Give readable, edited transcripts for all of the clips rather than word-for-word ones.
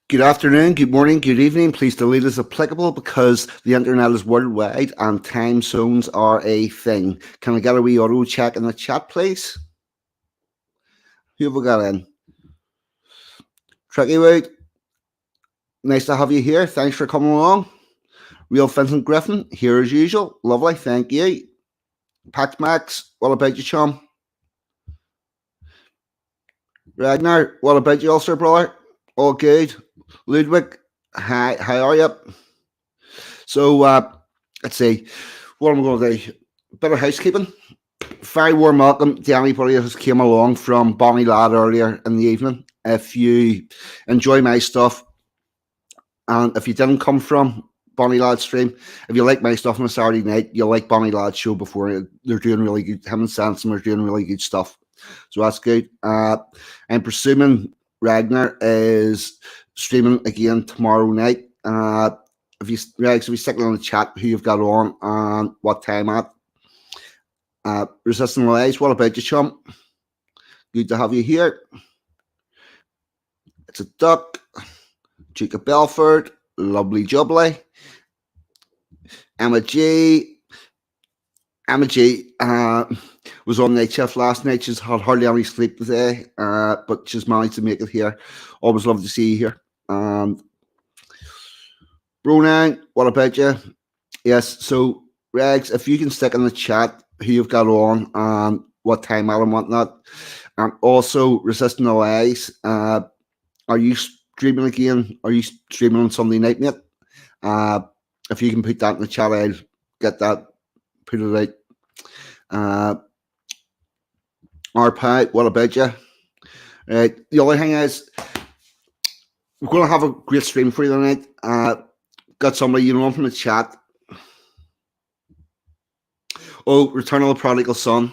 Good afternoon, good morning, good evening. Please delete as applicable because the internet is worldwide and time zones are a thing. Can I get a wee auto check in the chat, please? Who have we got in? Tricky Wood, nice to have you here. Thanks for coming along. Real Vincent Griffin, here as usual. Lovely, thank you. Pax Max, what about you, chum? Ragnar, what about you, also, brother? All good. Ludwig, hi, how are you? So, let's see, what am I going to do? Bit of housekeeping. Very warm welcome to anybody that has came along from Bonnie Lad earlier in the evening. If you enjoy my stuff, and if you didn't come from Bonnie Lad's stream, if you like my stuff on a Saturday night, you'll like Bonnie Lad's show before. They're doing really good. Him and Sansom are doing really good stuff. So that's good. I'm presuming Ragnar is streaming again tomorrow night. If you stick on the chat who you've got on and what time at. Resisting Lies, what about you, chum? Good to have you here. It's a duck. Duke of Belford, lovely jubbly. Emma G was on night shift last night. She's had hardly any sleep today, but she's managed to make it here. Always love to see you here. And Bronan, what about you? Yes, so Regs, if you can stick in the chat who you've got on and what time at and whatnot. And also Resisting the Lies. Are you streaming again? Are you streaming on Sunday night, mate? If you can put that in the chat, I'll get that, put it out. RPI, what about you? The other thing is, we're going to have a great stream for you tonight. Got somebody you know from the chat. Oh, Return of the Prodigal Son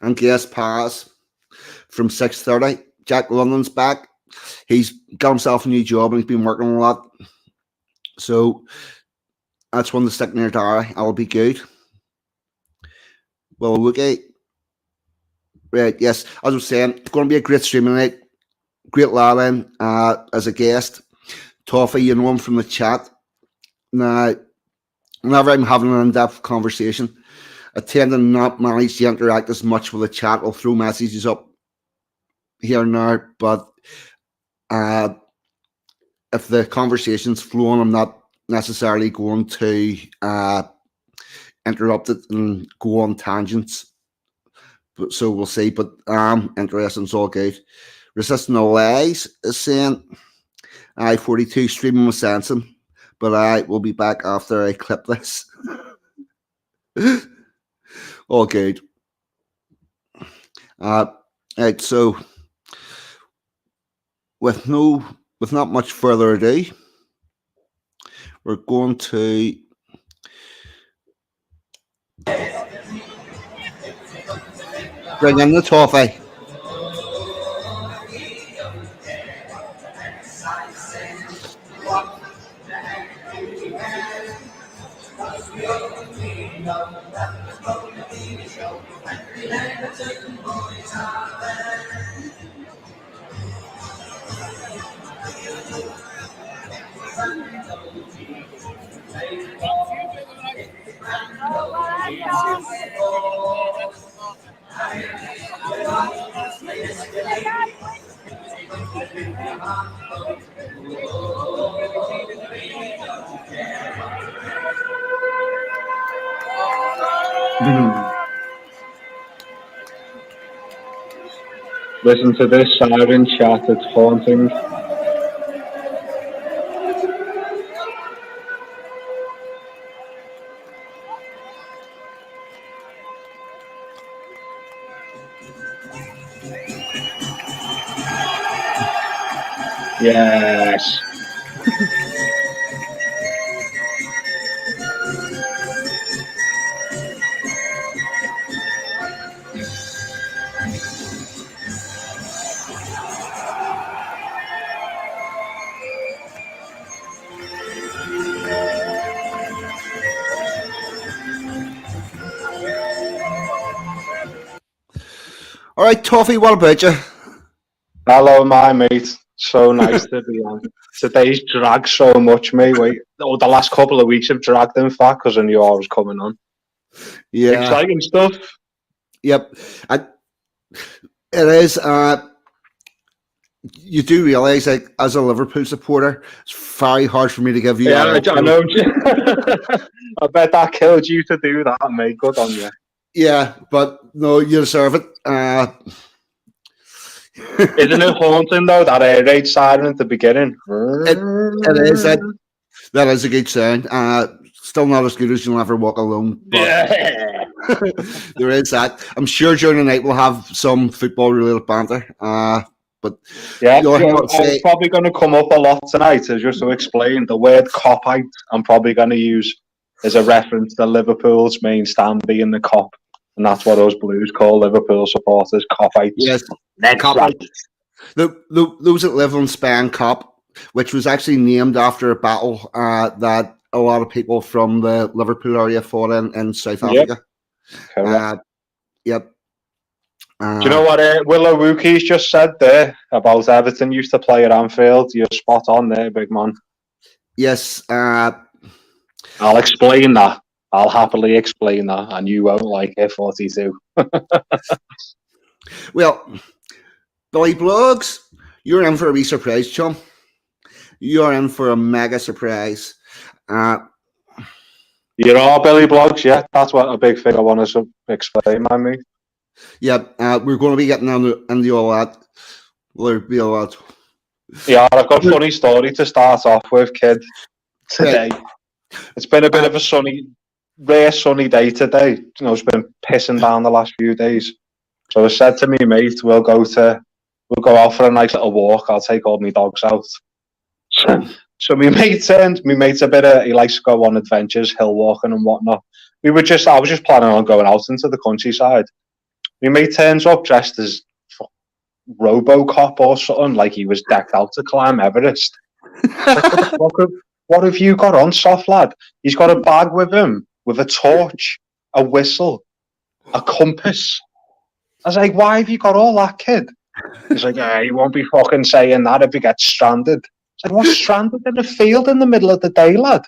and Guest Pass from 6:30. Jack London's back. He's got himself a new job and he's been working a lot. So that's one to stick near Dara. I'll be good. Well, okay. Right, yes. As I was saying, it's going to be a great stream tonight. Great lad in as a guest. Toffee, you know him from the chat. Now, whenever I'm having an in-depth conversation, I tend to not manage to interact as much with the chat. I'll throw messages up here and there, but if the conversation's flowing, I'm not necessarily going to interrupt it and go on tangents. But so we'll see. But interesting, it's all good. Resisting the Lies is saying I-42 streaming with Sansom, but I will be back after I clip this. All good. Right, so with not much further ado, we're going to bring in the Toffee. Listen to this siren chat, it's haunting. Yes. All right, Toffee, what about you? Hello, my mate. So nice to be on. Today's dragged so much, mate. The last couple of weeks have dragged, in fact, because I knew I was coming on. Yeah. Exciting stuff. Yep. It is. You do realise, like, as a Liverpool supporter, it's very hard for me to give you. Yeah, I know. I bet that killed you to do that, mate. Good on you. Yeah, but no, you deserve it. Isn't it haunting though, that air raid siren at the beginning? It is. That is a good sound. Still not as good as You'll Never Walk Alone. But Yeah. there is that. I'm sure during the night we'll have some football related banter. But yeah, you know, it's probably going to come up a lot tonight. Just to explain, the word copite I'm probably going to use as a reference to Liverpool's main stand being the cop. And that's what us Blues call Liverpool supporters, copites. Yes, Copites. Those that live on Spain Cop, which was actually named after a battle that a lot of people from the Liverpool area fought in South Africa. Yep. Do you know what Willow Wookie's just said there about Everton used to play at Anfield? You're spot on there, big man. Yes. I'll explain that. I'll happily explain that, and you won't like it, 42. Well, Billy Blogs, you're in for a wee surprise, chum. You're in for a mega surprise. You are Billy Blogs, yeah. That's what a big thing I want to explain, man, mate. Yeah, we're going to be getting into all that. There'll be a lot. Yeah, I've got a funny story to start off with, kid. Today, it's been a bit of a rare sunny day today. You know, it's been pissing down the last few days. So I said to me mate, we'll go out for a nice little walk. I'll take all my dogs out. So my mate's a bit he likes to go on adventures, hill walking and whatnot. I was just planning on going out into the countryside. My mate turns up dressed as Robocop or something, like he was decked out to climb Everest. What have you got on, soft lad? He's got a bag with him, with a torch, a whistle, a compass. I was like, why have you got all that, kid? He's like, yeah, he won't be fucking saying that if he gets stranded. I said, what's stranded in a field in the middle of the day, lad?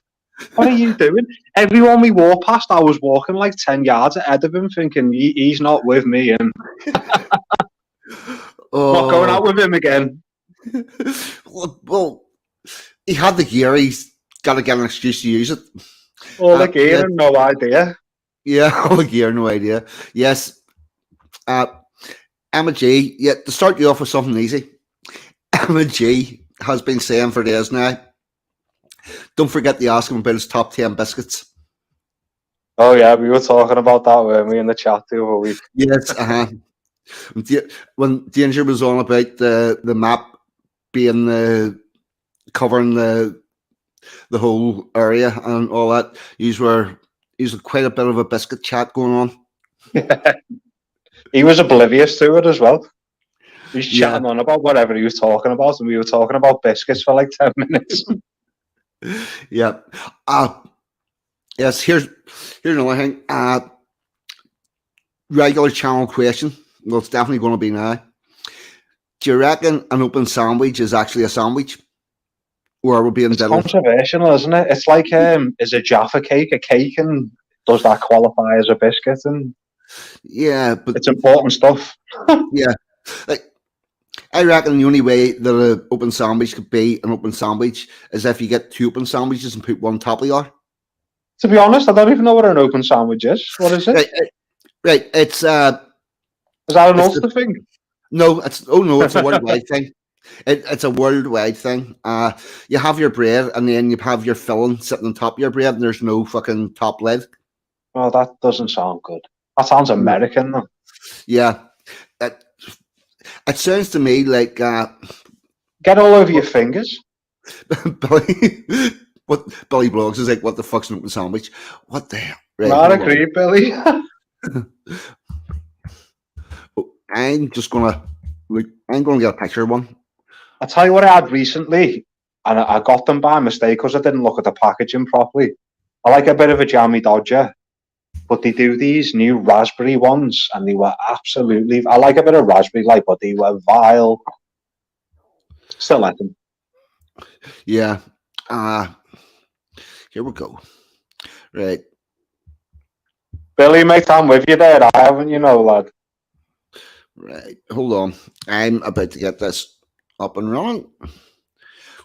What are you doing? Everyone we walk past, I was walking like 10 yards ahead of him, thinking, he's not with me. And not going out with him again. Well, he had the gear. He's got to get an excuse to use it. All the gear and no idea. Yeah, all the gear, no idea. Yes. Emma G, to start you off with something easy, Emma G has been saying for days now, don't forget to ask him about his top 10 biscuits. Oh, yeah, we were talking about that, weren't we, in the chat the other week? Yes, when Danger was on about the map being covering the whole area and all that, he's quite a bit of a biscuit chat going on. He was oblivious to it as well. He was chatting on about whatever he was talking about, and we were talking about biscuits for like 10 minutes. Yeah. Yes, here's another thing. Regular channel question. Well, it's definitely going to be now. Do you reckon an open sandwich is actually a sandwich? Or are we being diddled? It's controversial, isn't it? It's like, is a Jaffa cake a cake, and does that qualify as a biscuit? And yeah, but it's important stuff. Yeah. Like, I reckon the only way that an open sandwich could be an open sandwich is if you get two open sandwiches and put one top of the other. To be honest, I don't even know what an open sandwich is. What is it? Right. It's is that an Ulster thing? No, it's a worldwide thing. It's a worldwide thing. You have your bread and then you have your filling sitting on top of your bread and there's no fucking top lid. Oh, that doesn't sound good. That sounds American, though. Yeah. It sounds to me like get all over your fingers. Billy Blogs is like, what the fuck's an open sandwich? What the hell? Right, Not agree, Billy. I'm gonna get a picture of one. I'll tell you what I had recently, and I got them by mistake because I didn't look at the packaging properly. I like a bit of a jammy dodger, but they do these new raspberry ones, and they were absolutely. I like a bit of raspberry, but they were vile. Still let them. Yeah. Here we go. Right. Billy, mate, I'm with you there. I haven't, lad. Right. Hold on. I'm about to get this up and running.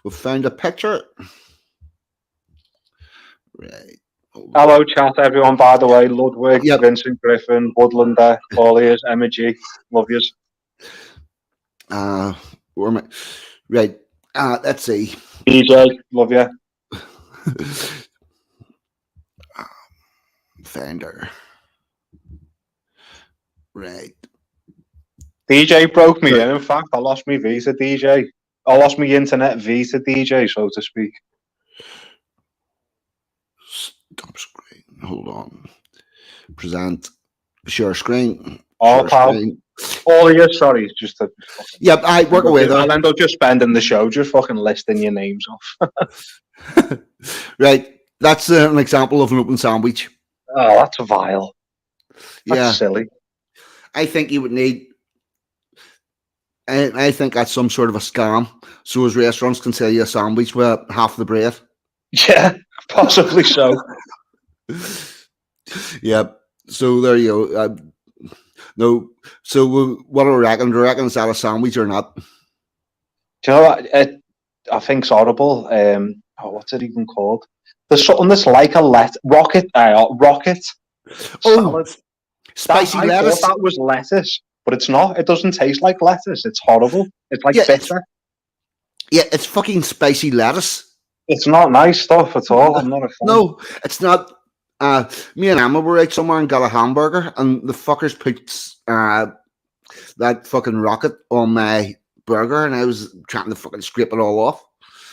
We've found a picture. Right. Hello, chat, everyone, by the way. Ludwig, Yep. Vincent Griffin, Woodlander, all ears, Emma G. Love yous. Where am I? Right. Let's see. DJ, love you. Fender. Right. DJ broke me in fact. I lost my Visa DJ. I lost my internet Visa DJ, so to speak. Stop screen. Hold on. Present. Share screen. Oh, Share pal. screen. All of you, sorry. Just to Yep, I work away there. I'll end up just spending the show just fucking listing your names off. Right. That's an example of an open sandwich. Oh, that's vile. That's silly. I think you would need. I think that's some sort of a scam. So as restaurants can sell you a sandwich with half the bread. Yeah, possibly so. Yep. So there you go. No. So what do we reckon? Do you reckon is that a sandwich or not? Do you know what? I think it's horrible. What's it even called? There's something that's like a rocket salad. Spicy lettuce. I thought that was lettuce, but it's not. It doesn't taste like lettuce. It's horrible. It's like bitter. It's fucking spicy lettuce. It's not nice stuff at all. I'm not a fan. No, it's not. Me and Emma were out somewhere and got a hamburger, and the fuckers put that fucking rocket on my burger, and I was trying to fucking scrape it all off.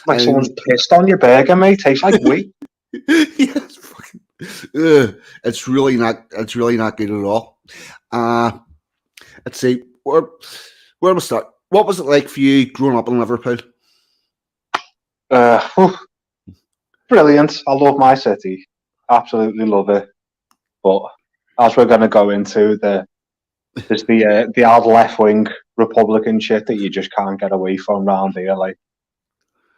Like someone's pissed on your burger, mate. Tastes like wheat. Yeah, it's really not. It's really not good at all. Let's see. Where do we start? What was it like for you growing up in Liverpool? Brilliant. I love my city. Absolutely love it. But as we're going to go into, there's the odd left wing Republican shit that you just can't get away from round here. Like,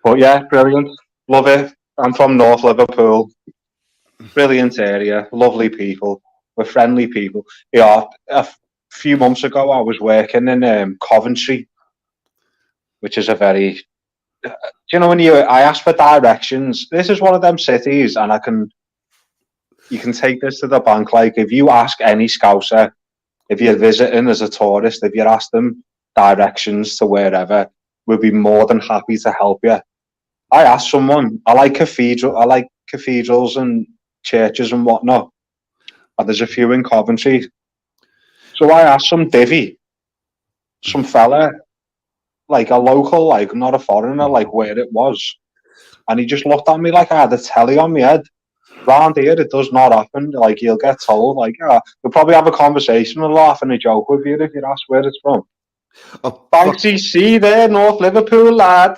but yeah, brilliant. Love it. I'm from North Liverpool. Brilliant area. Lovely people. We're friendly people. Yeah. A few months ago, I was working in Coventry, which is a very. Do you know when I asked for directions? This is one of them cities, and you can take this to the bank. Like, if you ask any Scouser, if you're visiting as a tourist, if you ask them directions to wherever, we'll be more than happy to help you. I asked someone, I like cathedrals and churches and whatnot, and there's a few in Coventry. So I asked some divvy, some fella, like a local, like not a foreigner, like where it was. And he just looked at me like I had a telly on my head. Round here, it does not happen. Like, you'll get told, like, you'll probably have a conversation, a laugh and a joke with you if you ask where it's from. Fancy see there, North Liverpool, lad.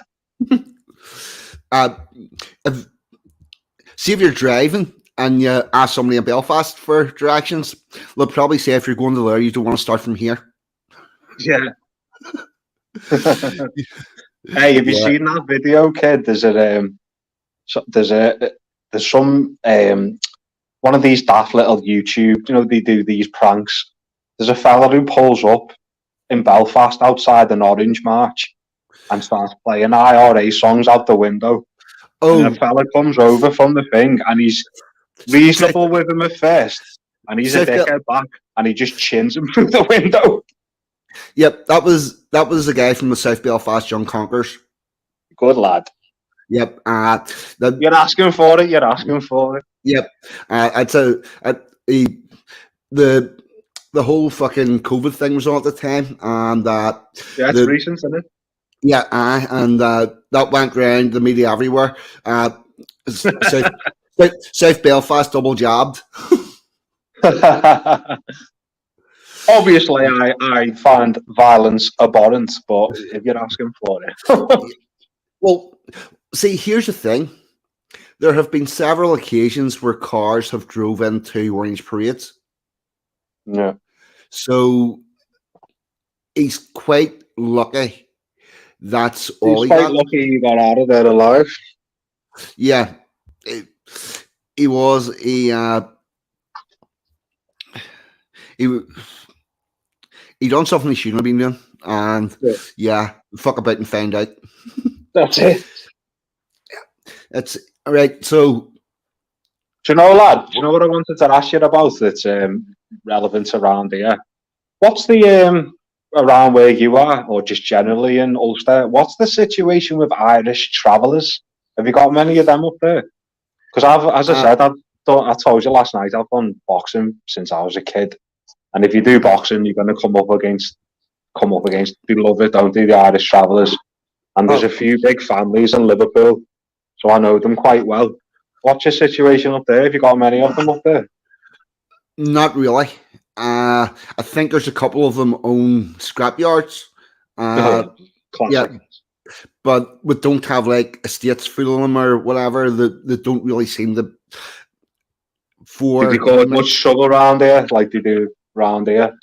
See if you're driving and you ask somebody in Belfast for directions, they'll probably say if you're going to there, you don't want to start from here. Yeah. Hey, have you seen that video, kid? There's some one of these daft little YouTube, they do these pranks. There's a fella who pulls up in Belfast outside an Orange March and starts playing IRA songs out the window. And a fella comes over from the thing and he's reasonable with him at first, and he's a dickhead back, and he just chins him through the window. Yep, that was the guy from the South Belfast Young Conquerors. Good lad. Yep. You're asking for it. You're asking for it. Yep. The whole fucking COVID thing was on at the time, and it's recent, isn't it? Yeah, and that went around the media everywhere. South Belfast double jabbed. Obviously, I find violence abhorrent, but if you're asking for it. Well, see, here's the thing. There have been several occasions where cars have drove into Orange Parades. Yeah. So he's quite lucky That's all He's he quite got. lucky he got out of there alive. Yeah, he was. He done something he shouldn't have been doing, and fuck about and find out. That's it. It's all right. So, do you know, lad? Do you know what I wanted to ask you about? That's relevant around here. What's the around where you are, or just generally in Ulster? What's the situation with Irish travellers? Have you got many of them up there? Because as I said, I told you last night, I've done boxing since I was a kid, and if you do boxing, you're going to come up against beloved, don't they, the Irish travellers? And there's a few big families in Liverpool, so I know them quite well. What's your situation up there? Have you got many of them up there? not really. I think there's a couple of them own scrapyards. Classic. But we don't have like estates full of them or whatever. That don't really seem to. Did you cause much trouble around there, like they do around here?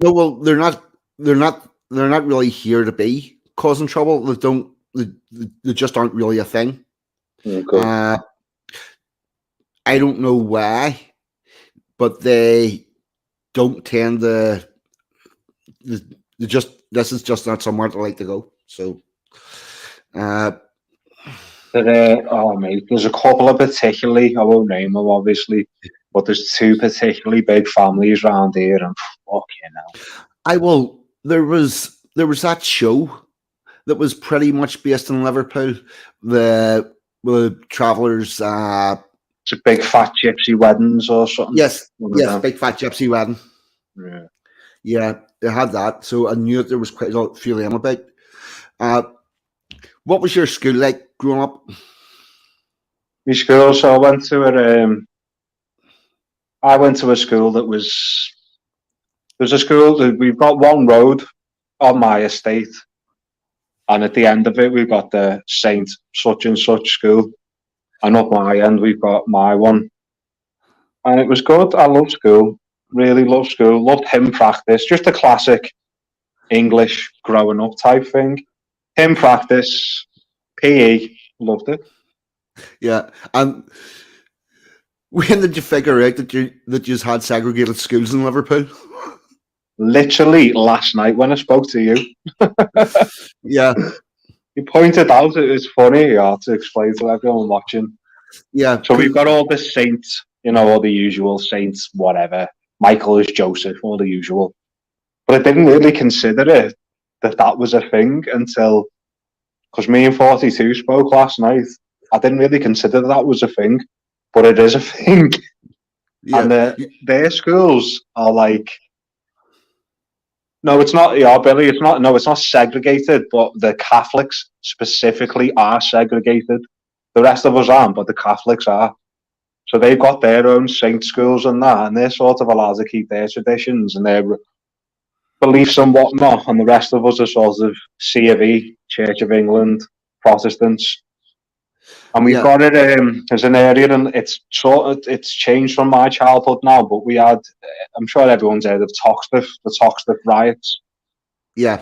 No, well, they're not. They're not really here to be causing trouble. They don't. They just aren't really a thing. Okay. I don't know why, but they don't tend to. This is just not somewhere to like to go. So, mate, there's a couple of particularly, I won't name them obviously, but there's two particularly big families around here, and fucking hell. There was that show that was pretty much based in Liverpool. The travellers. It's a big fat gypsy weddings or something. Yes, big fat gypsy wedding. Yeah, they had that. So I knew that there was quite a few of them about. What was your school like growing up? My school, so I went to a school that was. There's a school that we've got one road on my estate, and at the end of it we've got the Saint such and such school, and up my end we've got my one, and it was good. I love school, really love school. Loved hymn practice, just a classic English growing up type thing. Hymn practice, PE, loved it. Yeah, and when did you figure out that you just had segregated schools in Liverpool? Literally last night when I spoke to you. Yeah. You pointed out it was funny to explain to everyone watching. Yeah. So we've got all the saints, all the usual saints, whatever. Michael is Joseph, all the usual. But I didn't really consider it that was a thing until, because me and 42 spoke last night. I didn't really consider that was a thing, but it is a thing. Yeah. And their schools are like, no, it's not. Yeah, Billy, it's not. No, it's not segregated. But the Catholics specifically are segregated. The rest of us aren't, but the Catholics are. So they've got their own saint schools and that, and they're sort of allowed to keep their traditions and their beliefs and whatnot. And the rest of us are sort of C of E, Church of England, Protestants. And we've got it as an area, and it's changed from my childhood now. But we had, I'm sure everyone's heard of Toxteth, the Toxteth riots. Yeah,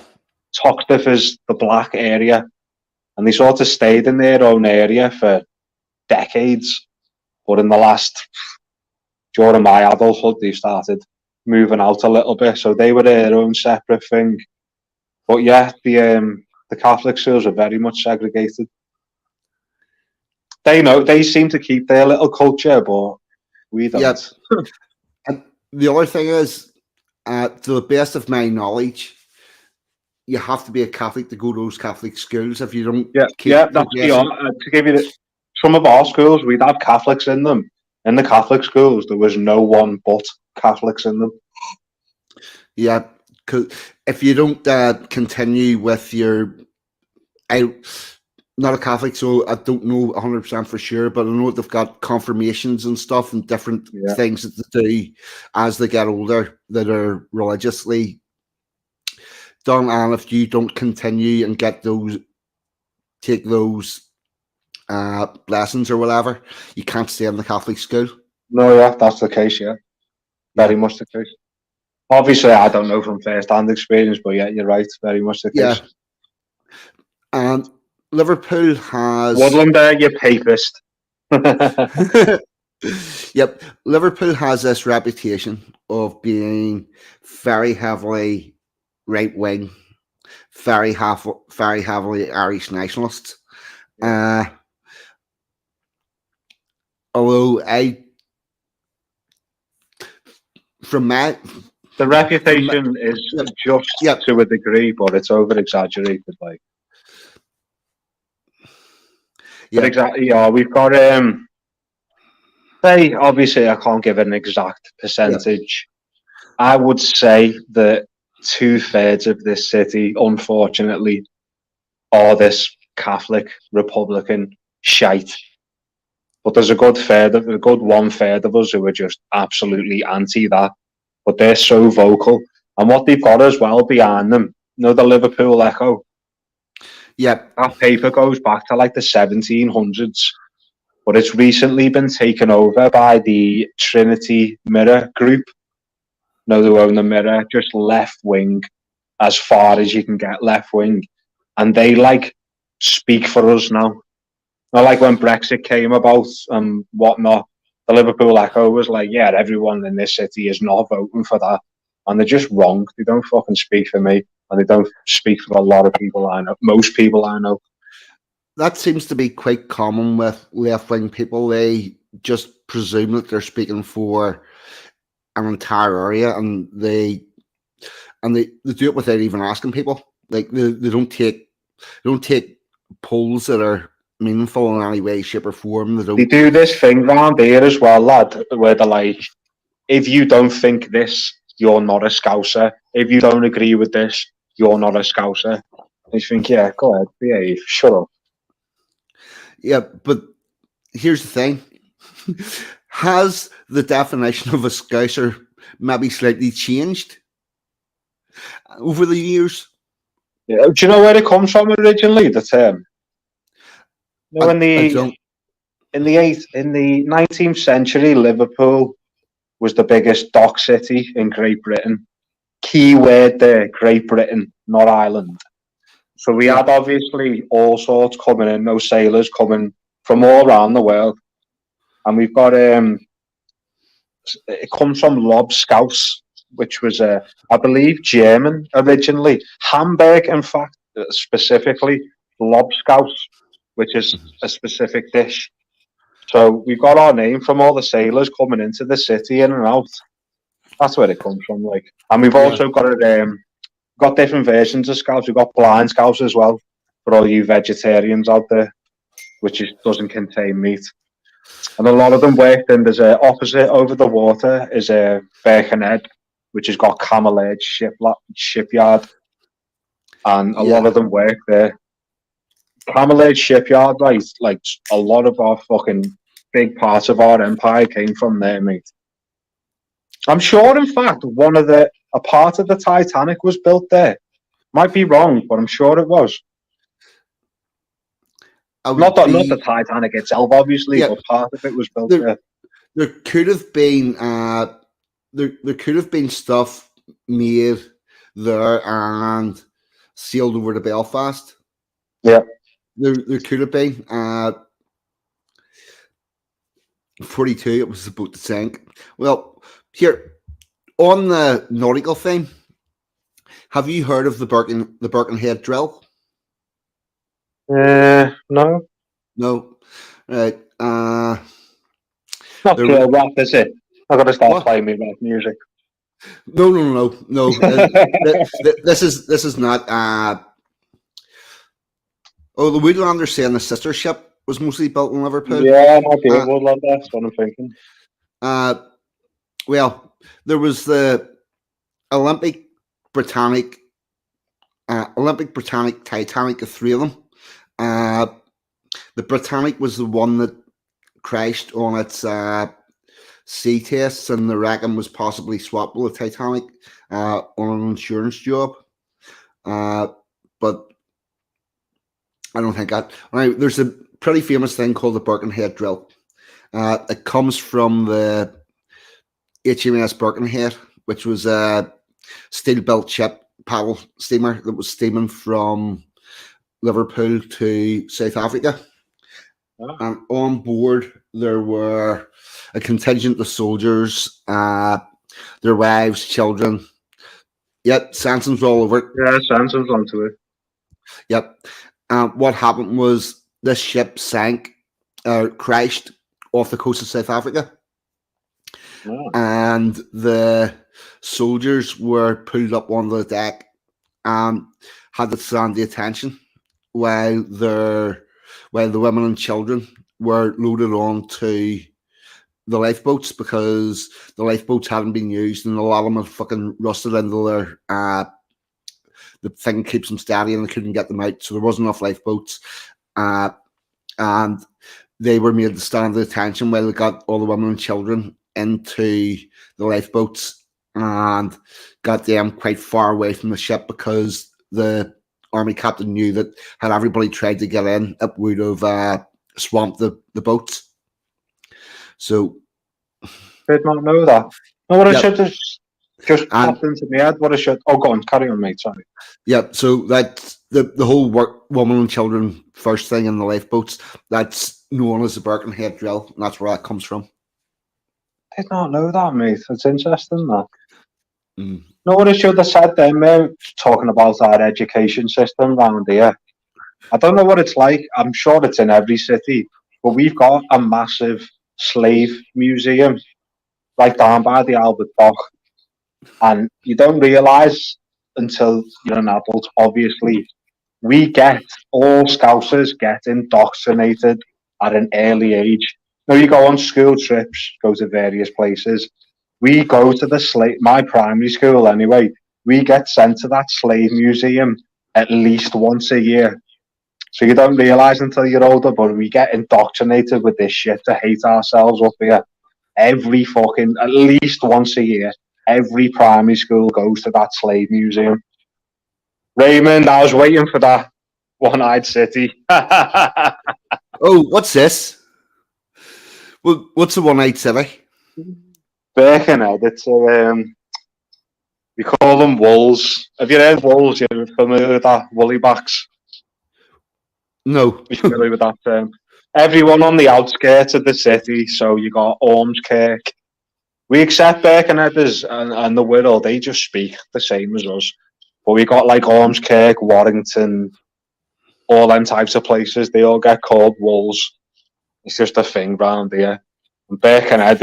Toxteth is the black area, and they sort of stayed in their own area for decades. But in during my adulthood, they started moving out a little bit, so they were their own separate thing. But yeah, the Catholic schools are very much segregated. They seem to keep their little culture, but we don't. Yeah. And the other thing is, to the best of my knowledge, you have to be a Catholic to go to those Catholic schools. If you don't, that's to give you some of our schools, we'd have Catholics in them. In the Catholic schools, there was no one but Catholics in them. Yeah, because if you don't continue with your not a Catholic, so I don't know 100% for sure, but I know they've got confirmations and stuff and different things that they do as they get older that are religiously done. And if you don't continue and take those blessings or whatever, you can't stay in the Catholic school. No, that's the case, very much the case. Obviously, I don't know from first-hand experience, but yeah, you're right, very much the case. And Liverpool has Woodlander, you papist. yep, Liverpool has this reputation of being very heavily right wing, very heavily Irish nationalist. Uh, although from my The from reputation is yep, just yep, to a degree, but it's over exaggerated. Like, but yep, exactly, yeah, we've got say obviously I can't give an exact yep, percentage. I would say that 2/3 of this city, unfortunately, are this Catholic Republican shite. But there's a good 1/3 of us who are just absolutely anti that. But they're so vocal, and what they've got as well behind them, you know, the Liverpool Echo. yep, That paper goes back to like the 1700s, but it's recently been taken over by the Trinity Mirror Group. No, who own the Mirror, just left wing, as far as you can get left wing, and they like speak for us now. Not like when Brexit came about and whatnot. The Liverpool Echo was like, yeah, everyone in this city is not voting for that, and they're just wrong. They don't fucking speak for me, and they don't speak for a lot of people I know. Most people I know. that seems to be quite common with left wing people. They just presume that they're speaking for an entire area, and they do it without even asking people. Like they don't take polls that are meaningful in any way, shape, or form. They They don't. do this thing round here as well, lad, where they're like, if you don't think this, you're not a Scouser. If you don't agree with this, you're not a Scouser. And you think, yeah, go ahead, behave, shut up. Yeah, but here's the thing: has the definition of a Scouser maybe slightly changed over the years? Yeah. Do you know where it comes from originally? The term. You know, I don't. in the 19th century, Liverpool was the biggest dock city in Great Britain. Key word there, Great Britain, not Ireland. So we Yeah, had obviously all sorts coming in, no sailors coming from all around the world, and we've got it comes from Lobscouse, which was I believe German originally. Hamburg, in fact, specifically Lobscouse, which is a specific dish. So we got our name from all the sailors coming into the city in and out. That's where it comes from, like. And we've yeah, also got got different versions of scouts. We've got blind scouts as well for all you vegetarians out there, which doesn't contain meat. And a lot of them worked in. There's a opposite over the water is a Birkenhead, which has got Camel Edge shipyard, and a lot yeah. of them work there. Camel Edge shipyard, right? Like a lot of our fucking big parts of our empire came from there, mate. I'm sure, in fact, a part of the Titanic was built there. Might be wrong, but I'm sure it was. I would Not the be. Titanic itself, obviously, Yeah, but part of it was built there there. there could have been there could have been stuff made there and sailed over to Belfast. Yeah. There could have been 42. It was about to sink. Well, here on the nautical thing, have you heard of the Birkenhead drill? No, No, right? not There was drill rap, is it? I gotta start what? playing me rap music. No. This is not. Oh, the Woodlander saying the sister ship was mostly built in Liverpool. Yeah, I might be Uh, Woodland. That's what I'm thinking. uh, well, there was the Olympic Britannic, Titanic, the three of them. Uh, the Britannic was the one that crashed on its sea tests, and the wrecking was possibly swapped with the Titanic on an insurance job. But I don't think that. Right, there's a pretty famous thing called the Birkenhead drill. It comes from the HMS Birkenhead, which was a steel-built ship, paddle steamer that was steaming from Liverpool to South Africa. And on board, there were a contingent of soldiers, their wives, children. Yep, Sanson's all over it. Yeah, Sanson's onto it. Yep. What happened was this ship sank, crashed off the coast of South Africa. Oh. And the soldiers were pulled up on the deck and had to stand the attention while the women and children were loaded on to the lifeboats, because the lifeboats hadn't been used and a lot of them had fucking rusted into their the thing keeps them steady and they couldn't get them out, so there wasn't enough lifeboats, and they were made to stand the attention while they got all the women and children into the lifeboats and got them quite far away from the ship, because the army captain knew that had everybody tried to get in, it would have swamped the boats. So did not know that. No, what I should have just popped into my head. What I should. Oh, go on, carry on, mate. Sorry. Yeah, so that's the whole women and children first thing in the lifeboats. That's known as the Birkenhead drill, and that's where that comes from. Did not know that, mate. It's interesting, that. No, what I should have said then, mate, talking about our education system around here. I don't know what it's like. I'm sure it's in every city, but we've got a massive slave museum right down by the Albert Dock, and you don't realise until you're an adult, obviously, all Scousers get indoctrinated at an early age. Now, you go on school trips, go to various places. We go to my primary school anyway, we get sent to that slave museum at least once a year. So you don't realise until you're older, but we get indoctrinated with this shit to hate ourselves up here. At least once a year, every primary school goes to that slave museum. Raymond, I was waiting for that one-eyed city. Oh, what's this? Well, what's the one-eyed city? Birkenhead. It's we call them wolves. Have you heard wolves? You're familiar with that? Woolly backs? No. You're familiar with that term? Everyone on the outskirts of the city. So you got Ormskirk. We accept Birkenheaders and the Wirral. They just speak the same as us. But we got like Ormskirk, Warrington, all them types of places. They all get called wolves. It's just a thing round here. And Birkenhead,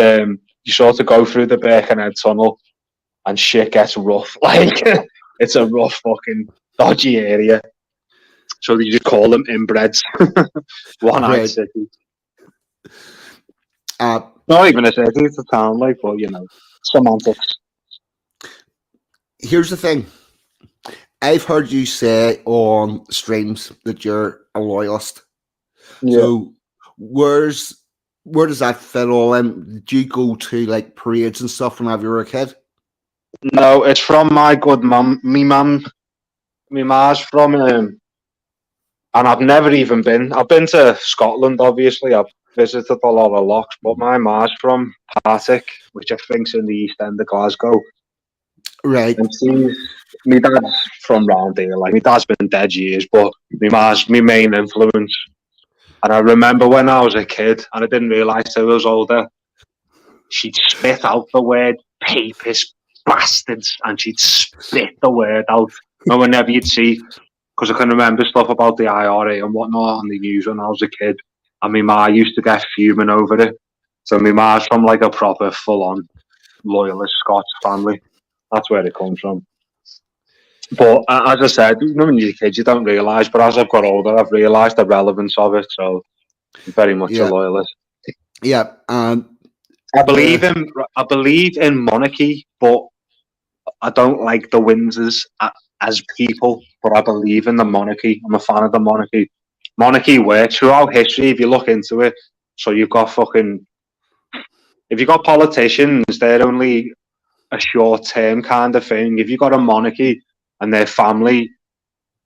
you sort of go through the Birkenhead tunnel and shit gets rough. Like, it's a rough fucking dodgy area. So you just call them inbreds. One-eyed city. Not even a city, it's a town, like, but you know, semantics. Here's the thing. I've heard you say on streams that you're a loyalist. Yeah. So where does that fit all in? Did you go to like parades and stuff whenever you were a kid? No, it's from my good mum. My ma's from and I've never even been. I've been to Scotland, obviously. I've visited a lot of locks, but my ma's from Partick, which I think's in the east end of Glasgow. Right. And my dad's from round here. Like, my dad's been dead years, but my ma's my main influence. And I remember when I was a kid, and I didn't realise till I was older, she'd spit out the word papist bastards, and she'd spit the word out. And whenever you'd see, because I can remember stuff about the IRA and whatnot on the news when I was a kid, and my ma used to get fuming over it. So my ma's from like a proper full-on loyalist Scots family. That's where it comes from. But as I said, when you're a kid, you don't realise. But as I've got older, I've realised the relevance of it. So I'm very much a loyalist. Yeah. I believe in monarchy, but I don't like the Windsors as people. But I believe in the monarchy. I'm a fan of the monarchy. Monarchy works throughout history if you look into it. So you've got if you've got politicians, they're only a short-term kind of thing. If you've got a monarchy and their family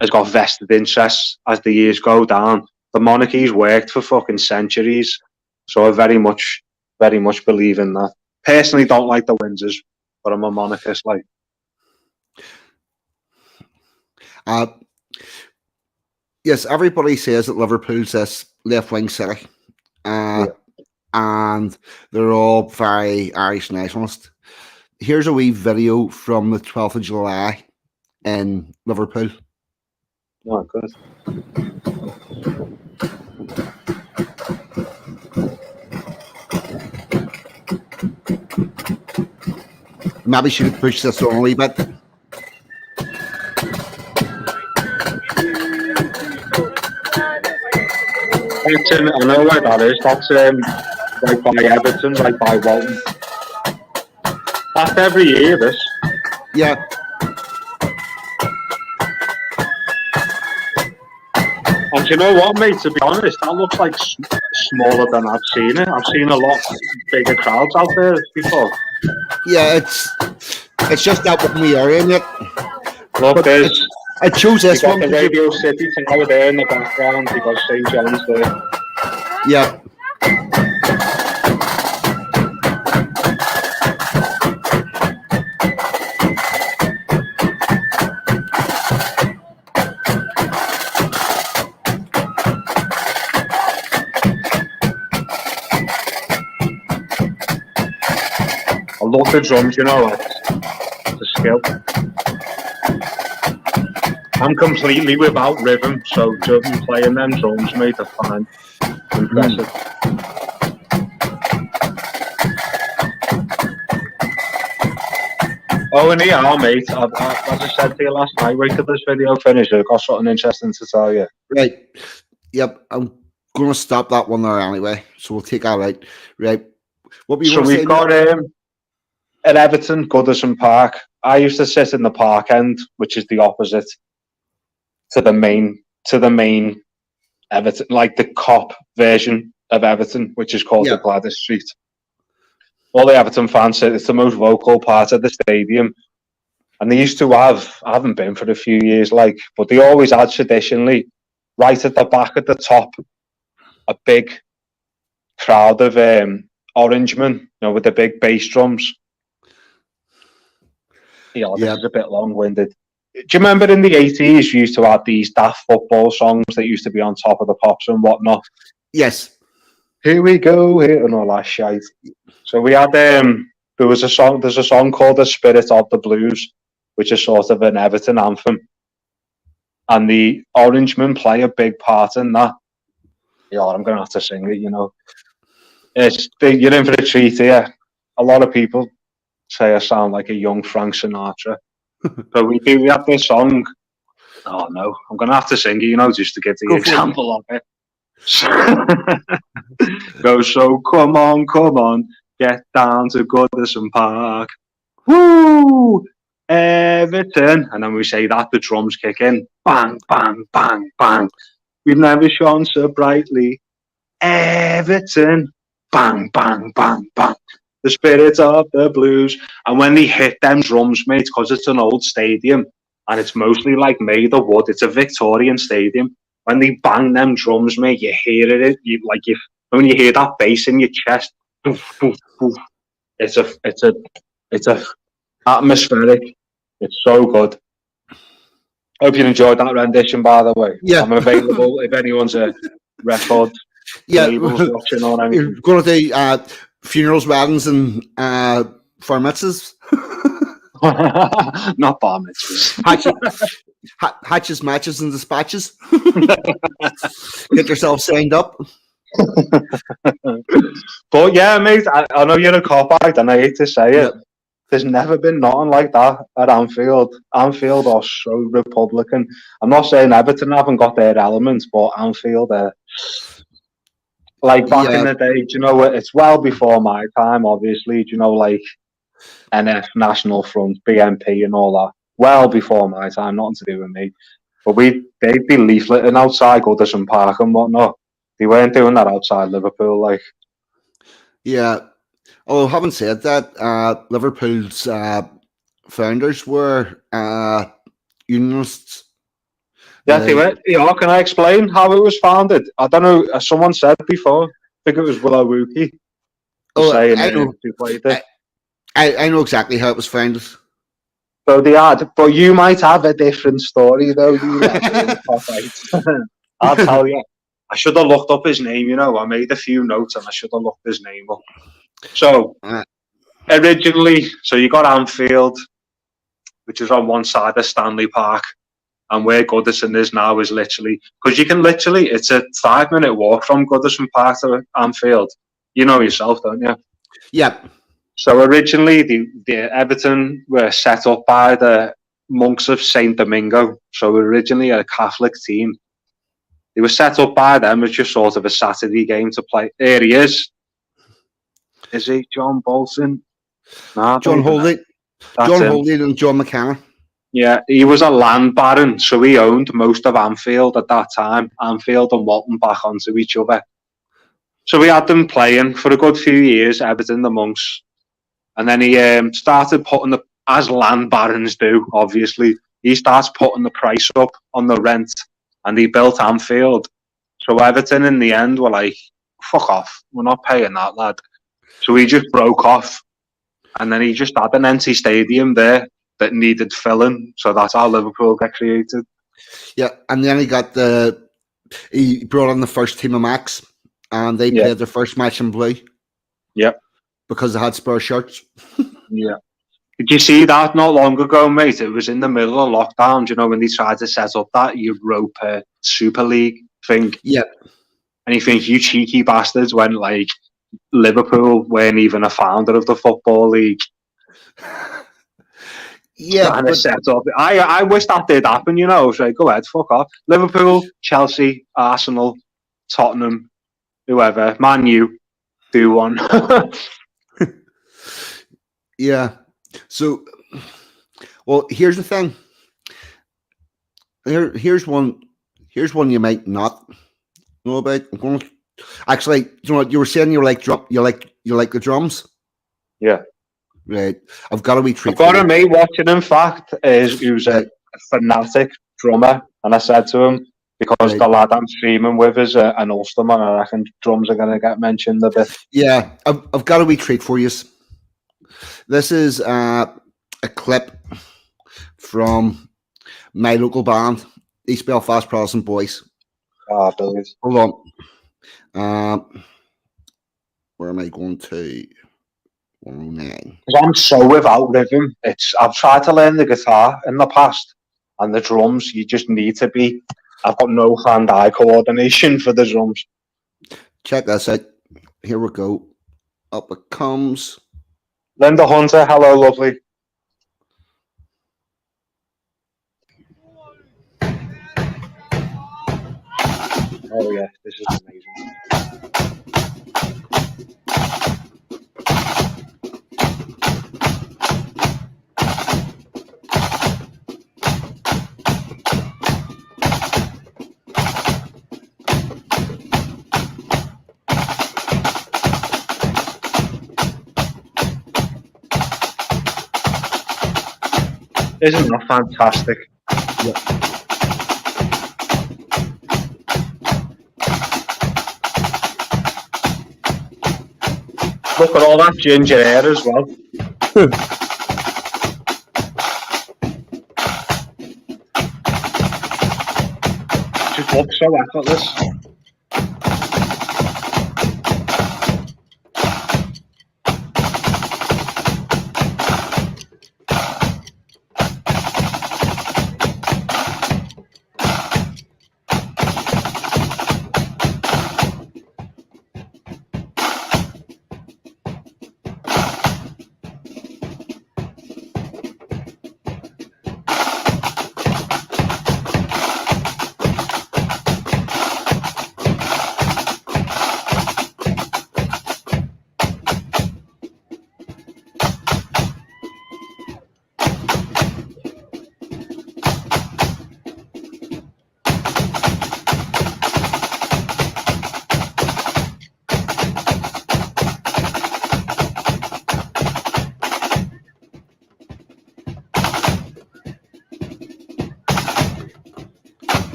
has got vested interests as the years go down, the monarchy's worked for fucking centuries. So I very much believe in that. Personally, don't like the Windsors, but I'm a monarchist. Like, yes, everybody says that Liverpool's this left-wing city, uh, and they're all very Irish nationalist. Here's a wee video from the 12th of July in Liverpool. Oh, good. Maybe should push this on a wee bit. I know where that is. That's right by Everton, right by Walton. That's every year, this. Yeah. And you know what, mate? To be honest, that looks like smaller than I've seen it. I've seen a lot bigger crowds out there before. Yeah, it's just that one we are in it. Look, there's. I chose this one. The Radio City Tower there in the background. You got St. John's there. Yeah. I love the drums, you know, the skill. I'm completely without rhythm, so just playing them drums made the fine. Impressive. Oh, and here, mate, as I said to you last night, wait till this video finishes. I've got something interesting to tell you. Right. Yep, I'm going to stop that one there anyway, so we'll take that out. Right. What were you so we've got at Everton, Goodison Park. I used to sit in the park end, which is the opposite to the main Everton, like the cop version of Everton, which is called the Gladys Street. All the Everton fans say it's the most vocal part of the stadium. And they used to have, I haven't been for a few years, but they always had traditionally, right at the back at the top, a big crowd of Orangemen, with the big bass drums. This is a bit long-winded. Do you remember in the 80s you used to have these daft football songs that used to be on top of the pops and whatnot? Yes. Here we go, here, and all that shite. So we had, there's a song called The Spirit of the Blues, which is sort of an Everton anthem. And the Orangemen play a big part in that. I'm going to have to sing it, You're in for a treat here. A lot of people say I sound like a young Frank Sinatra. So we have this song. Oh no, I'm gonna have to sing it, just to give the example of it. Go, so come on, get down to Goodison Park. Woo! Everton. And then we say that, the drums kick in. Bang, bang, bang, bang. We've never shone so brightly. Everton. Bang, bang, bang, bang. The spirit of the blues. And when they hit them drums, mate, because it's an old stadium and it's mostly made of wood, it's a Victorian stadium. When they bang them drums, mate, you hear it. When you hear that bass in your chest, poof, poof, poof, it's a atmospheric. It's so good. Hope you enjoyed that rendition, by the way. Yeah. I'm available if anyone's a record. Watching on anything. You're going to do funerals, weddings, and bar mitzvahs? Not bar mitzvahs. Hatches, matches, and dispatches. Get yourself signed up. But yeah, mate, I know you're a cop-out, and I hate to say it. There's never been nothing like that at Anfield. Anfield are so Republican. I'm not saying Everton haven't got their elements, but Anfield are... back in the day, it's well before my time, obviously, NF, National Front, BNP and all that. Well before my time, nothing to do with me. But they'd be leafleting outside Goodison Park and whatnot. They weren't doing that outside Liverpool, Yeah. Although, having said that, Liverpool's founders were unionists. Yeah, they were. Can I explain how it was founded? I don't know. As someone said before, I think it was Willow Wookie. I know exactly how it was founded. So they had, but you might have a different story though. You let me in the top eight. I'll tell you. I should have looked up his name. You know, I made a few notes and I should have looked his name up. So originally, so you got Anfield, which is on one side of Stanley Park, and where Goodison is now is literally, because you can literally, it's a 5-minute walk from Goodison Park to Anfield. You know yourself, don't you? Yeah. So originally, the Everton were set up by the monks of Saint Domingo. So originally a Catholic team. They were set up by them as just sort of a Saturday game to play. There he is. Is he John Bolton? No, John Holding. John Holding and John McKenna. Yeah, he was a land baron, so he owned most of Anfield at that time. Anfield and Walton back onto each other. So we had them playing for a good few years, Everton, the monks. And then he started putting as land barons do, obviously, he starts putting the price up on the rent, and he built Anfield. So Everton, in the end, were like, fuck off, we're not paying that, lad. So he just broke off, and then he just had an empty stadium there that needed filling. So that's how Liverpool got created. Yeah, and then he brought on the first team of Max, and they played their first match in blue. Yep. Because they had Spurs shirts. Yeah. Did you see that not long ago, mate? It was in the middle of lockdown, you know, when they tried to set up that Europa Super League thing. Yeah. And you think, you cheeky bastards, when, like, Liverpool weren't even a founder of the Football League. Yeah. Trying to set up. I wish that did happen, you know. So go ahead, fuck off. Liverpool, Chelsea, Arsenal, Tottenham, whoever, Man U, do one. Yeah. So, well, here's the thing. Here's one you might not know about. Actually, you know what you were saying? You like the drums. Yeah. Right. I've got a wee treat. I've got a mate watching. In fact, who's a fanatic drummer, and I said to him, because the lad I'm streaming with is an Ulsterman, I reckon drums are going to get mentioned a bit. Yeah, I've got a wee treat for you. This is a clip from my local band, East Belfast Protestant Boys. Ah, brilliant. Hold on. Where am I going to? 109. I'm so without rhythm. I've tried to learn the guitar in the past, and the drums, you just need to be. I've got no hand-eye coordination for the drums. Check this out. Here we go. Up it comes. Linda Hunter, hello, lovely. Oh yeah, this is amazing. Isn't that fantastic? Yeah. Look at all that ginger hair as well. Just looks so effortless.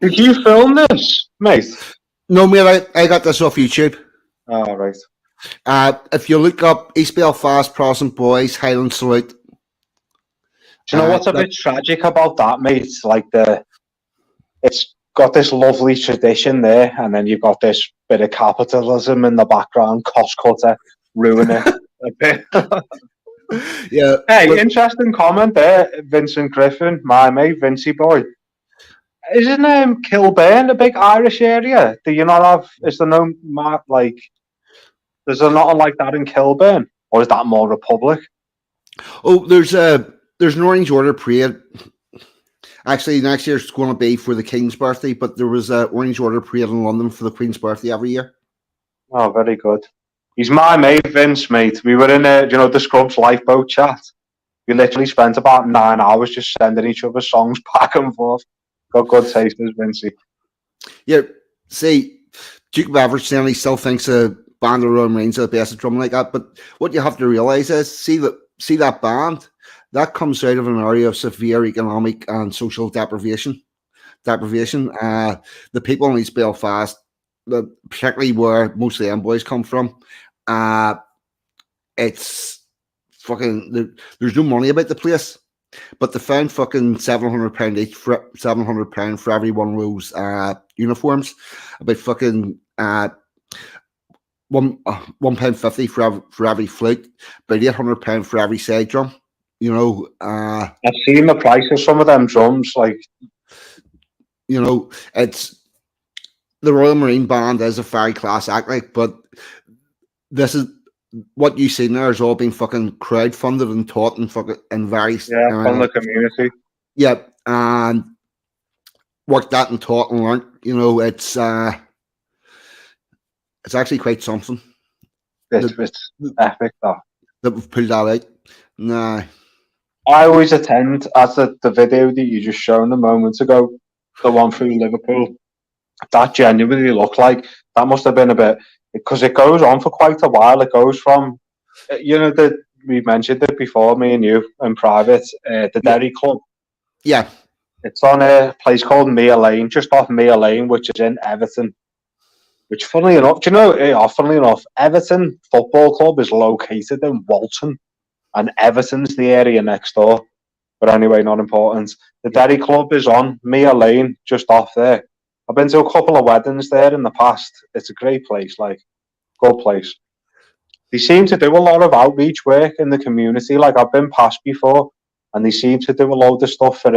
Did you film this, mate? No, mate, I got this off YouTube. Oh, right. If you look up East Belfast, Protestant Boys, Highland Salute. Do you know what's a bit tragic about that, mate? Like it's got this lovely tradition there, and then you've got this bit of capitalism in the background, cost cutter, ruin it a bit. Yeah. Hey, interesting comment there, Vincent Griffin, my mate, Vincey boy. Isn't Kilburn a big Irish area? Do you not have? Is there no like? Is there nothing like that in Kilburn, or is that more Republic? Oh, there's an Orange Order parade. Actually, next year it's going to be for the King's birthday, but there was an Orange Order parade in London for the Queen's birthday every year. Oh, very good. He's my mate, Vince, mate. We were in the Scrubs lifeboat chat. We literally spent about 9 hours just sending each other songs back and forth. Got good tasters, Vincey. Yeah, see, Duke of Everton still thinks a band of Roman Reigns are the best at drumming like that, but what you have to realise is, see that band, that comes out of an area of severe economic and social deprivation. The people in East Belfast, particularly where most of the boys come from, it's fucking, there's no money about the place. But they found fucking £700 each for £700 for every one of those uniforms. About fucking £1.50 for every flute. About £800 for every side drum. You know, I've seen the price of some of them drums. Like, you know, it's the Royal Marine Band is a very class act, like, but this is. What you see there has all been fucking crowdfunded and taught and fucking in various from the community. Yeah, and worked that and taught and learned. You know, it's actually quite something. It's epic, though. That we've pulled that out. Nah. I always attend as the video that you just shown a moment ago, the one through Liverpool. That genuinely looked like that must have been a bit. Because it goes on for quite a while. It goes from, we mentioned it before, me and you, in private, the Derry Club. Yeah. It's on a place called Mere Lane, just off Mere Lane, which is in Everton. Which, funnily enough, Everton Football Club is located in Walton, and Everton's the area next door. But anyway, not important. The Derry Club is on Mere Lane, just off there. I've been to a couple of weddings there in the past. It's a great place, like, good place. They seem to do a lot of outreach work in the community. Like, I've been past before, and they seem to do a load of stuff for,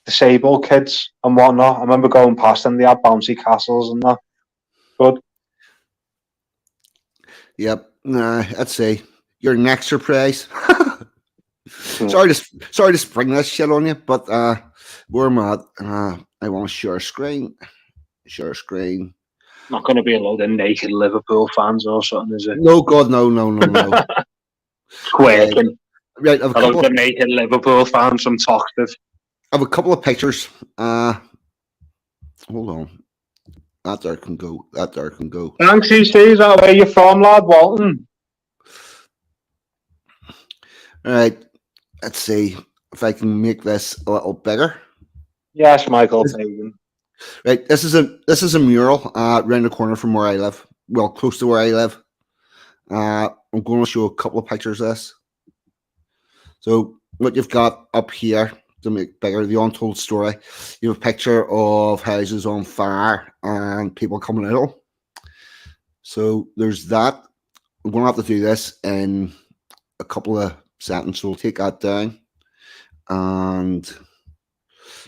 disabled kids and whatnot. I remember going past them, they had bouncy castles and that. Good. Yep. Let's see. Your next surprise. Sorry to spring this shit on you, but where am I at? I want to share screen. Not going to be a load of naked Liverpool fans or something, is it? No, God, no. Quaking. Right, a load of naked Liverpool fans from Toffee. I have a couple of pictures. Hold on. That there can go. Thanks, EC. Is that where you're from, lad? Walton. All right. Let's see if I can make this a little bigger. Yes, Michael. Right. This is a mural around the corner from where I live. Well, close to where I live. I'm going to show a couple of pictures of this. So what you've got up here to make bigger, the untold story. You have a picture of houses on fire and people coming out. So there's that. I'm going to have to do this in a couple of seconds, so we'll take that down and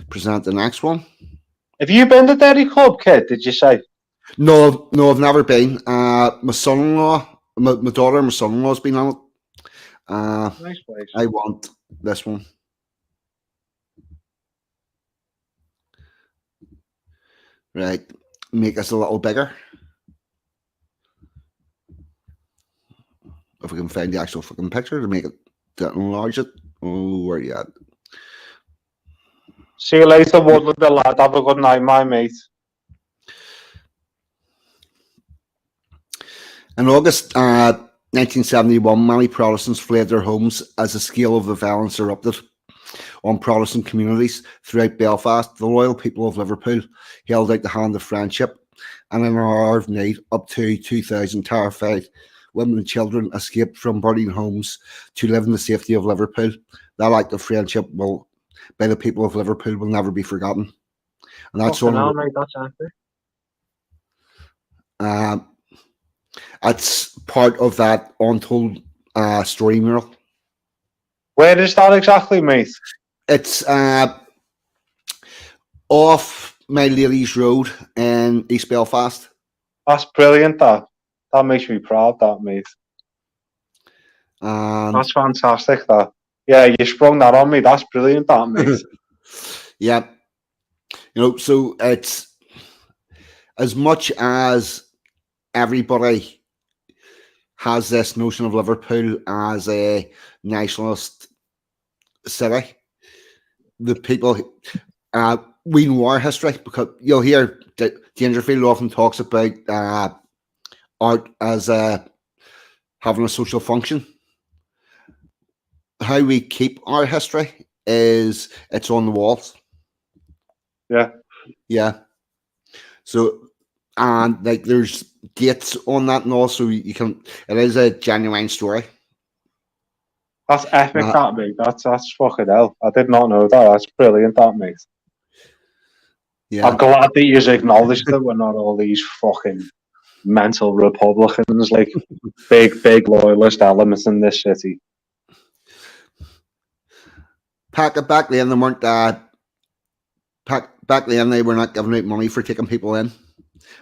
present the next one. Have you been to Derry Club, kid? Did you say? No, I've never been. My son-in-law, my daughter, and my son-in-law's been on it. Nice place. I want this one. Right, make this a little bigger. If we can find the actual fucking picture to make it, to enlarge it. Oh, where are you at? See you later, Woodland, the lad. Have a good night, my mate. In August 1971, many Protestants fled their homes as the scale of the violence erupted. on Protestant communities throughout Belfast. The loyal people of Liverpool held out the hand of friendship, and in an hour of night, up to 2,000 terrified women and children escaped from burning homes to live in the safety of Liverpool. That act of friendship by the people of Liverpool will never be forgotten. And that's Fucking one hell, of mate, that's epic. that's part of that untold story mural. Where is that exactly, mate? It's off My Lady's Road in East Belfast. That's brilliant, that. That makes me proud, that, mate. That's fantastic, that. Yeah, you sprung that on me. That's brilliant, that, mate. Yeah. You know, so it's as much as everybody has this notion of Liverpool as a nationalist city, the people, we know our history, because you'll hear Dangerfield often talks about art as having a social function. How we keep our history is it's on the walls. Yeah. Yeah. So, and like there's dates on that, and also you can, it is a genuine story. That's epic, that, mate. That's fucking hell. I did not know that. That's brilliant, that, mate. Yeah. I'm glad that you've acknowledged that we're not all these fucking mental Republicans, like big loyalist elements in this city. Back then, they weren't. Back then, they were not giving out money for taking people in.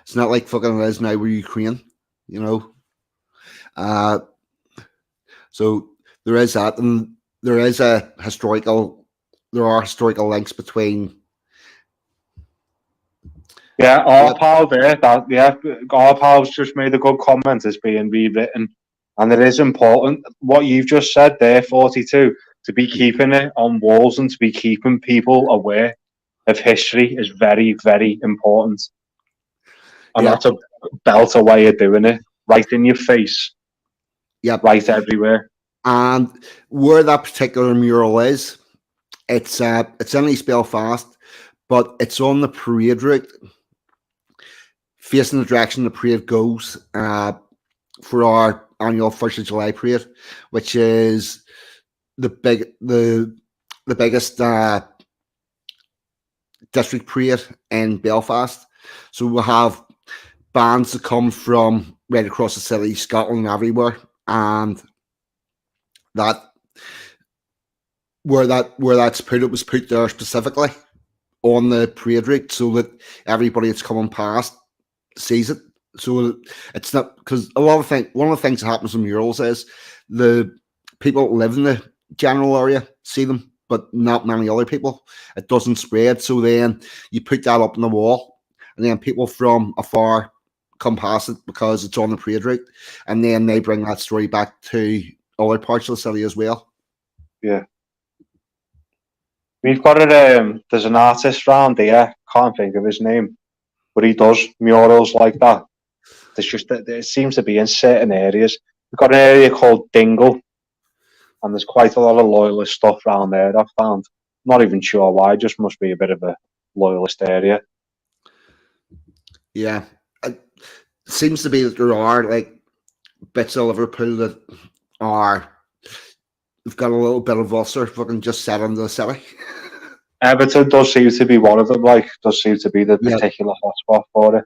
It's not like fucking it is now with Ukraine, you know. So there is that, and there is there are historical links between. Yeah, our pal there, our pal's just made a good comment. It's being rewritten, and it is important what you've just said there, 42, to be keeping it on walls and to be keeping people aware of history is very, very important. And that's a belter way of doing it, right in your face. Yep. Right everywhere. And where that particular mural is, it's in East Belfast, but it's on the parade route, facing the direction the parade goes for our annual 1st of July parade, which is the biggest district parade in Belfast. So we'll have bands that come from right across the city, Scotland, everywhere, and that where that's put, it was put there specifically on the parade route so that everybody that's coming past sees it. So it's not, because one of the things that happens in murals is the people that live in the general area see them, but not many other people. It doesn't spread. So then you put that up on the wall, and then people from afar come past it because it's on the parade route, and then they bring that story back to other parts of the city as well. Yeah. We've got it. There's an artist around here. Can't think of his name, but he does murals like that. It seems to be in certain areas. We've got an area called Dingle, and there's quite a lot of loyalist stuff around there. I've found. Not even sure why. Just must be a bit of a loyalist area. Yeah, it seems to be that there are like bits of Liverpool that are. We've got a little bit of Ulster fucking just set into the city. Everton does seem to be one of them, does seem to be the particular hotspot for it.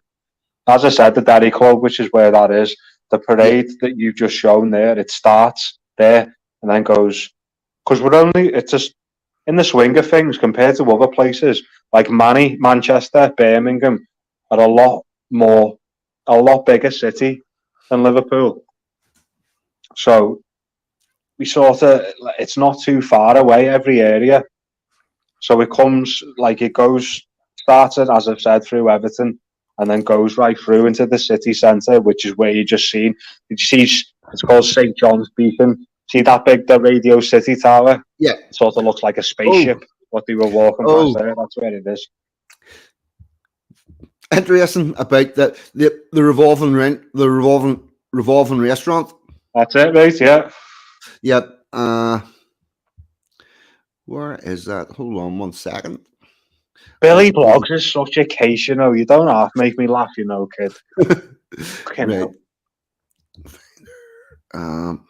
As I said, the Derry Club, which is where that is, the parade that you've just shown there, it starts there and then goes, because it's just in the swing of things compared to other places, like Manchester, Birmingham, are a lot bigger city than Liverpool. So we it's not too far away, every area. So it starts, as I've said, through Everton, and then goes right through into the city centre, which is where you just seen. Did you see? It's called St. John's Beacon. See that the Radio City Tower? Yeah. It sort of looks like a spaceship. What they were walking past there. That's where it is. Interesting about the revolving restaurant. That's it, right? Yeah. Yep. Where is that? Hold on 1 second. Billy Blogs is such a case, you know. You don't have to make me laugh, you know, kid. Fucking Right. hell.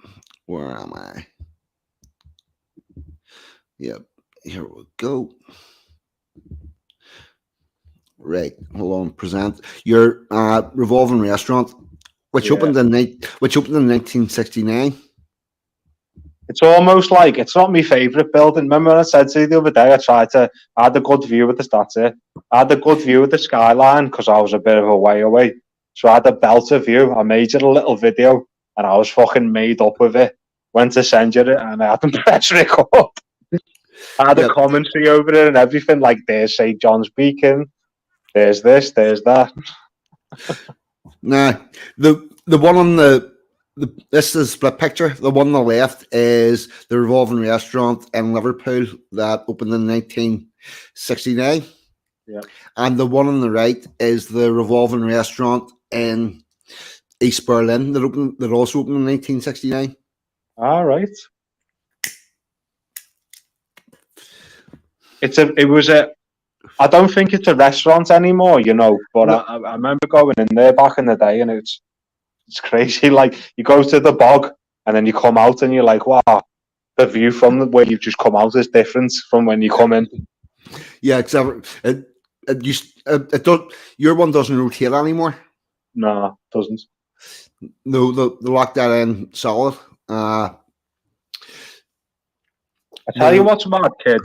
Where am I? Yep. Here we go. Right. Hold on. Present your revolving restaurant, which opened in 1969. It's almost like, it's not my favourite building. Remember when I said to you the other day, I had a good view of I had a good view of the skyline because I was a bit of a way away. So I had a belter view. I made it a little video and I was fucking made up with it. Went to send you it and I hadn't pressed record. I had a commentary over it and everything, like there's St. John's Beacon, there's this, there's that. Nah, the one on this is a split picture. The one on the left is the Revolving Restaurant in Liverpool that opened in 1969. Yeah. And the one on the right is the Revolving Restaurant in East Berlin that also opened in 1969. All right. I don't think it's a restaurant anymore, you know, but no. I remember going in there back in the day and it's crazy. Like, you go to the bog and then you come out and you're like, wow, the view from where you've just come out is different from when you come in. Yeah, except your one doesn't rotate anymore. No, it doesn't. No, they locked that in solid. I tell you what's mad, kid.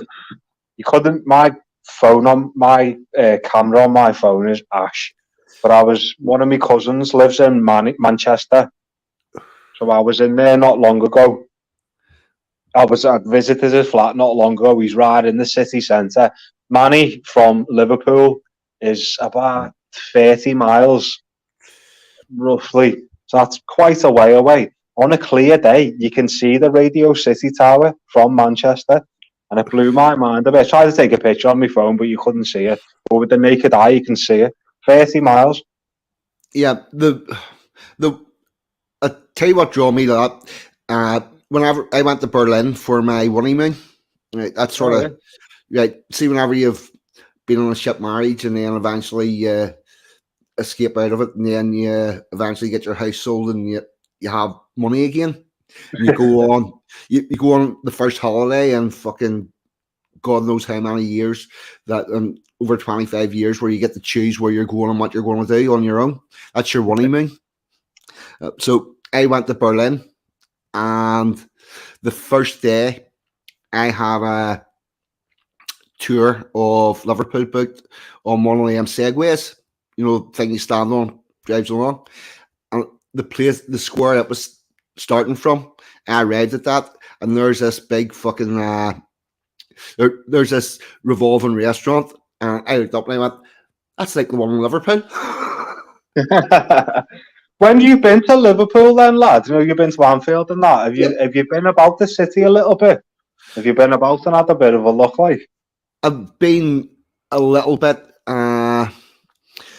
You couldn't. My phone on my camera on my phone is ash, but one of my cousins lives in Manchester, so I was in there not long ago. I visited his flat not long ago. He's right in the city centre. Manny from Liverpool is about 30 miles, roughly. So that's quite a way away. On a clear day, you can see the Radio City Tower from Manchester. And it blew my mind a bit. I tried to take a picture on my phone, but you couldn't see it. But with the naked eye, you can see it. 30 miles. Yeah, I tell you what drew me to that. Whenever I went to Berlin for my honeymoon, right, that's sort of right. See, whenever you've been on a ship marriage and then eventually escape out of it, and then you eventually get your house sold and you have money again. And you go on, you go on the first holiday and fucking God knows how many years that over 25 years where you get to choose where you're going and what you're going to do on your own. That's your honeymoon. So I went to Berlin, and the first day I had a tour of Liverpool booked on one of them segways, you know, thing you stand on, drives along, and the square that was starting from, I read at that, and there's this big fucking there's this revolving restaurant, and I looked up and I went, that's like the one in Liverpool. When have you been to Liverpool then, lad? You know, you've been to Anfield and that. Have you been about the city a little bit? Have you been about and had a bit of a look like? I've been a little bit. Have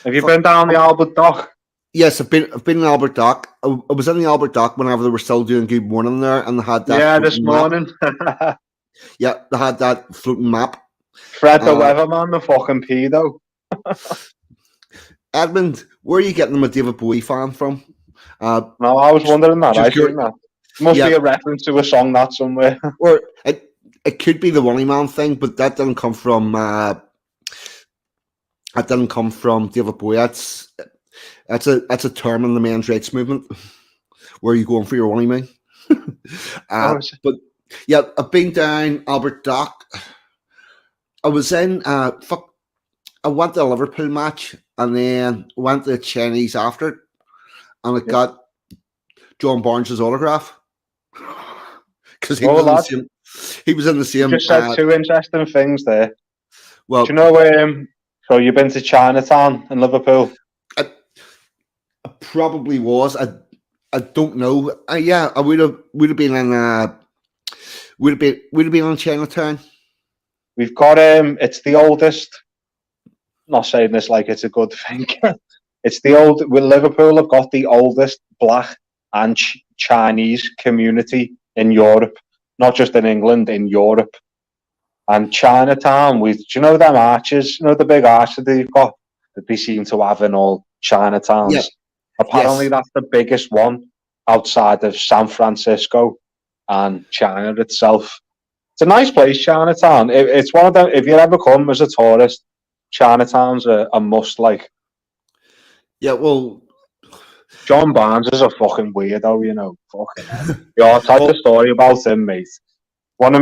you been down the Albert Dock? Yes, I've been in Albert Dock. I was in the Albert Dock whenever they were still doing Good Morning there, and they had that. Yeah, this morning. Yeah, they had that floating map. Fred the weatherman, the fucking pedo. Edmund, where are you getting them a David Bowie fan from? No, I was wondering that. I seen that. Must be a reference to a song that somewhere. Or it could be the Wonny Man thing, but that didn't come from David Bowie. That's a term in the men's rights movement. Where are you going for your Wonny Man? But yeah, I've been down Albert Dock. I was in I went to a Liverpool match and then went to the Chinese after it, and I got John Barnes' autograph because he was in the same. You just said two interesting things there. Well, do you know? So you've been to Chinatown in Liverpool? I probably was. I don't know. Yeah, I would have been in. Would have been on Chinatown. We've got it's the oldest. I'm not saying this like it's a good thing. It's the old. With Liverpool, have got the oldest black and Chinese community in Europe, not just in England, in Europe. And Chinatown, do you know them arches? You know the big arch that they've got that they seem to have in all Chinatowns? Yeah. Apparently, Yes. that's the biggest one outside of San Francisco and China itself. It's a nice place, Chinatown. It's one of them. If you ever come as a tourist, Chinatown's a must. Like, Yeah. Well. John Barnes is a fucking weirdo, you know. Fucking hell. Yeah, I'll tell you a story about him, mate. One of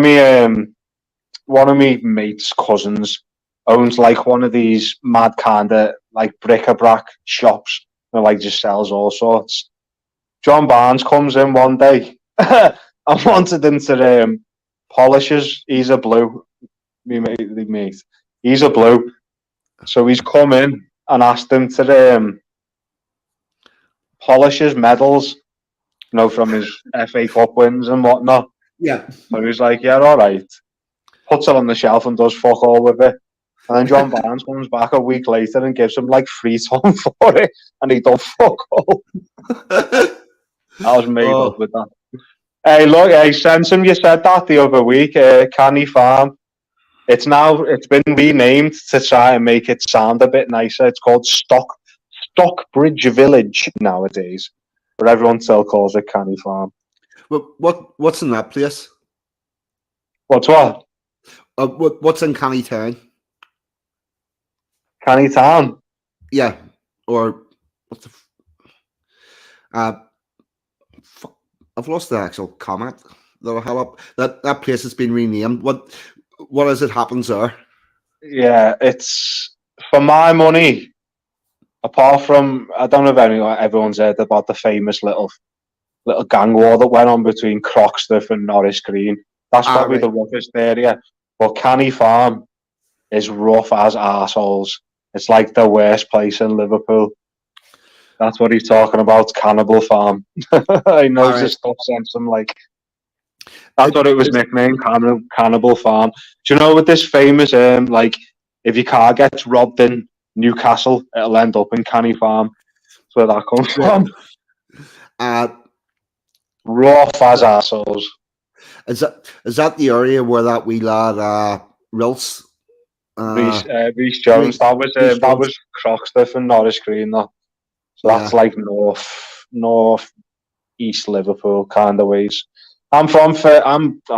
me mates' cousins owns like one of these mad kind of like bric-a-brac shops that like just sells all sorts. John Barnes comes in one day. I wanted him to polish he's a blue, me mate. He's a blue. So he's come in and asked him to polish his medals, you know, from his FA Cup wins and whatnot. Yeah. So he's like, yeah, all right. Puts it on the shelf and does fuck all with it. And then John Barnes comes back a week later and gives him like free time for it, and he done fuck all. I was made up with that. Hey, look, hey, Sensum, you said that the other week. Canny Farm. It's been renamed to try and make it sound a bit nicer. It's called Stockbridge Village nowadays, but everyone still calls it Canny Farm. What's in that place? What's what? What's in Canny Town? Canny Town? Yeah. Or what's the? I've lost the actual comment that I had up. That place has been renamed. What is it happens there? Yeah, it's for my money. Apart from, I don't know if everyone's heard about the famous little gang war that went on between Croxteth and Norris Green. That's probably the roughest area. But Canny Farm is rough as arseholes. It's like the worst place in Liverpool. That's what he's talking about, Cannibal Farm. I know this stuff sends him like. That's what it was nicknamed, Cannibal Farm. Do you know what this famous, like, if your car gets robbed in Newcastle, it'll end up in Canny Farm. That's where that comes from. Rough as arseholes. Is that the area where that wee lad Rils? Reece Jones. That was Croxteth and Norris Green. That. So that's like north east Liverpool kind of ways. I'll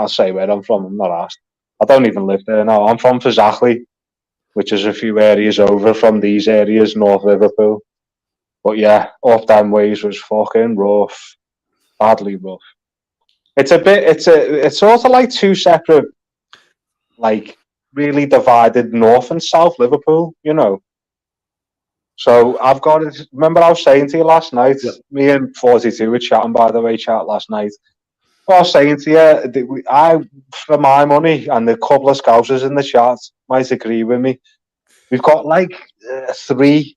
say where I'm from. I'm not asked. I don't even live there now. I'm from Fazachley, which is a few areas over from these areas, North Liverpool. But yeah, up them ways was fucking rough, badly rough. It's sort of like two separate, like really divided North and South Liverpool, you know. So I've got it. Remember, I was saying to you last night. Yeah. Me and 42 were chatting, by the way, last night. I was saying to you, for my money, and the couple of scousers in the chat might agree with me. We've got like 3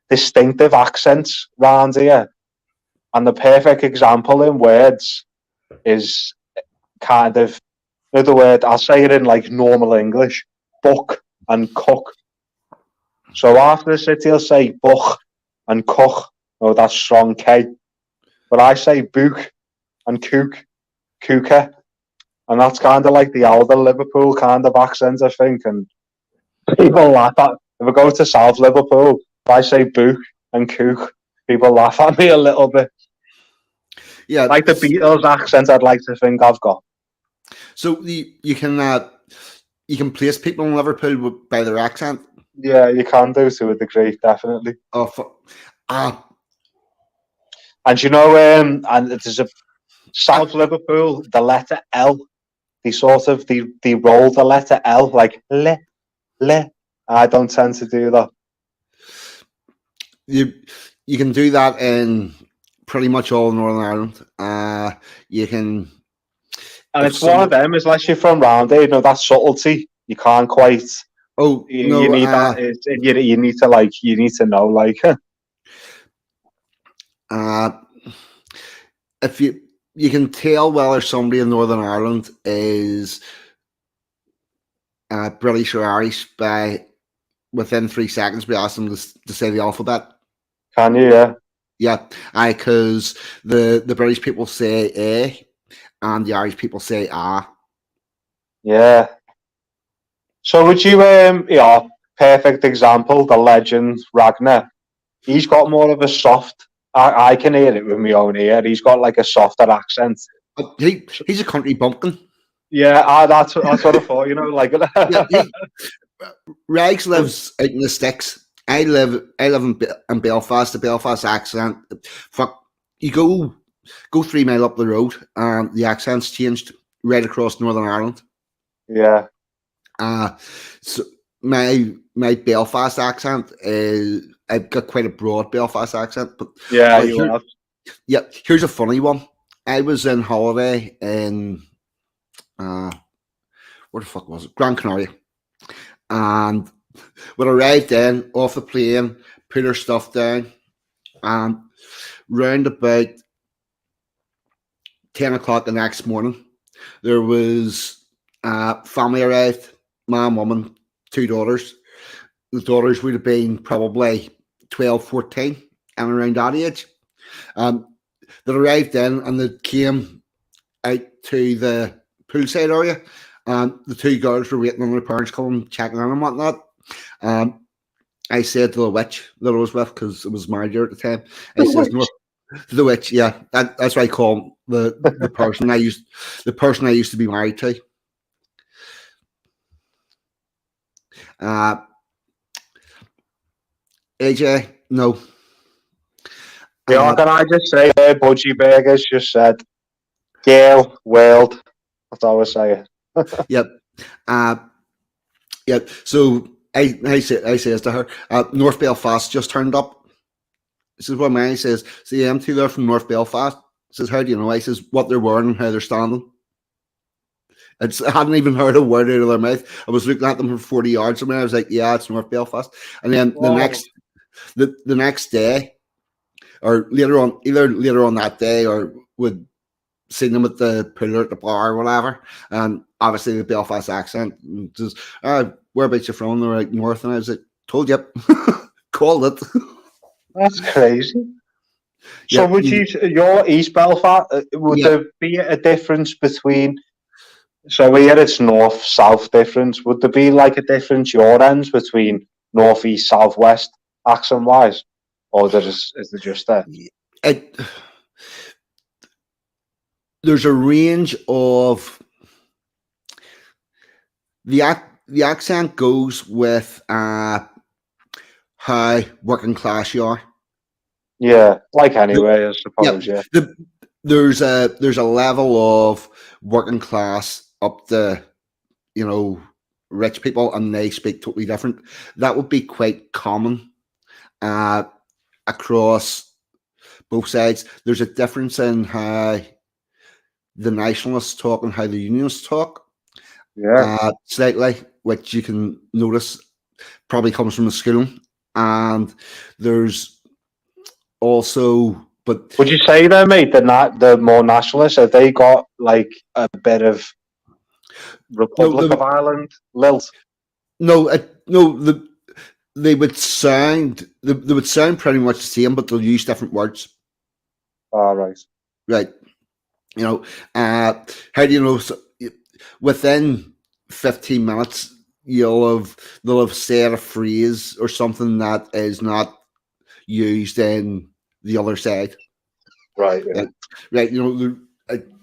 distinctive accents round here, and the perfect example in words is kind of the word. I'll say it in like normal English: buck and cook. So after the city, he'll say buch and cook. Oh, that's strong K. But I say book and kook, kooka. And that's kind of like the older Liverpool kind of accent, I think. And people laugh at, if I go to South Liverpool, if I say book and kook, people laugh at me a little bit. Yeah. Like the Beatles accent, I'd like to think I've got. So you can place people in Liverpool by their accent? Yeah, you can do to a degree, definitely. And you know, and there's a South Liverpool, the letter L. They roll the letter L like le. I don't tend to do that. You can do that in pretty much all Northern Ireland. You can, and it's one of them. Unless you're from round here, you know that subtlety. You can't quite. Oh, you need that. You need to know, like. If you can tell whether somebody in Northern Ireland is British or Irish by within 3 seconds. We ask them to say the alphabet. Can you? Yeah. Yeah, because the British people say A, and the Irish people say ah. Yeah. So would you, perfect example, the legend Ragnar. He's got more of a soft. I can hear it with my own ear. He's got like a softer accent. But he's a country bumpkin. Yeah, that's what I thought. You know, like. Yeah, Rags lives out in the sticks. I live in Belfast. The Belfast accent. Fuck, you go 3 mile up the road, and the accent's changed right across Northern Ireland. Yeah. So my Belfast accent is, I've got quite a broad Belfast accent, but Yeah, you have. yeah. Here's a funny one. I was in holiday in where the fuck was it? Gran Canaria, and when I arrived in off the plane, put our stuff down, and round about 10 o'clock the next morning, there was family arrived, man, woman, 2 daughters. The daughters would have been probably 12, 14, and around that age. They arrived in and they came out to the poolside area, and the 2 girls were waiting on their parents coming, checking on and whatnot. I said to the witch that I was with, because I was married at the time, I says, no, the witch, yeah, that's what I call the person I used to be married to. AJ, no. Yeah, can I just say there, Budgie Burgers just said, Gail, world. That's all I was saying. Yep. Yep. So I says to her, North Belfast just turned up. This is what Mary says. See, I'm two there from North Belfast. Says, how do you know? I says, what they're wearing and how they're standing. I hadn't even heard a word out of their mouth. I was looking at them from 40 yards from me. I was like, yeah, it's North Belfast. And then the next day, or later on, either later on that day, or would see them at the pool or at the bar or whatever. And obviously the Belfast accent. Just, whereabouts you from? They were like, north. And I was like, told you. Called it. That's crazy. So Yeah, would you're East Belfast, would there be a difference between, so here it's north, south difference, would there be like a difference your ends between north, east, south, west, accent wise? Or is there just that? There's a range of, the accent goes with how working class you are. Yeah, like anyway, I suppose. Yeah. There's a level of working class up to, rich people, and they speak totally different. That would be quite common across both sides. There's a difference in how the nationalists talk and how the unionists talk. Yeah. Slightly, which you can notice probably comes from the schooling. And there's also, but would you say though, mate, the more nationalists, have they got like a bit of Republic of Ireland lilt? No, they would sound pretty much the same, but they'll use different words. All right. Right. How do you know? So, within 15 minutes, they'll have said a phrase or something that is not used in the other side. Right. Yeah. Right.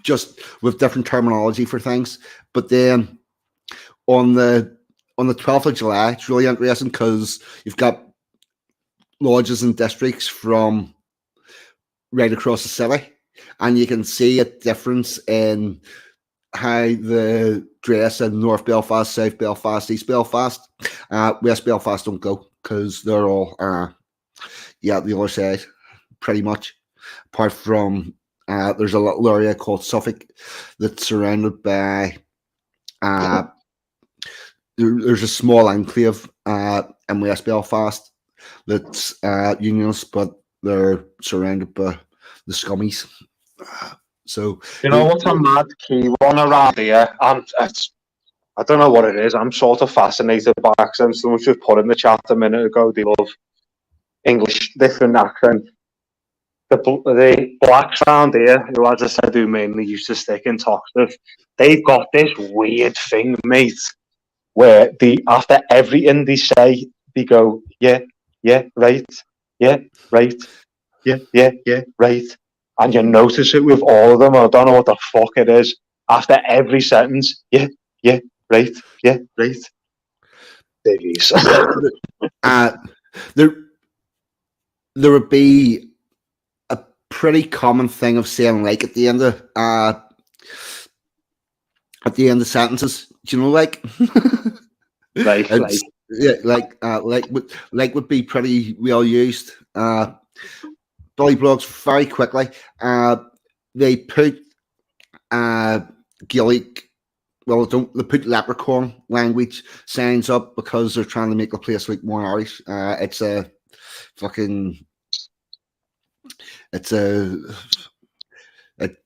Just with different terminology for things. But then on the 12th of July, it's really interesting because you've got lodges and districts from right across the city, and you can see a difference in how the dress in North Belfast, South Belfast, East Belfast. West Belfast don't go because they're all the other side, pretty much. Apart from there's a little area called Suffolk that's surrounded by there's a small enclave in West Belfast that's unionist, but they're surrounded by the scummies. So you know what's a mad key one around here? I don't know what it is. I'm sort of fascinated by accents. Someone just put in the chat a minute ago. They love English, different accent. The blacks around here, who, as I said, who mainly used to stick in Toffee, they've got this weird thing, mate. where after everything they say, they go, yeah, right, yeah, right, yeah, right. And you notice it with all of them. I don't know what the fuck it is. After every sentence, yeah, right, yeah, right. Biggies. There, there would be a pretty common thing of saying like at the end of sentences. Do you know, like, Right, yeah, like would be pretty well used. Billy Blogs very quickly. They put Gaelic. Well, don't they put leprechaun language signs up because they're trying to make the place look more Irish. It's a fucking. It's a. It,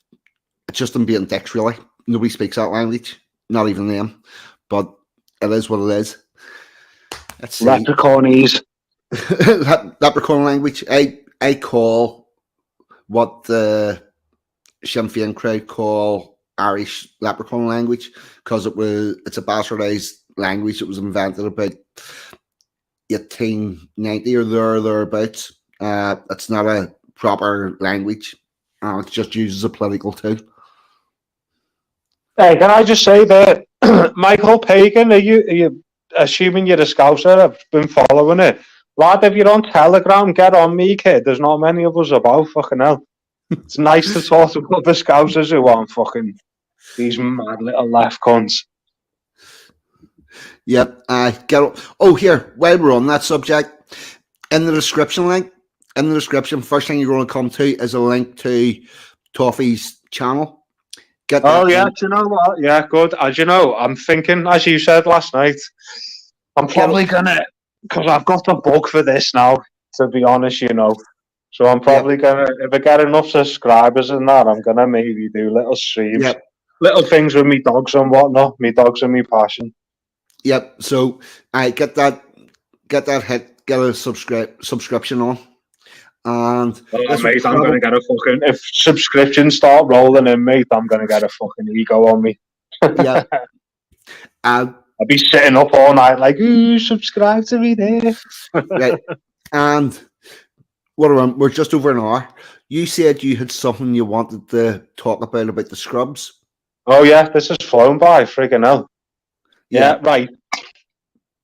it's just them being dicks, really. Nobody speaks that language, not even them. But it is what it is. Let's see. Leprechaunese. Leprechaun language. I call what the Sinn Féin crowd call Irish leprechaun language because it's a bastardized language that was invented about 1890 or thereabouts. It's not a proper language. It's just used as a political tool. Hey, can I just say that Michael Pagan, are you assuming you're a Scouser? I've been following it. Lad, if you're on Telegram, get on me, kid. There's not many of us about, fucking hell. It's nice to talk to other Scousers who aren't fucking these mad little left cunts. Yep. Oh, here, while we're on that subject, in the description link, first thing you're going to come to is a link to Toffee's channel. Oh, yeah, do you know what? Yeah, good. As you know, I'm thinking, as you said last night, I'm probably going to, because I've got the bug for this now, to be honest, you know. So I'm probably going to, if I get enough subscribers and that, I'm going to maybe do little streams. Yep. Little things with me dogs and whatnot. Me dogs are me passion. Yep. So I get a subscription on. And mate, I'm going to get a fucking, if subscriptions start rolling in, mate, I'm going to get a fucking ego on me. Yeah. I'll be sitting up all night like, ooh, subscribe to me there. Right. And we're just over an hour. You said you had something you wanted to talk about the scrubs. Oh, yeah, this has flown by, friggin' hell. Yeah, right.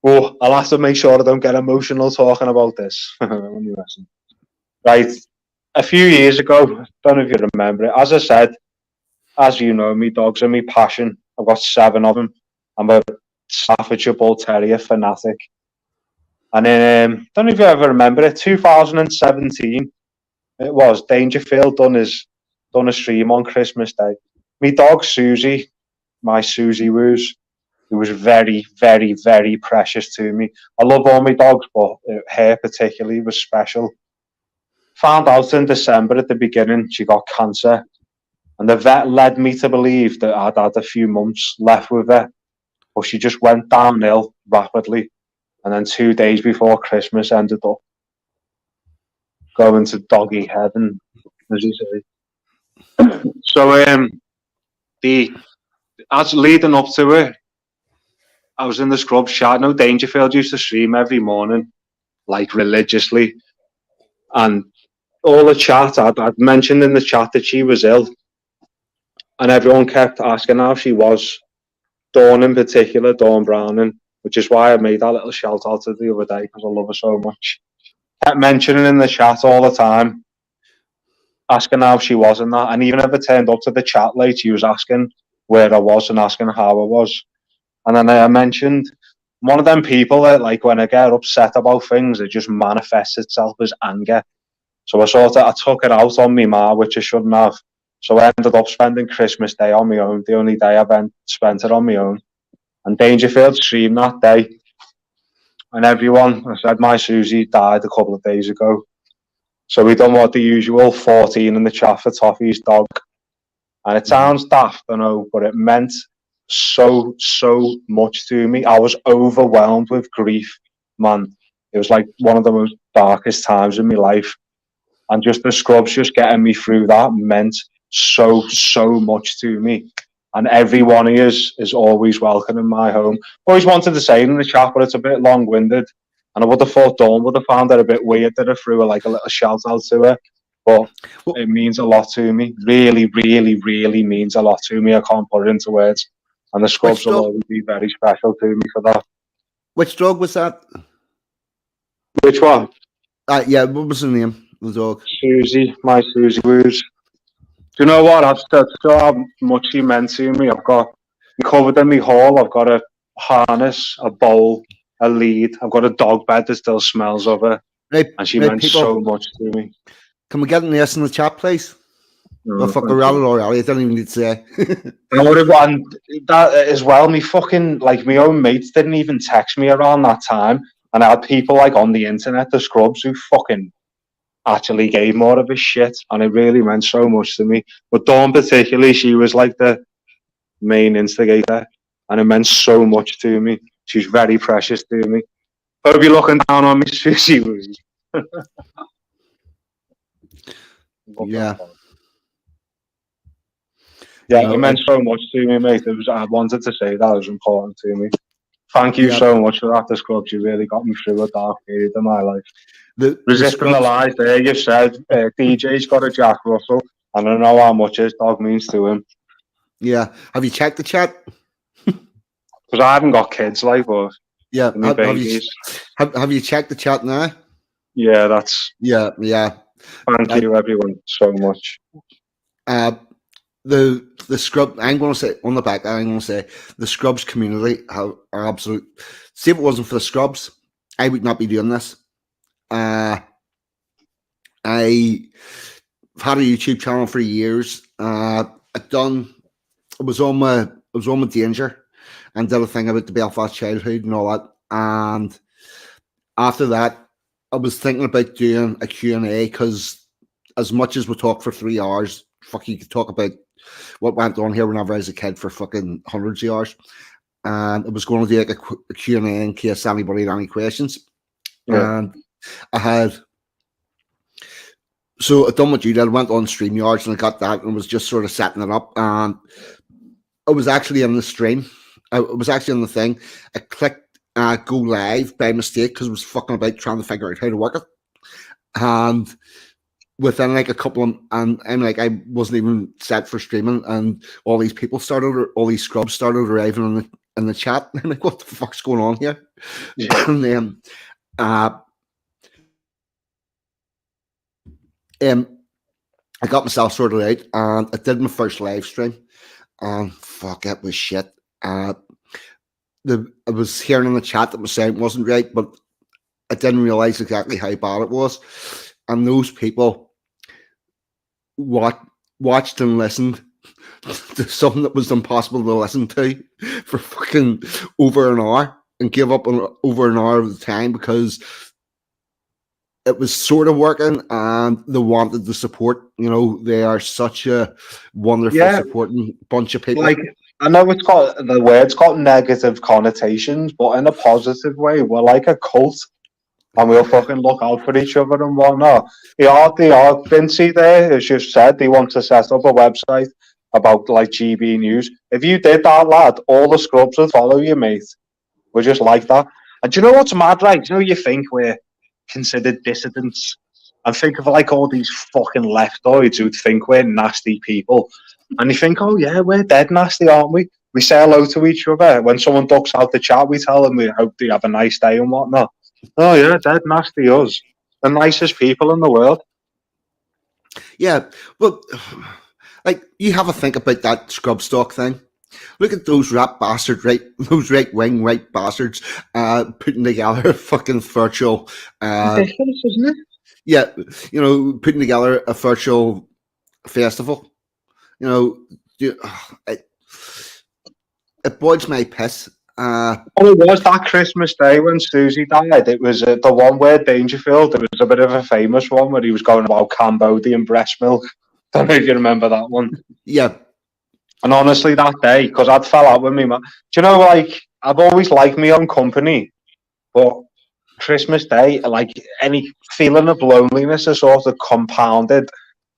Oh, I'll have to make sure I don't get emotional talking about this. Right, a few years ago, don't know if you remember it, as I said, as you know, me dogs are me passion. I've got 7 of them. I'm a Staffordshire Bull Terrier fanatic. And then, don't know if you ever remember it, 2017, it was, Dangerfield done a stream on Christmas Day. Me dog, Susie, my Susie Woos, who was very, very, very precious to me. I love all my dogs, but her particularly was special. Found out in December at the beginning she got cancer, and the vet led me to believe that I'd had a few months left with her, but she just went downhill rapidly, and then 2 days before Christmas ended up going to doggy heaven, as you say. So as leading up to it, I was in the scrub chat. No, Dangerfield used to stream every morning, like religiously, and all the chat, I'd mentioned in the chat that she was ill, and everyone kept asking how she was. Dawn in particular, Dawn Browning, which is why I made that little shout out to the other day because I love her so much. Kept mentioning in the chat all the time, asking how she was and that, and even if I turned up to the chat late, she was asking where I was and asking how I was. And then I mentioned one of them people that, like, when I get upset about things, it just manifests itself as anger. So I took it out on me ma, which I shouldn't have. So I ended up spending Christmas Day on my own, the only day I've spent it on my own. And Dangerfield streamed that day. And everyone, I said, my Susie died a couple of days ago. So we done what the usual, 14 in the chat for Toffee's dog. And it sounds daft, I know, but it meant so much to me. I was overwhelmed with grief, man. It was like one of the most darkest times in my life. And just the scrubs just getting me through that meant so much to me. and every one of you is always welcome in my home. Always wanted to say in the chat, but it's a bit long-winded, and I would have thought Dawn would have found it a bit weird that I threw a little shout out to her, but it means a lot to me. Really, really, really means a lot to me. I can't put it into words, and the Scrubs will always be very special to me for that. Which dog was that? Which one? Yeah, what was the name of the dog? Susie, my Susie Woos. Do you know what? I've still how much she meant to me. I've got covered in my hall. I've got a harness, a bowl, a lead. I've got a dog bed that still smells of her. Right, and she meant people, so much to me. Can we get an S in the chat, please? No, fuck around or I don't even need to say. And that as well, me fucking, like, my own mates didn't even text me around that time. And I had people, like, on the internet, the Scrubs, who fucking actually gave more of a shit, and it really meant so much to me. But Dawn particularly, she was like the main instigator, and it meant so much to me. She's very precious to me. Hope you're looking down on me, Susie. Yeah. Yeah, it meant so much to me, mate. I wanted to say that. It was important to me. Thank you so much for that, the Scrubs. You really got me through a dark period of my life. Resisting the lies there, you said DJ's got a Jack Russell, and I know how much his dog means to him. Yeah. Have you checked the chat? Because I haven't got kids, like, but yeah. Have you checked the chat now? Yeah, that's... Yeah. Thank you, everyone, so much. The Scrub, I'm going to say, on the back, I'm going to say, the Scrubs community are absolute... See, if it wasn't for the Scrubs, I would not be doing this. I've had a YouTube channel for years. I was on my Danger and did a thing about the Belfast childhood and all that. And after that, I was thinking about doing a Q&A, because as much as we talk for 3 hours, fuck, you could talk about what went on here whenever I was a kid for fucking hundreds of hours. And I was going to do like a Q&A in case anybody had any questions. Yeah. And so I done what you did. I went on StreamYards and I got that and was just sort of setting it up. And I was actually in the stream. I was actually on the thing. I clicked go live by mistake because I was fucking about trying to figure out how to work it. And within like a couple of, and I'm like, I wasn't even set for streaming, and all these Scrubs started arriving in the chat. I'm like, what the fuck's going on here? Yeah. And then I got myself sorted out, and I did my first live stream, and fuck, it was shit. I was hearing in the chat that my sound wasn't right, but I didn't realize exactly how bad it was. And those people watched and listened to something that was impossible to listen to for fucking over an hour, and gave up on over an hour of the time because it was sort of working and they wanted the support. You know, they are such a wonderful supporting bunch of people. Like, I know the word's got negative connotations, but in a positive way. We're like a cult, and we'll fucking look out for each other and whatnot. They are Vincy there, as you said, they want to set up a website about like GB News. If you did that, lad, all the Scrubs would follow you, mate. We're just like that. And do you know what's mad, right? Do you know, you think we're considered dissidents, and think of like all these fucking leftoids who think we're nasty people, and you think, oh yeah, we're dead nasty, aren't we? We say hello to each other. When someone ducks out the chat, we tell them we hope they have a nice day and whatnot. Oh yeah, dead nasty us. The nicest people in the world. Yeah, but like, you have a think about that scrub stock thing. Look at those bastards, those right-wing white bastards putting together a fucking virtual... ridiculous, isn't it? Yeah, you know, putting together a virtual festival. You know, it boils my piss. It was that Christmas Day when Susie died. It was the one where Dangerfield, there was a bit of a famous one where he was going about Cambodian breast milk. Don't know if you remember that one. Yeah. And honestly, that day, because I'd fell out with me, man. Do you know, like, I've always liked my own company, but Christmas Day, like, any feeling of loneliness is sort of compounded.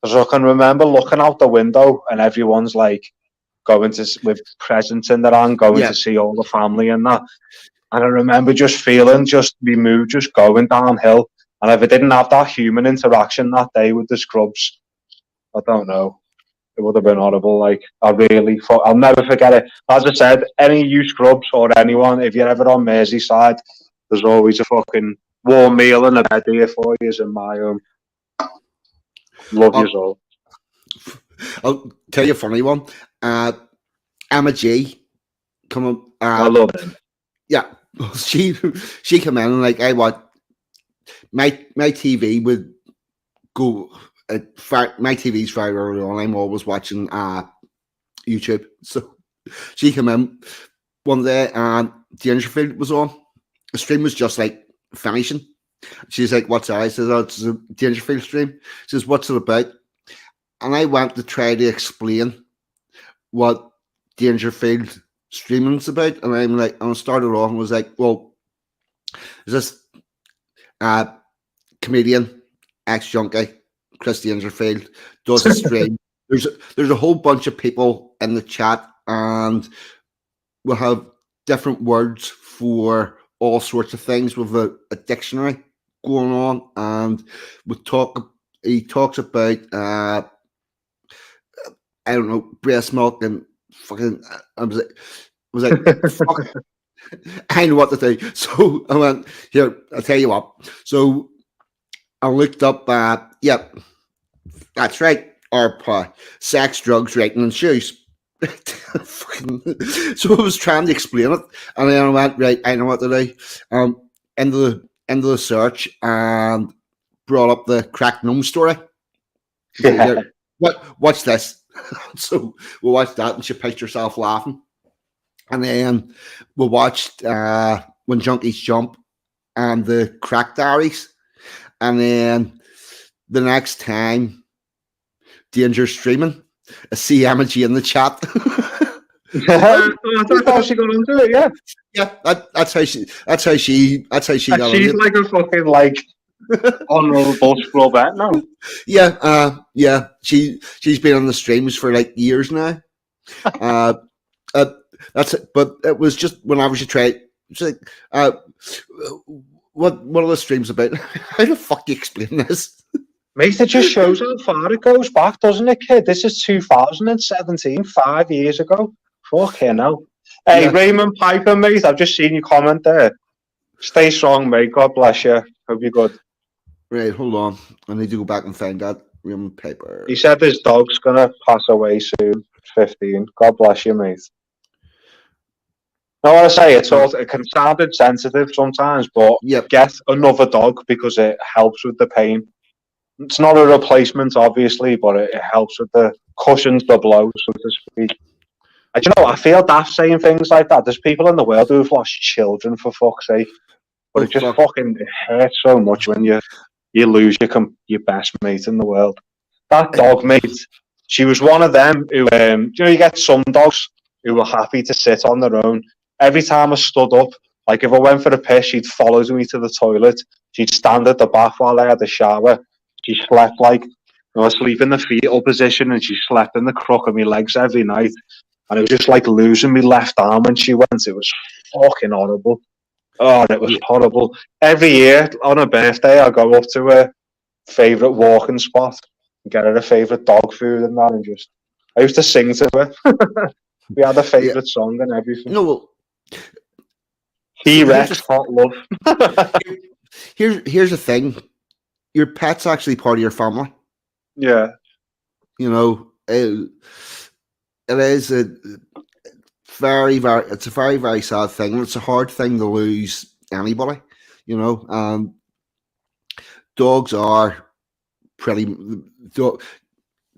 Because I can remember looking out the window and everyone's, like, going to with presents in their hand, going to see all the family and that. And I remember just feeling just my mood just going downhill. And if I didn't have that human interaction that day with the scrubs, I don't know. It would have been horrible. Like, I'll never forget it. As I said, any of you scrubs or anyone, if you're ever on Merseyside, there's always a fucking warm meal and a bed here for you in my home. Love you all. I'll tell you a funny one. Emma G, come on. I love him. Yeah, she came in and like my TV would go. My TV's very early on. I'm always watching YouTube. So she came in one day and Dangerfield was on. The stream was just like finishing. She's like, "What's that?" I said, "Oh, it's a Dangerfield stream." She says, "What's it about?" And I went to try to explain what Dangerfield streaming's about, and I'm like, I started off and was like, "Well, is this comedian, ex-junkie, Chris Dangerfield does a stream. There's a whole bunch of people in the chat, and we'll have different words for all sorts of things with a dictionary going on, and he talks about I don't know, breast milk and fucking. I was like fuck, I know what to do. So I went, here, I'll tell you what. So I looked up, yep, that's right, ARPA, sex, drugs, writing, and shoes. So I was trying to explain it, and then I went, right, I know what to do. Into the search, and brought up the crack gnome story. Yeah. Watch this. So we watched that, and she pictured herself laughing. And then we watched When Junkies Jump and the Crack Diaries. And then the next time, Danger Streaming, I see Emoji in the chat. I thought she got into it, yeah. Yeah, that's how she got She's into it. like a fucking like honourable scrub now. Yeah, yeah. She's been on the streams for like years now. That's it. But it was just whenever she tried, it's like, what are the streams about? How the fuck do you explain this? Mate, it just shows how far it goes back, doesn't it, kid? This is 2017, 5 years ago. Fucking hell. Hey, yeah. Raymond Piper, mate, I've just seen your comment there. Stay strong, mate. God bless you. Hope you're good. Right, hold on. I need to go back and find that Raymond Piper. He said his dog's going to pass away soon, 15. God bless you, mate. I want to say it can sound insensitive sometimes, but get another dog because it helps with the pain. It's not a replacement, obviously, but it helps with the cushions the blow, so to speak. And you know, I feel daft saying things like that. There's people in the world who have lost children, for fuck's sake. But it just fucking hurts so much when you lose your best mate in the world. That dog, mate, she was one of them who, you get some dogs who were happy to sit on their own. Every time I stood up, like if I went for a piss, she'd follow me to the toilet. She'd stand at the bath while I had a shower. She slept sleep in the fetal position, and she slept in the crook of my legs every night. And it was just like losing my left arm when she went. It was fucking horrible. Oh, it was horrible. Every year on her birthday, I go up to her favourite walking spot and get her a favourite dog food and that, and just I used to sing to her. We had a favourite song and everything. No, well, T-Rex, hot love. Here's the thing. Your pet's actually part of your family. Yeah. You know, it is a very, very sad thing. It's a hard thing to lose anybody, you know. Dogs are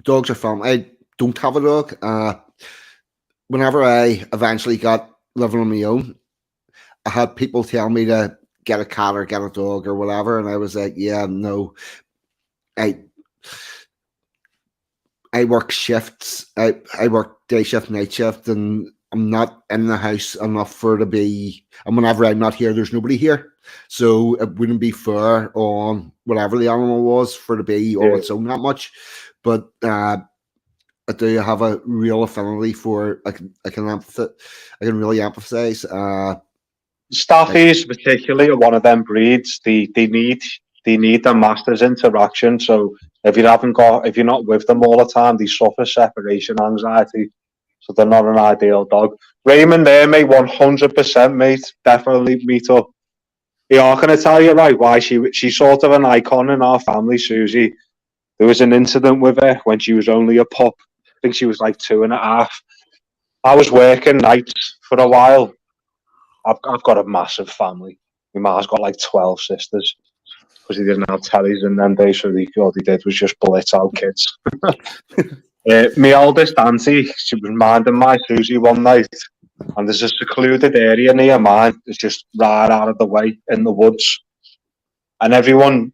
dogs are family. I don't have a dog. Whenever I eventually got living on my own, I had people tell me to get a cat or get a dog or whatever, and I was like, yeah, no. I work shifts. I work day shift, night shift, and I'm not in the house enough for to be. And whenever I'm not here, there's nobody here, so it wouldn't be fair on whatever the animal was for to be on its own that much. But do have a real affinity for. I can really empathize. Staffies particularly are one of them breeds. They need the master's interaction. So if you're not with them all the time, they suffer separation anxiety. So they're not an ideal dog. Raymond there, mate, 100%, mate. Definitely meet up. Yeah, I'm gonna tell you right why she's sort of an icon in our family, Susie. There was an incident with her when she was only a pup. I think she was like 2.5. I was working nights for a while. I've got a massive family. My ma's got like 12 sisters because he didn't have tellies in them days, so all he did was just blitz out kids. My oldest auntie, she was minding my Susie one night, and there's a secluded area near mine. It's just right out of the way in the woods, and everyone,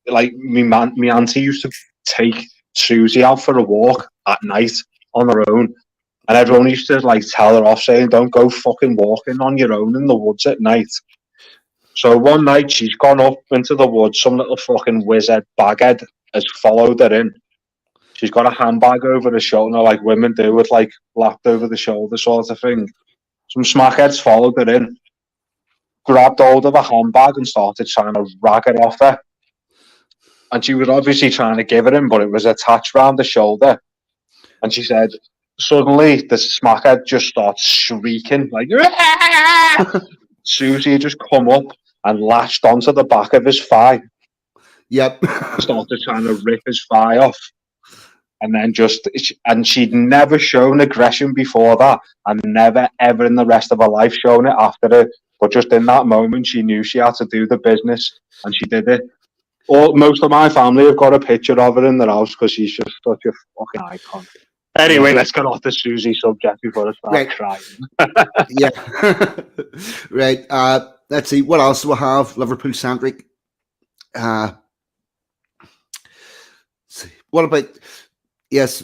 like me auntie used to take Susie out for a walk at night on her own. And everyone used to like tell her off, saying, "Don't go fucking walking on your own in the woods at night." So one night she's gone up into the woods. Some little fucking wizard baghead has followed her in. She's got a handbag over her shoulder, like women do, with like lapped over the shoulder sort of thing. Some smackheads followed her in, grabbed hold of a handbag and started trying to rag it off her. And she was obviously trying to give it him, but it was attached round the shoulder. And she said, suddenly the smackhead just starts shrieking like Susie had just come up and lashed onto the back of his thigh. Yep. Started trying to rip his thigh off. And she'd never shown aggression before that, and never ever in the rest of her life shown it after it. But just in that moment, she knew she had to do the business, and she did it. Most of my family have got a picture of her in their house because she's just such a fucking icon. Anyway, let's get off the Susie subject before I start crying. Yeah. Right. Let's see. What else do we have? Liverpool centric. What about? Yes,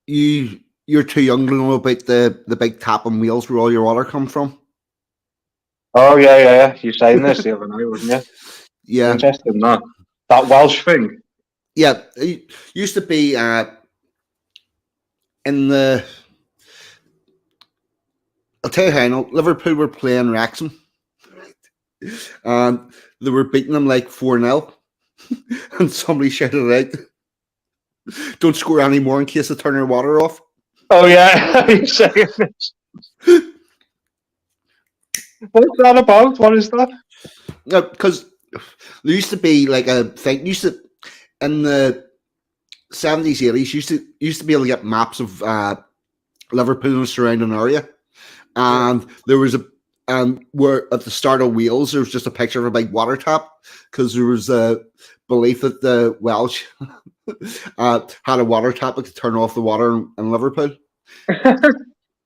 you're too young to know about the big tap on wheels where all your water comes from. Oh yeah. You saying this the other night, wasn't you? Yeah. Interesting that Welsh thing. Yeah, it used to be in the. I'll tell you how I know. Liverpool were playing Wrexham, and they were beating them like 4-0, and somebody shouted out, "Don't score any more in case they turn your water off." Oh yeah, are you saying this? What's that about? What is that? No, because there used to be like a thing. Used to in the 70s, 80s, used to be able to get maps of Liverpool and the surrounding area, and there was where at the start of Wales there was just a picture of a big water tap because there was a belief that the Welsh had a water tap that could turn off the water in Liverpool.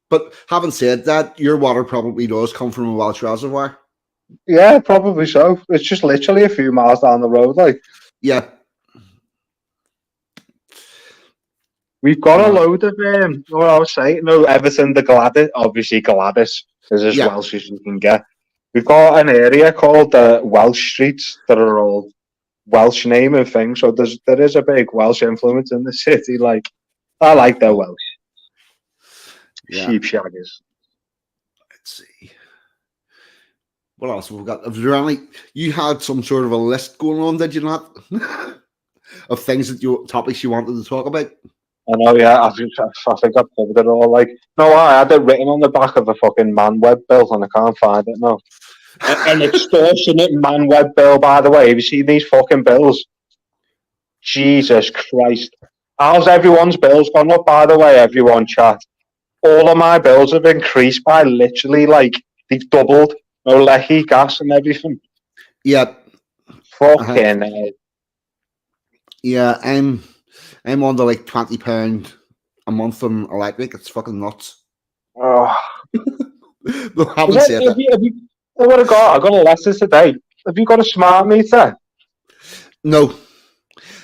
But having said that, your water probably does come from a Welsh reservoir. Yeah, probably so. It's just literally a few miles down the road, like. Yeah. We've got a load of what I was saying. No, Everton, the Gladys. Obviously, Gladys is as Welsh as you can get. We've got an area called Welsh Streets that are all Welsh name and things. So there is a big Welsh influence in the city. Like, I like their Welsh. Yeah. Sheep shaggers. Let's see. What else have we got? Have there any? You had some sort of a list going on, did you not? Of things topics you wanted to talk about? I know, yeah. I think I've covered it all. Like, no, I had it written on the back of a fucking man web bill, and I can't find it now. An extortionate man web bill, by the way. Have you seen these fucking bills? Jesus Christ. How's everyone's bills gone up, by the way, everyone chat? All of my bills have increased by literally, like, they've doubled. No lecky, gas and everything. Yeah. Fucking hell. Yeah, I'm on to like £20 a month on electric. It's fucking nuts. Oh. I got a letter today. Have you got a smart meter? No.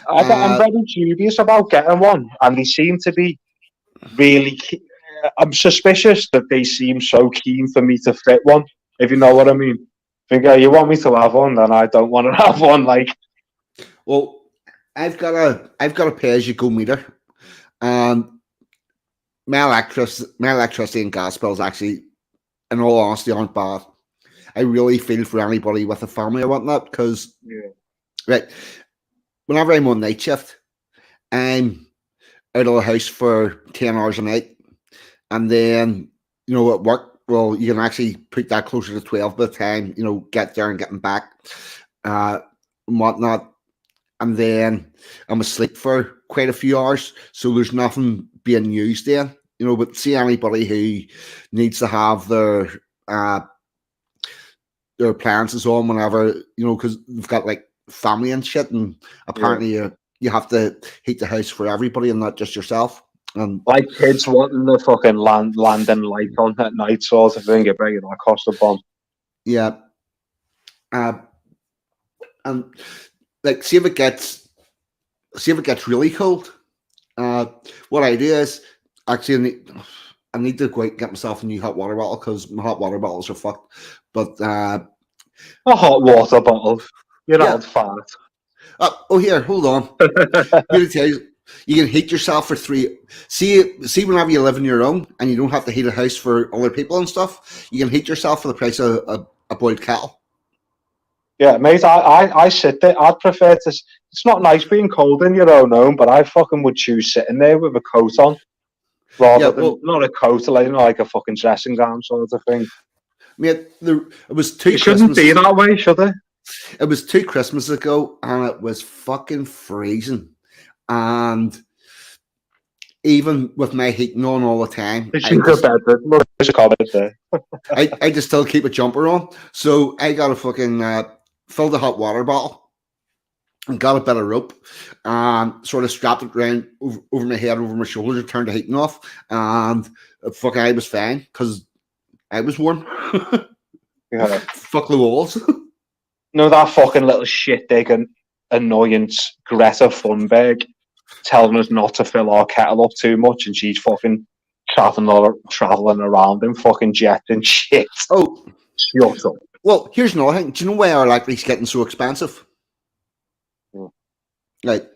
I'm very dubious about getting one, and they seem to be really. I'm suspicious that they seem so keen for me to fit one. If you know what I mean. I think you want me to have one, then I don't want to have one. Like, well, I've got a pay-as-you-go meter, and my electricity and gas bills actually, in all honesty, aren't bad. I really feel for anybody with a family or whatnot because, right, whenever I'm on night shift, I'm out of the house for 10 hours a night. And then, at work, well, you can actually put that closer to 12 by the time, get there and getting back and whatnot. And then I'm asleep for quite a few hours. So there's nothing being used then. But see anybody who needs to have their appliances on whenever, because they've got like family and shit. And apparently you have to heat the house for everybody and not just yourself. And like kids wanting the fucking landing light on at night sort of thing, it bringing that cost a bomb. Yeah. And like, see if it gets really cold. What I do is actually I need to go out and get myself a new hot water bottle because my hot water bottles are fucked. But a hot water bottle, you're not fat. Oh, here, hold on. Really tell you, you can heat yourself for 3. See, whenever you live on your own and you don't have to heat a house for other people and stuff, you can heat yourself for the price of a boiled kettle. Yeah, mate, I sit there. I'd prefer to. It's not nice being cold in your own home, but I fucking would choose sitting there with a coat on rather than not a coat, like a fucking dressing gown sort of thing. Mate, it was 2 It shouldn't be that way, should it? It was 2 Christmases ago, and it was fucking freezing. And even with my heating on all the time, I just still keep a jumper on. So I got a fucking filled a hot water bottle and got a bit of rope and sort of strapped it around over my head, over my shoulders, and turned the heating off. And fucking I was fine because I was warm. Fuck the walls. No, that fucking little shit digging annoyance Greta Thunberg telling us not to fill our kettle up too much, and she's fucking traveling around in fucking jet and shit. Oh, shut up. Well, here's another thing. Do you know why our electric's getting so expensive? Right.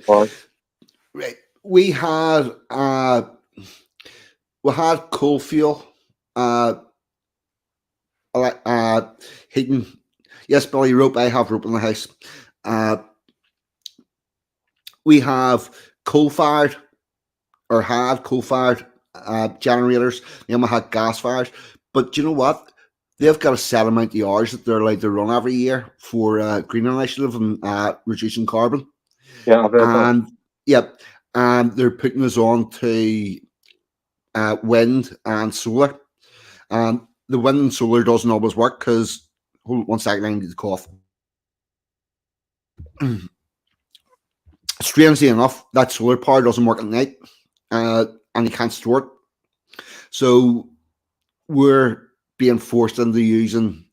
Right. We had coal fuel heating. Yes, Billy, rope. I have rope in the house. We have coal-fired or had coal-fired generators. Then we had gas-fired. But do you know what? They've got a set amount of hours that they're allowed to run every year for Green Initiative and reducing carbon. Yeah, I've heard that. And they're putting us on to wind and solar. And the wind and solar doesn't always work because, hold on 1 second, I need to cough. Strangely enough, that solar power doesn't work at night, and you can't store it. So we're being forced into using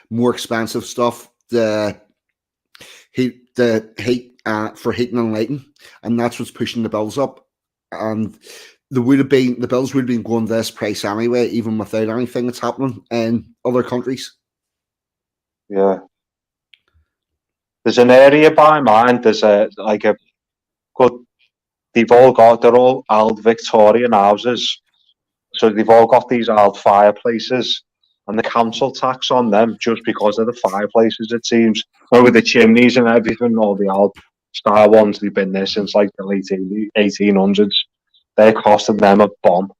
more expensive stuff to heat for heating and lighting, and that's what's pushing the bills up. And the bills would have been going this price anyway, even without anything that's happening in other countries. Yeah, there's an area by mine. There's they've all got their all old Victorian houses, so they've all got these old fireplaces, and the council tax on them just because of the fireplaces. It seems with the chimneys and everything, all the old style ones. They've been there since like the late 1800s. They're costing them a bomb,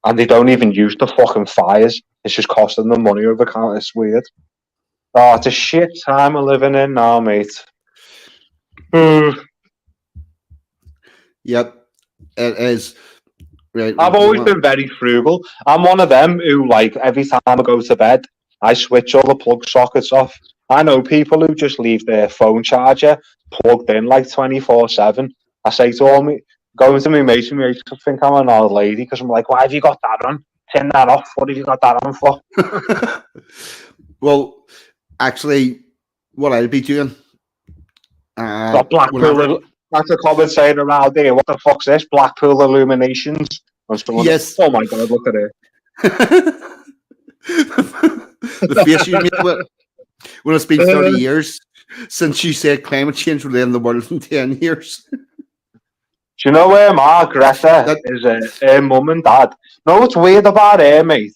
and they don't even use the fucking fires. It's just costing them money over counter. It's weird. Oh, it's a shit time we're living in now, mate. Yep, it is. Right. I've always been very frugal. I'm one of them who, like, every time I go to bed, I switch all the plug sockets off. I know people who just leave their phone charger plugged in like 24/7. I say to all me, going to my mates to think I'm an old lady because I'm like, why have you got that on? Turn that off. What have you got that on for? Well, actually, what I'd be doing. That's a comment saying around here. What the fuck's this? Blackpool Illuminations. Yes. Oh my god, look at it. The face you make when it's been 30 years since you said climate change will end the world in 10 years. Do you know where Greta is her mum and dad? No, what's weird about her, mate?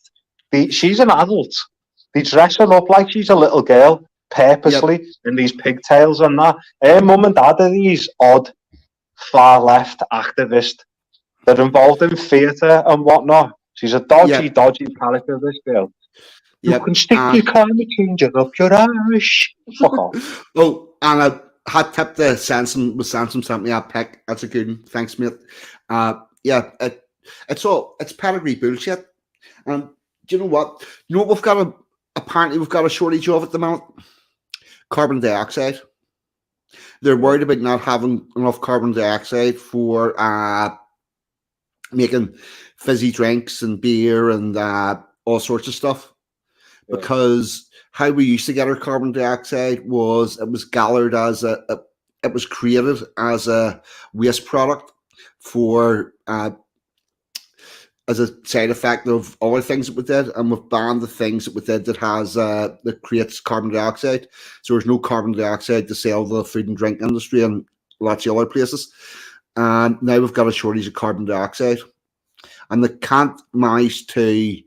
She's an adult. They dress her up like she's a little girl, purposely, in these pigtails and that. Her mum and dad are these odd, far-left activists. They're involved in theatre and whatnot. She's a dodgy character, this girl. You can stick your climate change up your ass. Fuck off. Oh, and a hot tip to Sansom sent me a pic. That's a good one. Thanks, mate. It's pedigree bullshit. And do you know what? You know what apparently we've got a shortage of at the moment? Carbon dioxide. They're worried about not having enough carbon dioxide for making fizzy drinks and beer and all sorts of stuff. Because how we used to get our carbon dioxide was it was gathered as it was created as a waste product for as a side effect of other things that we did, and we've banned the things that we did that creates carbon dioxide. So there's no carbon dioxide to sell the food and drink industry and lots of other places. And now we've got a shortage of carbon dioxide, and they can't manage to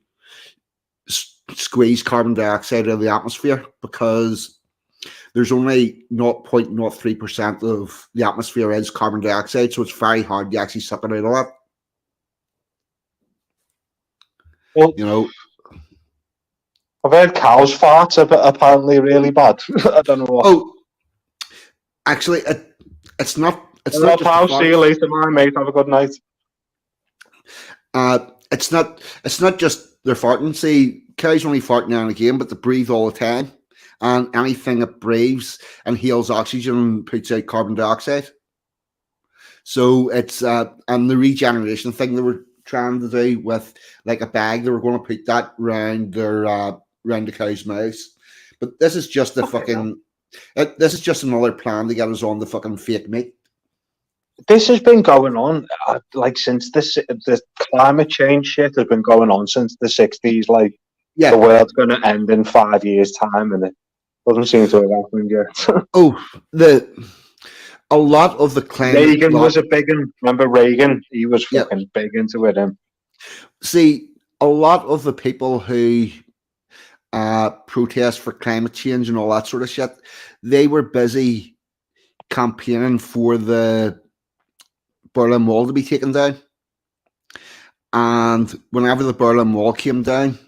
squeeze carbon dioxide out of the atmosphere because there's only 0.03% of the atmosphere is carbon dioxide, so it's very hard to actually suck it out of that. Well, you know, I've heard cows' farts are apparently really bad. I don't know what. Oh, actually, it's not. It's not. I'll see you later, my mate. Have a good night. It's not. It's not just they're farting. See, cows only fart now and again, but they breathe all the time, and anything that breathes inhales oxygen and puts out carbon dioxide. So it's and the regeneration thing they were trying to do with like a bag, they were going to put that round the cow's mouths. But this is just a this is just another plan to get us on the fucking fake meat. This has been going on like since the climate change shit has been going on since the 60s. Like, the world's going to end in 5 years' time, and it doesn't seem to have happened yet. A lot of the claim. Reagan was a big one. Remember Reagan? He was fucking big into it. See, a lot of the people who protest for climate change and all that sort of shit, they were busy campaigning for the Berlin Wall to be taken down. And whenever the Berlin Wall came down,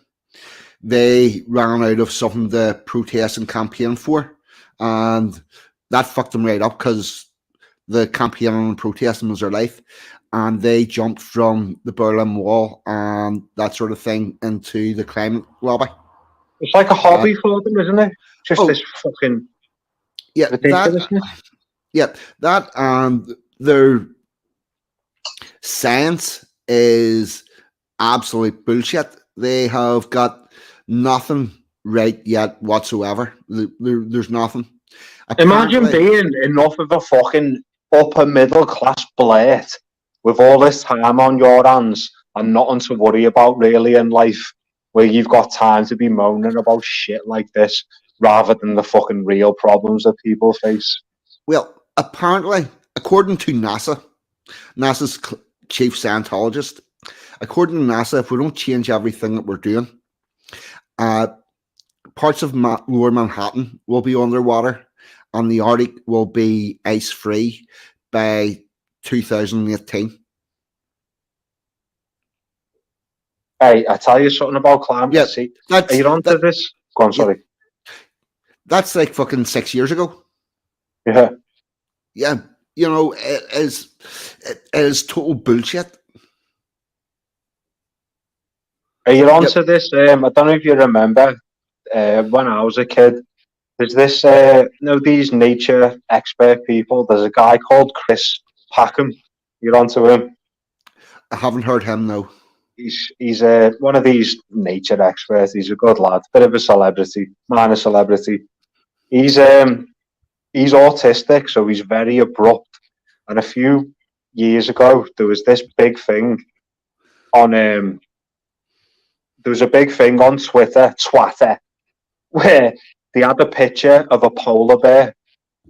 they ran out of something to protest and campaign for. And that fucked them right up because the campaigning and protesting was their life. And they jumped from the Berlin Wall and that sort of thing into the climate lobby. It's like a hobby for them, isn't it? Just this fucking ridiculousness. That and their science is absolute bullshit. They have got nothing right yet whatsoever. There's nothing. Imagine being enough of a fucking upper middle class blurt with all this time on your hands and nothing to worry about really in life, where you've got time to be moaning about shit like this rather than the fucking real problems that people face. Well, apparently, according to NASA's chief Scientologist, according to NASA, if we don't change everything that we're doing, parts of lower Manhattan will be underwater and the Arctic will be ice-free by 2018. Hey, I tell you something about climate. Are you onto this? Go on, sorry. That's like fucking 6 years ago. Yeah. Yeah. You know, it is total bullshit. Are you onto this? I don't know if you remember when I was a kid, there's this, these nature expert people. There's a guy called Chris Packham. You're onto him? I haven't heard him, no. He's one of these nature experts. He's a good lad, bit of a celebrity, minor celebrity. He's autistic, so he's very abrupt. And a few years ago, there was this big thing on Twitter, where they had a picture of a polar bear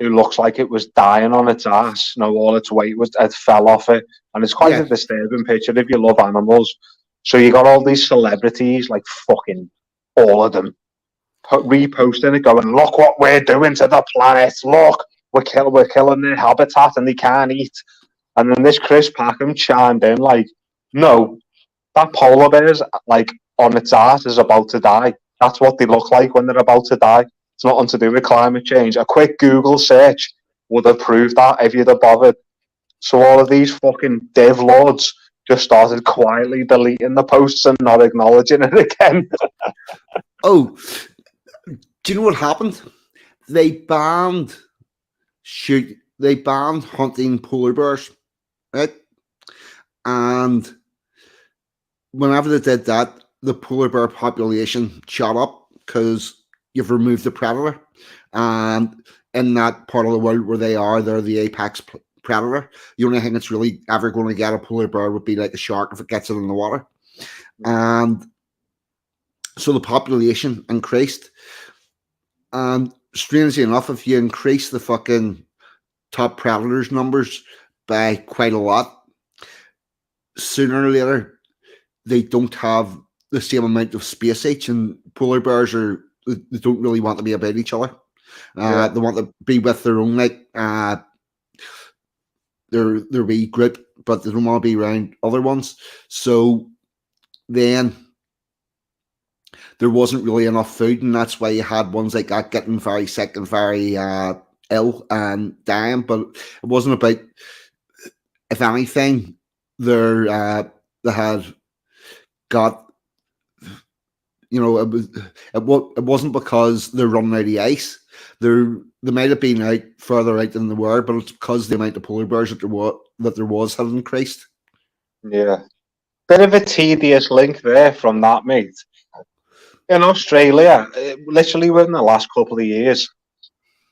who looks like it was dying on its ass. You know, all its weight it fell off it, and it's quite a disturbing picture if you love animals. So you got all these celebrities, like fucking all of them, reposting it, going, "Look what we're doing to the planet! Look, we're killing their habitat, and they can't eat." And then this Chris Packham chimed in, like, "No, that polar bear's like on its ass is about to die. That's what they look like when they're about to die. It's nothing to do with climate change. A quick Google search would have proved that if you'd have bothered." So all of these fucking dev lords just started quietly deleting the posts and not acknowledging it again. Oh, do you know what happened? They banned hunting polar bears, right? And whenever they did that, the polar bear population shot up because you've removed the predator. And in that part of the world where they're the apex predator. The only thing that's really ever going to get a polar bear would be like a shark if it gets it in the water. And so the population increased. And strangely enough, if you increase the fucking top predators numbers by quite a lot, sooner or later, they don't have the same amount of space each, and polar bears they don't really want to be about each other. They want to be with their own their wee group, but they don't want to be around other ones. So then there wasn't really enough food, and that's why you had ones like that getting very sick and very ill and dying. But it wasn't about, if anything, they had got, it wasn't because they're running out of ice. They might have been out further out than they were, but it's because the amount of polar bears that there was had increased. Yeah. Bit of a tedious link there from that, mate. In Australia, literally within the last couple of years,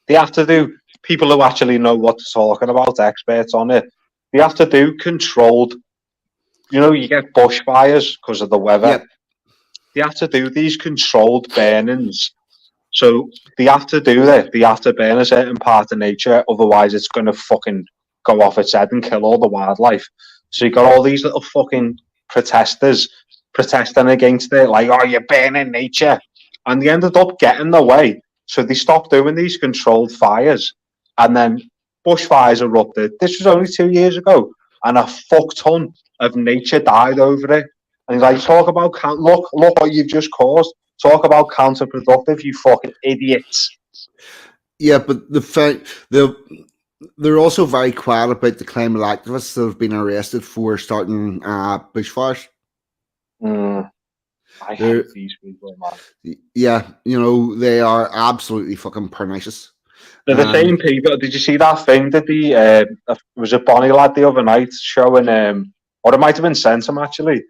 they have to do, people who actually know what they're talking about, experts on it, they have to do controlled, you get bushfires because of the weather. Yep. They have to do these controlled burnings. So they have to do that. They have to burn a certain part of nature, otherwise it's going to fucking go off its head and kill all the wildlife. So you got all these little fucking protesters protesting against it, like, "Oh, you're burning nature," and they ended up getting their way. So they stopped doing these controlled fires, and then bushfires erupted. This was only 2 years ago, and a fuck ton of nature died over it. And he's like, "Talk about look what you've just caused. Talk about counterproductive, you fucking idiots." Yeah, but they're also very quiet about the climate activists that have been arrested for starting bushfires. I hate these people, man. Yeah, they are absolutely fucking pernicious. They're the same people. Did you see that thing that was it Bonnie Lad the other night showing, or it might have been Centum actually,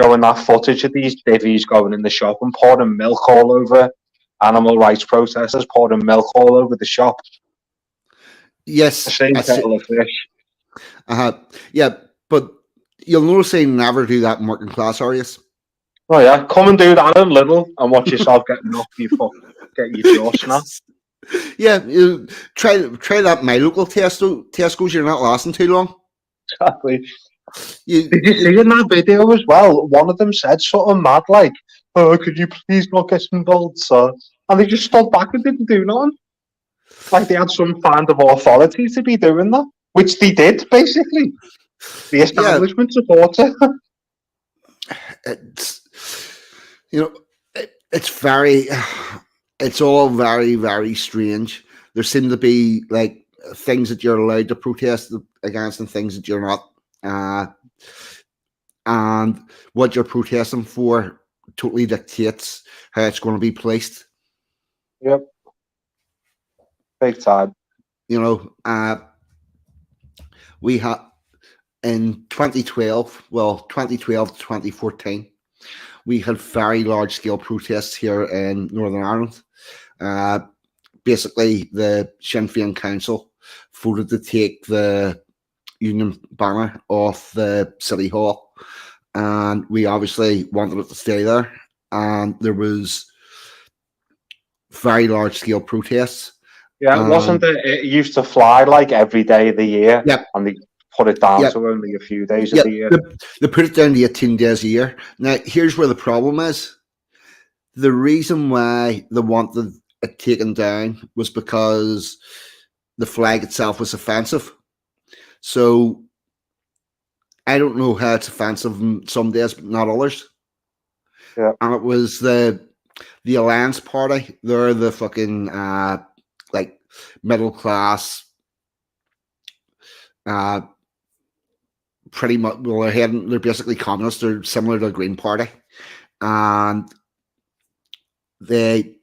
showing that footage of these divvies going in the shop and pouring milk all over, animal rights protesters pouring milk all over the shop. Yes. The same kettle of fish. Yeah, but you'll notice they never do that in working class areas. Oh yeah, come and do that in Lidl and watch yourself get knocked, get your jaw snapped. Yeah, try that. My local Tesco's. You're not lasting too long. Exactly. Did you see in that video as well? One of them said something mad like, "Oh, could you please not get involved, sir?" And they just stood back and didn't do nothing. Like they had some kind of authority to be doing that, which they did basically. The establishment supports it. It's all very, very strange. There seem to be like things that you're allowed to protest against and things that you're not. And what you're protesting for totally dictates how it's going to be placed. Yep. Big time. We had in 2012 to 2014, we had very large scale protests here in Northern Ireland. Basically, the Sinn Féin Council voted to take the Union banner off the City Hall, and we obviously wanted it to stay there. And there was very large scale protests, Yeah, wasn't it? It used to fly like every day of the year, Yep, and they put it down yep, to only a few days of yep. the year. They put it down to 18 days a year. Now, here's where the problem is. The reason why they wanted it taken down was because the flag itself was offensive. So I don't know how it's offensive in some days, but not others. Yeah. And it was the Alliance Party. They're the fucking like middle class, uh, pretty much. Well, they're basically communists. They're similar to the Green Party, and they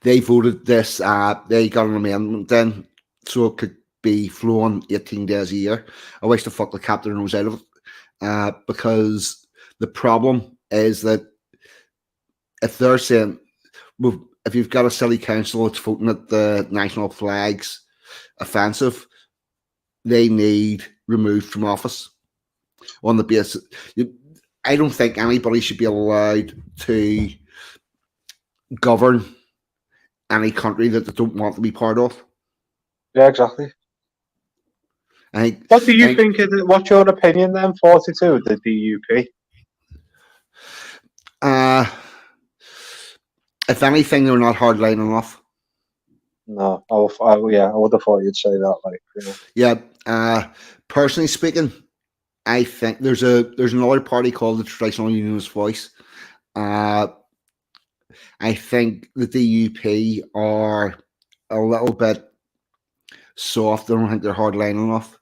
voted this. They got an amendment then, so it could be flown 18 days a year. I wish the fuck the captain was out of it, because the problem is that if they're saying, if you've got a city council that's voting at the national flags offensive, they need removed from office on the basis. I don't think anybody should be allowed to govern any country that they don't want to be part of. Yeah, exactly. What do you think? What's your opinion then? 42, the DUP. If anything, they're not hardline enough. No, I would have thought you'd say that. Like, yeah. Personally speaking, I think there's another party called the Traditional Unionist Voice. I think the DUP are a little bit soft. I don't think they're hardline enough.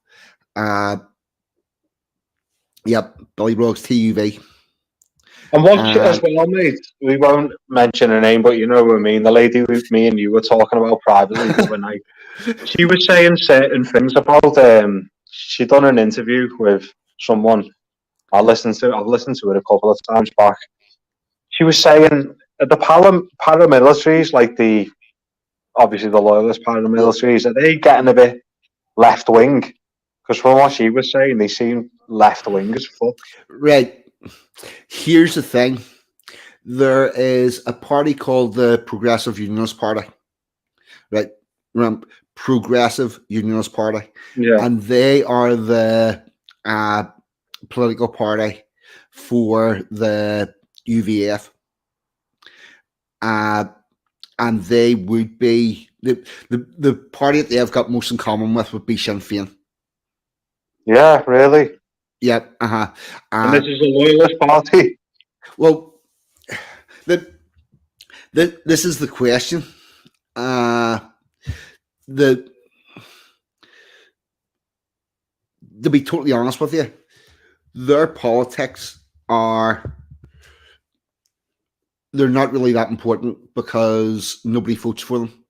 Yep, Billy Brooks, TUV. And watch it as well, mate. We won't mention her name, but you know what I mean. The lady me and you were talking about privately the other night. She was saying certain things about. She done an interview with someone. I've listened to it a couple of times back. She was saying the paramilitaries, like obviously the Loyalist paramilitaries, are they getting a bit left wing? Because from what she was saying, they seem left wing as fuck. Right. Here's the thing. There is a party called the Progressive Unionist Party. Right. Progressive Unionist Party. Yeah. And they are the political party for the UVF. And they would be the party that they've got most in common with would be Sinn Féin. Yeah, really. Yep. And this is a Loyalist party. Well, this is the question. To be totally honest with you, their politics they're not really that important because nobody votes for them.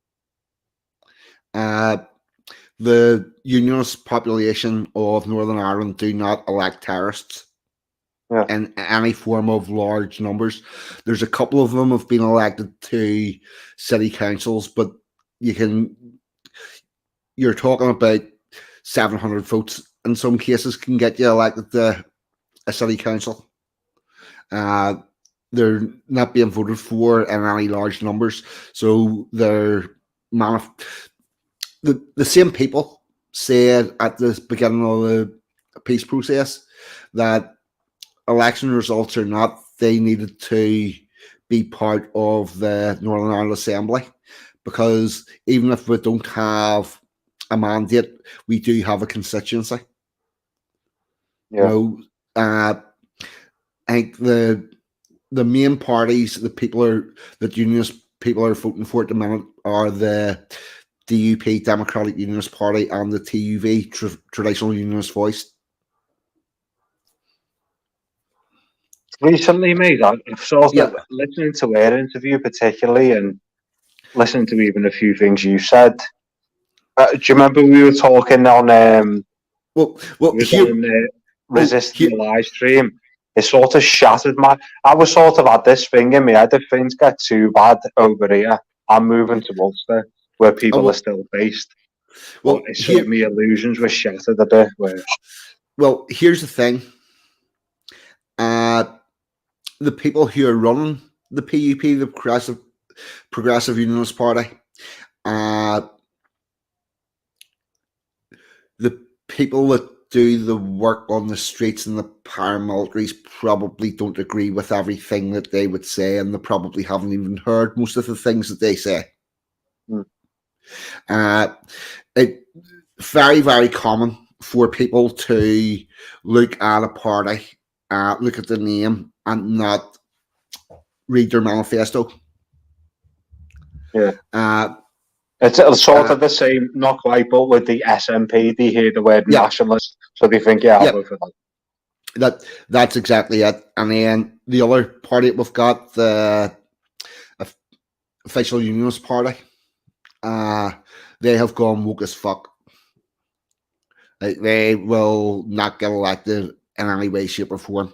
The unionist population of Northern Ireland do not elect terrorists in any form of large numbers. There's a couple of them have been elected to city councils, but you're talking about 700 votes in some cases can get you elected to a city council. They're not being voted for in any large numbers, so they're the same people said at the beginning of the peace process that election results or not, they needed to be part of the Northern Ireland Assembly, because even if we don't have a mandate, we do have a constituency. Yeah. I think the main parties that unionist people are voting for at the minute are the DUP, Democratic Unionist Party, and the TUV, Traditional Unionist Voice. Recently, mate, I've sort of listening to her interview particularly, and listening to even a few things you said. Do you remember we were talking on resisting the live stream? It sort of shattered I was sort of at this thing in my head. If things get too bad over here, I'm moving to Ulster, where people are still based. Well, but it's my illusions were shattered a bit. Well, here's the thing. The people who are running the PUP, the Progressive Unionist Party, people that do the work on the streets and the paramilitaries probably don't agree with everything that they would say, and they probably haven't even heard most of the things that they say. It very, very common for people to look at a party, look at the name, and not read their manifesto. Yeah. It's sort of the same, not quite, but with the SNP, they hear the word nationalist, so they think, I'll vote for that. That's exactly it. And then the other party we've got, the Official Unionist Party, they have gone woke as fuck. They will not get elected in any way, shape, or form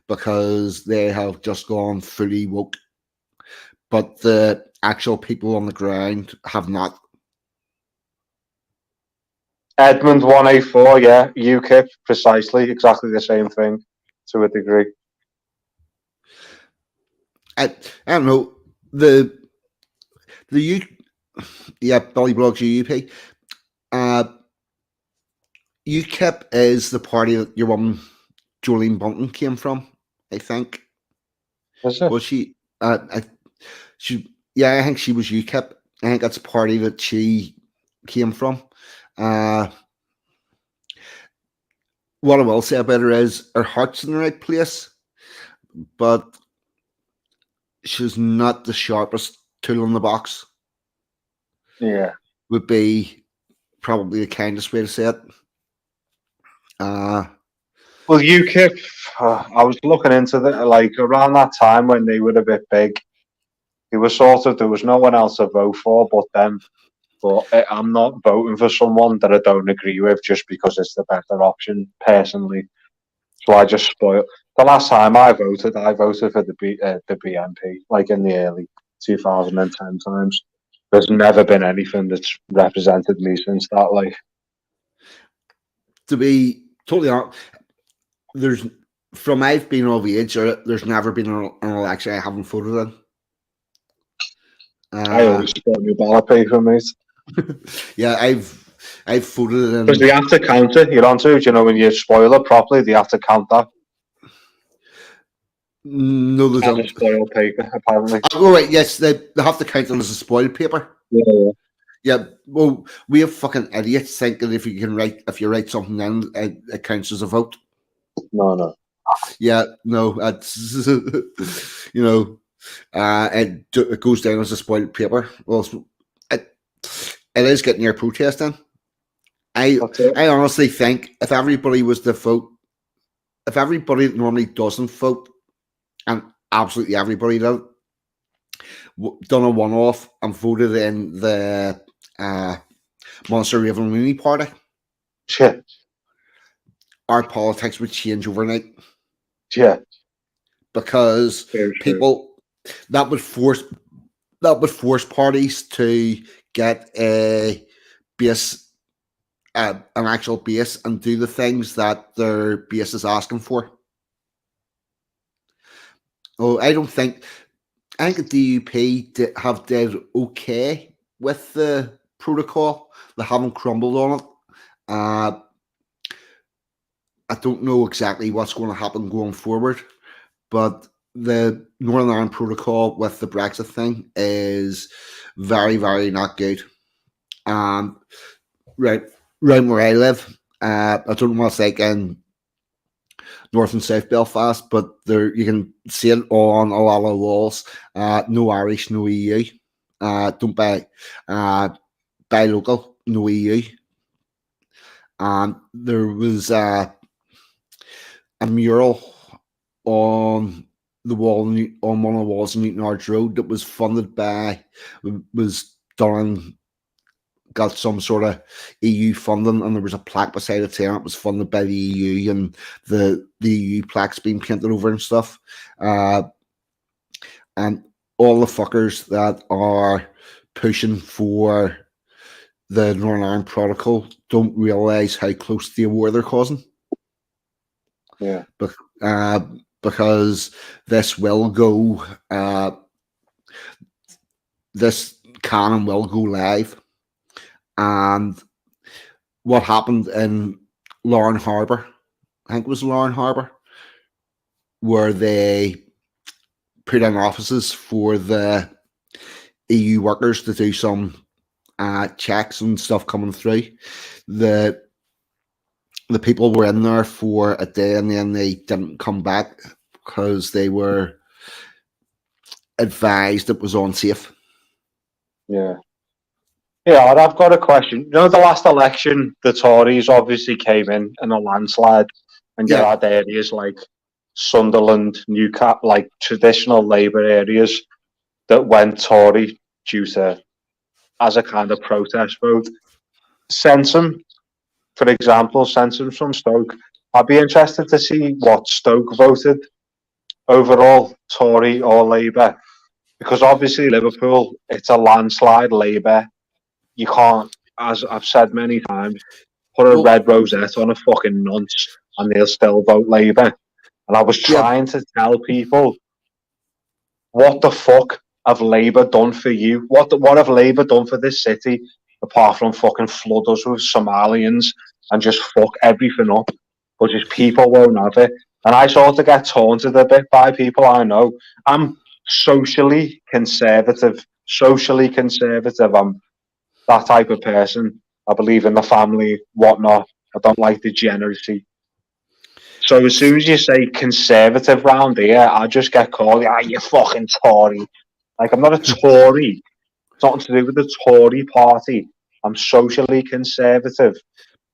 because they have just gone fully woke. But the actual people on the ground have not. Edmund 184, UKIP, precisely, exactly the same thing to a degree. I don't know the Billy Blogs UUP. UKIP is the party that your woman Jolene Bunton came from, I think. Was she? I think she was UKIP. I think that's a party that she came from. What I will say about her is her heart's in the right place, but she's not the sharpest tool in the box. Yeah. Would be probably the kindest way to say it. Well, UKIP, I was looking into like around that time when they were a bit big. It was there was no one else to vote for but them. But I'm not voting for someone that I don't agree with just because it's the better option, personally. So I just spoil. The last time I voted for the BNP, like in the early 2010 times. There's never been anything that's represented me since that. Like, to be totally honest, from I've been of age, there's never been an election I haven't voted in. I always spot your ballot paper, mate. Yeah, I've voted in because they have to count it. You're onto, when you spoil it properly, they have to count that. No, they don't. Spoiled paper, apparently. Oh, right, yes, they have to count them as a spoiled paper. Yeah. Well, we have fucking idiots thinking if you write something in, it counts as a vote. No. Yeah, no, that's it goes down as a spoiled paper. Well, it is getting your protest in. I honestly think if everybody was to vote, if everybody that normally doesn't vote, and absolutely everybody done a one-off and voted in the Monster Raven Rooney Party, our politics would change overnight. Yeah, because people that would force parties to get a base, an actual base, and do the things that their base is asking for. Oh, I think the DUP have did okay with the protocol. They haven't crumbled on it. I don't know exactly what's going to happen going forward, but the Northern Ireland Protocol with the Brexit thing is very, very not good. Right where I live, I don't know what it's like in North and South Belfast, but there you can see it on a lot of walls. No Irish, no EU. Don't buy local, no EU. And there was a mural on the wall on one of the walls in Newton Arch Road that was got some sort of EU funding, and there was a plaque beside it saying it was funded by the EU, and the EU plaque's being painted over and stuff. And all the fuckers that are pushing for the Northern Ireland Protocol don't realise how close to a war they're causing. Yeah. Because this will go, this canon will go live, and what happened in Lauren Harbour. I think it was Lauren Harbour, where they put in offices for the EU workers to do some checks and stuff coming through. The people were in there for a day and then they didn't come back because they were advised it was unsafe. Yeah. Yeah, I've got a question. You know, the last election, the Tories obviously came in a landslide, and you had areas like Sunderland, Newcastle, like traditional Labour areas that went Tory due to, as a kind of protest vote. Sensen, for example, Sensen from Stoke. I'd be interested to see what Stoke voted overall, Tory or Labour, because obviously Liverpool, it's a landslide Labour. You can't, as I've said many times, put a red rosette on a fucking nonce and they'll still vote Labour. And I was trying to tell people, what the fuck have Labour done for you? What have Labour done for this city apart from fucking flood us with Somalians and just fuck everything up? But just people won't have it. And I sort of get taunted a bit by people I know. I'm socially conservative. I'm that type of person. I believe in the family, whatnot. I don't like degeneracy. So as soon as you say conservative round here, I just get called, you fucking Tory. Like, I'm not a Tory. It's nothing to do with the Tory party. I'm socially conservative.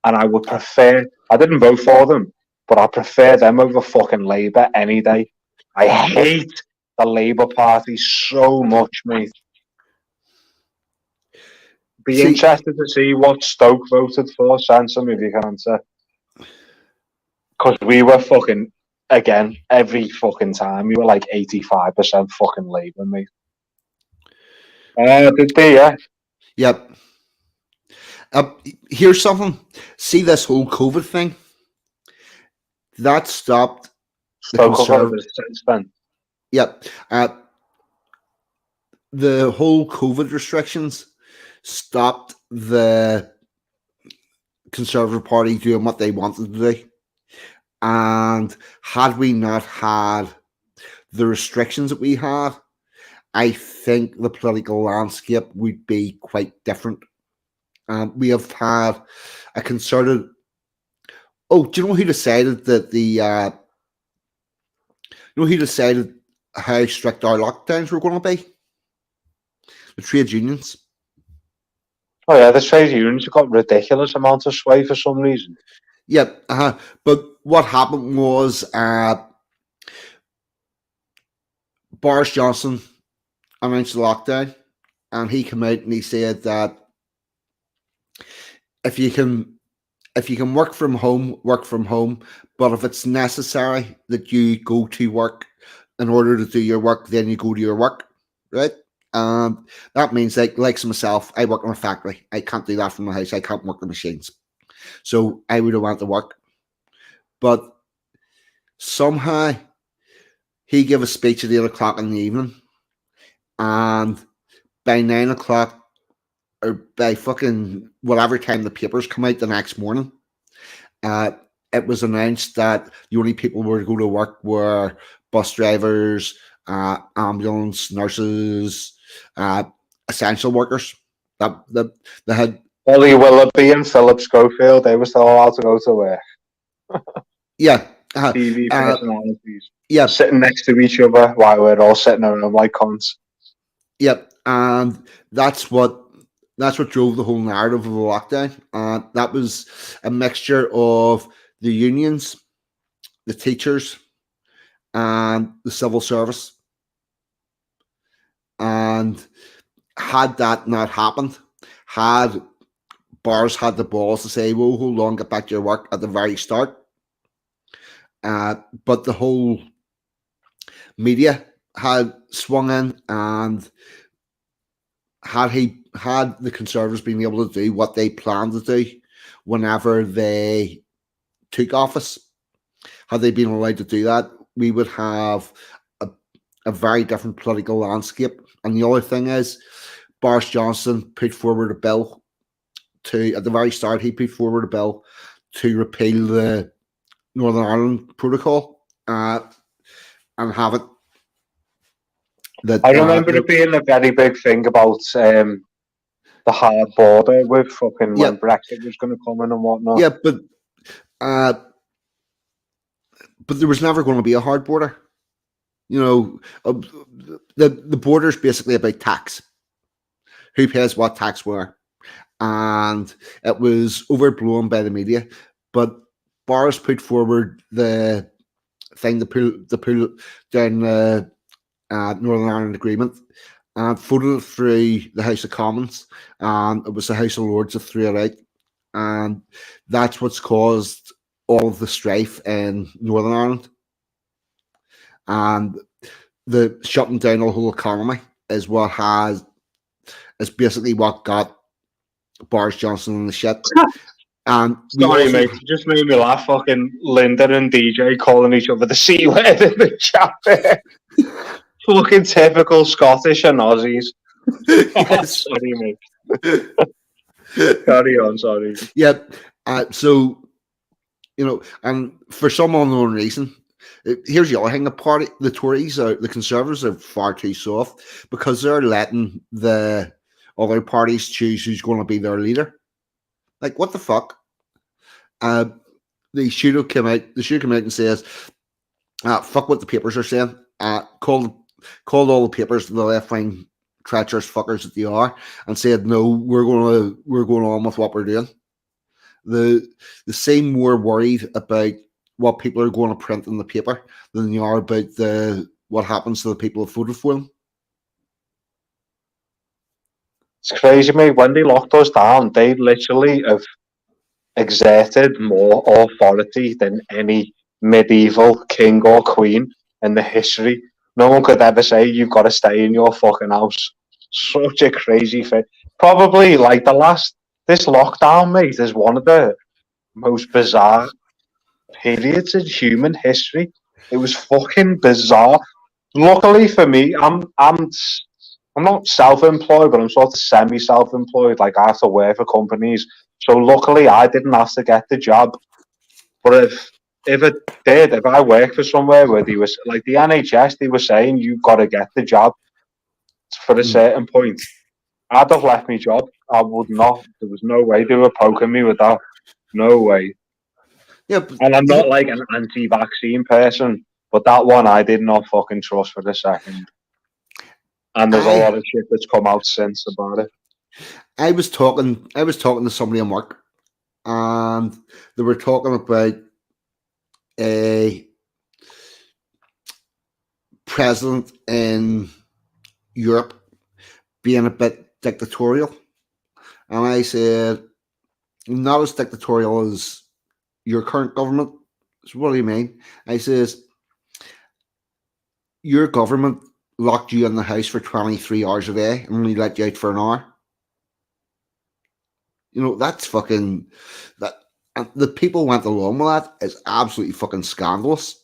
And I would prefer, I didn't vote for them, but I prefer them over fucking Labour any day. I hate the Labour Party so much, mate. Be interested to see what Stoke voted for, Sansom, if you can answer. Because we were fucking, again, every fucking time, we were like 85% fucking Labour, mate. Did they, yeah? Yep. Here's something. See this whole COVID thing? That stopped the Conservatives. Yep. The whole COVID restrictions stopped the Conservative Party doing what they wanted to do. And had we not had the restrictions that we had, I think the political landscape would be quite different. We have had a concerted. Oh, do you know who decided that who decided how strict our lockdowns were going to be? The trade unions. Oh yeah, the trade unions have got ridiculous amount of sway for some reason. Yeah, but what happened was Boris Johnson announced the lockdown, and he came out and he said that if you can work from home, work from home. But if it's necessary that you go to work in order to do your work, then you go to your work, right? That means like myself, I work in a factory. I can't do that from my house. I can't work the machines. So I would have went to work. But somehow he gave a speech at 8 o'clock in the evening. And by 9 o'clock, or by fucking whatever time the papers come out the next morning, it was announced that the only people who were to go to work were bus drivers, ambulance, nurses, essential workers. That they had Ollie Willoughby and Philip Schofield, they were still allowed to go to work. Yeah. TV personalities. Yeah. Sitting next to each other while we're all sitting around like cunts. Yep. And that's what drove the whole narrative of the lockdown. That was a mixture of the unions, the teachers, and the civil service. And had that not happened, had Boris had the balls to say, "Well, hold on, get back to your work" at the very start, but the whole media had swung in, and had the Conservatives been able to do what they planned to do whenever they took office, had they been allowed to do that, we would have a very different political landscape. And the other thing is, Boris Johnson put forward a bill to, at the very start, he put forward a bill to repeal the Northern Ireland Protocol and have it. I remember it being a very big thing about the hard border with fucking when Brexit was going to come in and whatnot. Yeah, but there was never going to be a hard border. The border is basically about tax. Who pays what tax where? And it was overblown by the media. But Boris put forward the thing to pull down the Northern Ireland Agreement and voted it through the House of Commons, and it was the House of Lords that threw it out. And that's what's caused all of the strife in Northern Ireland. And the shutting down the whole economy is basically what got Boris Johnson in the shit. And sorry, mate, it just made me laugh. Fucking Linda and DJ calling each other the C word in the chat. Fucking typical Scottish and Aussies. Yes. Sorry, mate. Carry on, sorry. Yeah. So, and for some unknown reason, here's the other thing: the Tories, the Conservatives, are far too soft because they're letting the other parties choose who's going to be their leader. Like, what the fuck? They should have come out. They should come out and says, "Fuck what the papers are saying." Called all the papers the left wing treacherous fuckers that they are, and said, "No, we're going on with what we're doing." They seem more worried about what people are going to print in the paper than they are about what happens to the people who voted for them. It's crazy, mate. When they locked us down, they literally have exerted more authority than any medieval king or queen in the history. No one could ever say you've got to stay in your fucking house. Such a crazy thing. Probably like this lockdown, mate, is one of the most bizarre periods in human history. It was fucking bizarre. Luckily for me, I'm not self-employed, but I'm sort of semi-self-employed. Like, I have to work for companies. So luckily, I didn't have to get the job. But if I worked for somewhere where they was like the NHS, they were saying you've got to get the job for a certain point, I'd have left my job. I would not. There was no way they were poking me with that. No way. Yeah, and I'm not like an anti-vaccine person, but that one I did not fucking trust for the second. And there's a lot of shit that's come out since about it. I was talking to somebody on work, and they were talking about a president in Europe being a bit dictatorial. And I said, not as dictatorial as your current government. So what do you mean? I says, your government locked you in the house for 23 hours a day and only let you out for an hour. That's fucking... that. And the people went along with that is absolutely fucking scandalous.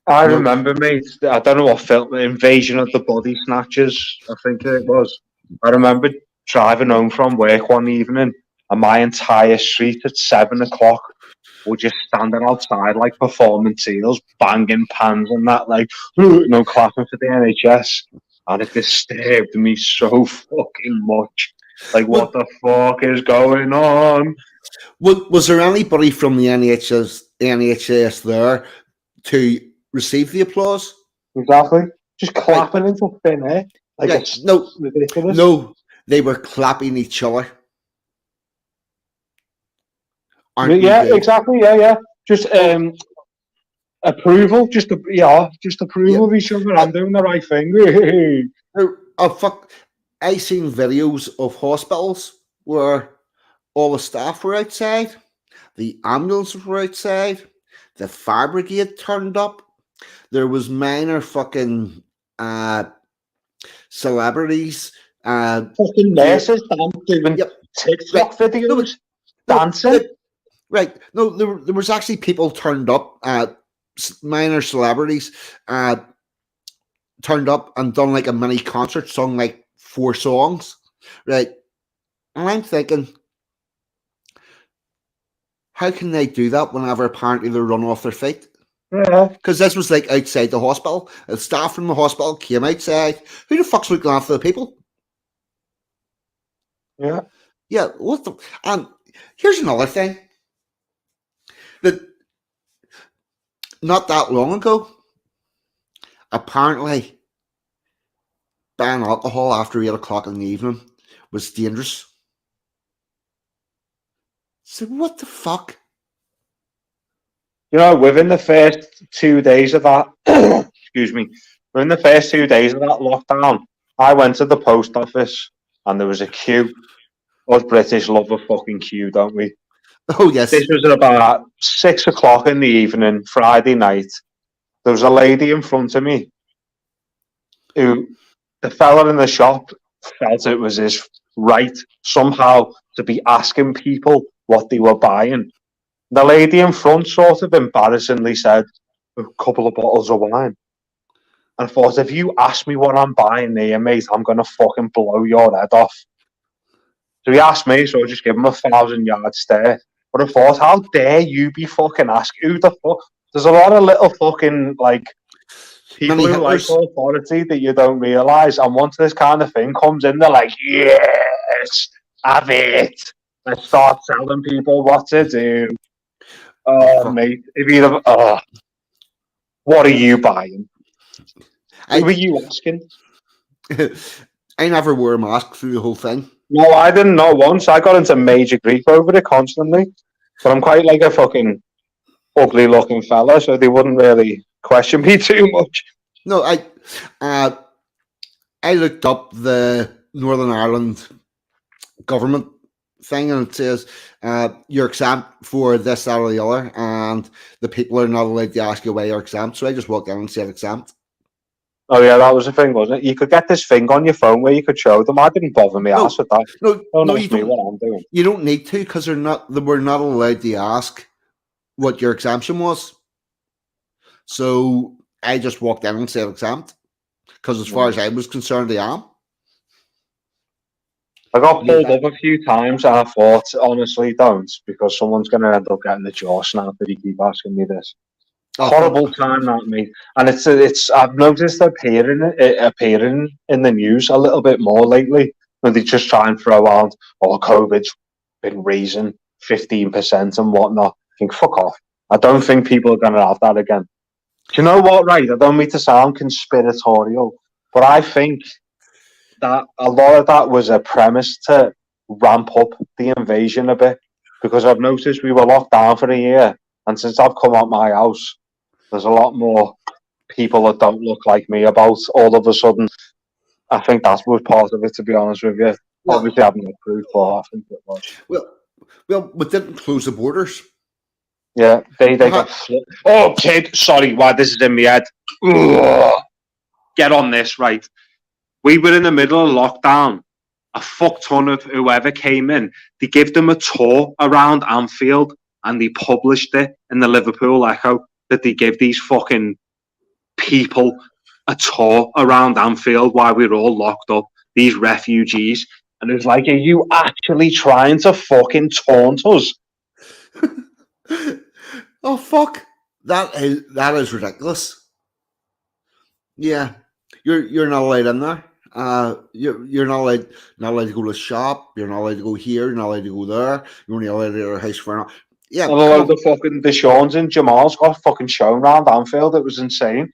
I remember, mate, I don't know what film, Invasion of the Body Snatchers, I think it was. I remember driving home from work one evening, and my entire street at 7 o'clock were just standing outside like performing seals, banging pans and that, like, clapping for the NHS. And it disturbed me so fucking much. Like, what the fuck is going on? Was there anybody from the NHS there to receive the applause? Exactly. Just clapping into thin air. Like, it's ridiculous. No, they were clapping each other. Exactly. Yeah. Just approval. Just approval of each other. I'm doing the right thing. Oh fuck! I seen videos of hospitals where all the staff were outside, the ambulances were outside, the fire brigade turned up. There was minor fucking celebrities, fucking nurses doing TikTok videos, dancing. Right? No, there was actually people turned up. Minor celebrities turned up and done like a mini concert, sung like 4 songs, right? And I'm thinking, how can they do that whenever apparently they're run off their feet? Yeah. Because this was like outside the hospital. The staff from the hospital came outside. Who the fuck's looking after the people? Yeah. Yeah, what the? And here's another thing that not that long ago, apparently, buying alcohol after 8 o'clock in the evening was dangerous. So what the fuck? You know, within the first 2 days of that, excuse me, within the first 2 days of that lockdown, I went to the post office and there was a queue. Us British love a fucking queue, don't we? Oh yes. This was at about 6 o'clock in the evening, Friday night. There was a lady in front of me who the fella in the shop felt it was his right somehow to be asking people what they were buying. The lady in front sort of embarrassingly said, a couple of bottles of wine. And I thought, if you ask me what I'm buying here, mate, I'm going to fucking blow your head off. So he asked me, so I just gave him 1,000-yard stare. But I thought, how dare you be fucking asking? Who the fuck? There's a lot of little fucking, like, people Many who like Hitlers. authority that you don't realise. And once this kind of thing comes in, they're like, yes, have it. Let's start telling people what to do. Oh, Oh, fuck. mate, if you what are you buying? Who were you asking? I never wore a mask through the whole thing. No, I didn't know once. I got into major grief over it constantly. But I'm quite like a fucking ugly looking fella, so they wouldn't really question me too much. No, I looked up the Northern Ireland government thing, and it says you're exempt for this, that, or the other, and the people are not allowed to ask you why you're exempt. So I just walked down and said exempt. Oh yeah, that was the thing, wasn't it? You could get this thing on your phone where you could show them. I didn't bother me ass with that. No, you ask me don't. what I'm doing. You don't need to, because they were not allowed to ask what your exemption was. So I just walked down and said exempt, because as far as I was concerned, I am. I got pulled up a few times and I thought, honestly, don't, because someone's going to end up getting the jaw snapped if you keep asking me this. Oh, Horrible time, that, mate. And it's. I've noticed appearing in the news a little bit more lately, when they just try and throw out, oh, COVID's been raising 15% and whatnot. I think, fuck off. I don't think people are going to have that again. Do you know what, right? I don't mean to sound conspiratorial, but I think that a lot of that was a premise to ramp up the invasion a bit, because I've noticed we were locked down for a year, and since I've come out my house, there's a lot more people that don't look like me about all of a sudden. I think that was part of it, to be honest with you. well, Obviously, I haven't got proof, but I think it was. well, we didn't close the borders. Yeah, they got flipped. Oh, kid, sorry, why this is in my head. Ugh. Get on this, right? We were in the middle of lockdown. A fuck ton of whoever came in, they gave them a tour around Anfield and they published it in the Liverpool Echo that they give these fucking people a tour around Anfield while we were all locked up, these refugees. And it was like, are you actually trying to fucking taunt us? Oh fuck! That is ridiculous. Yeah, you're not allowed in there. You're not allowed to go to the shop. You're not allowed to go here. You're not allowed to go there. You're only allowed to go to your house for an hour. Yeah, And a lot of the Sean's and Jamal's got fucking shown around Anfield. It was insane.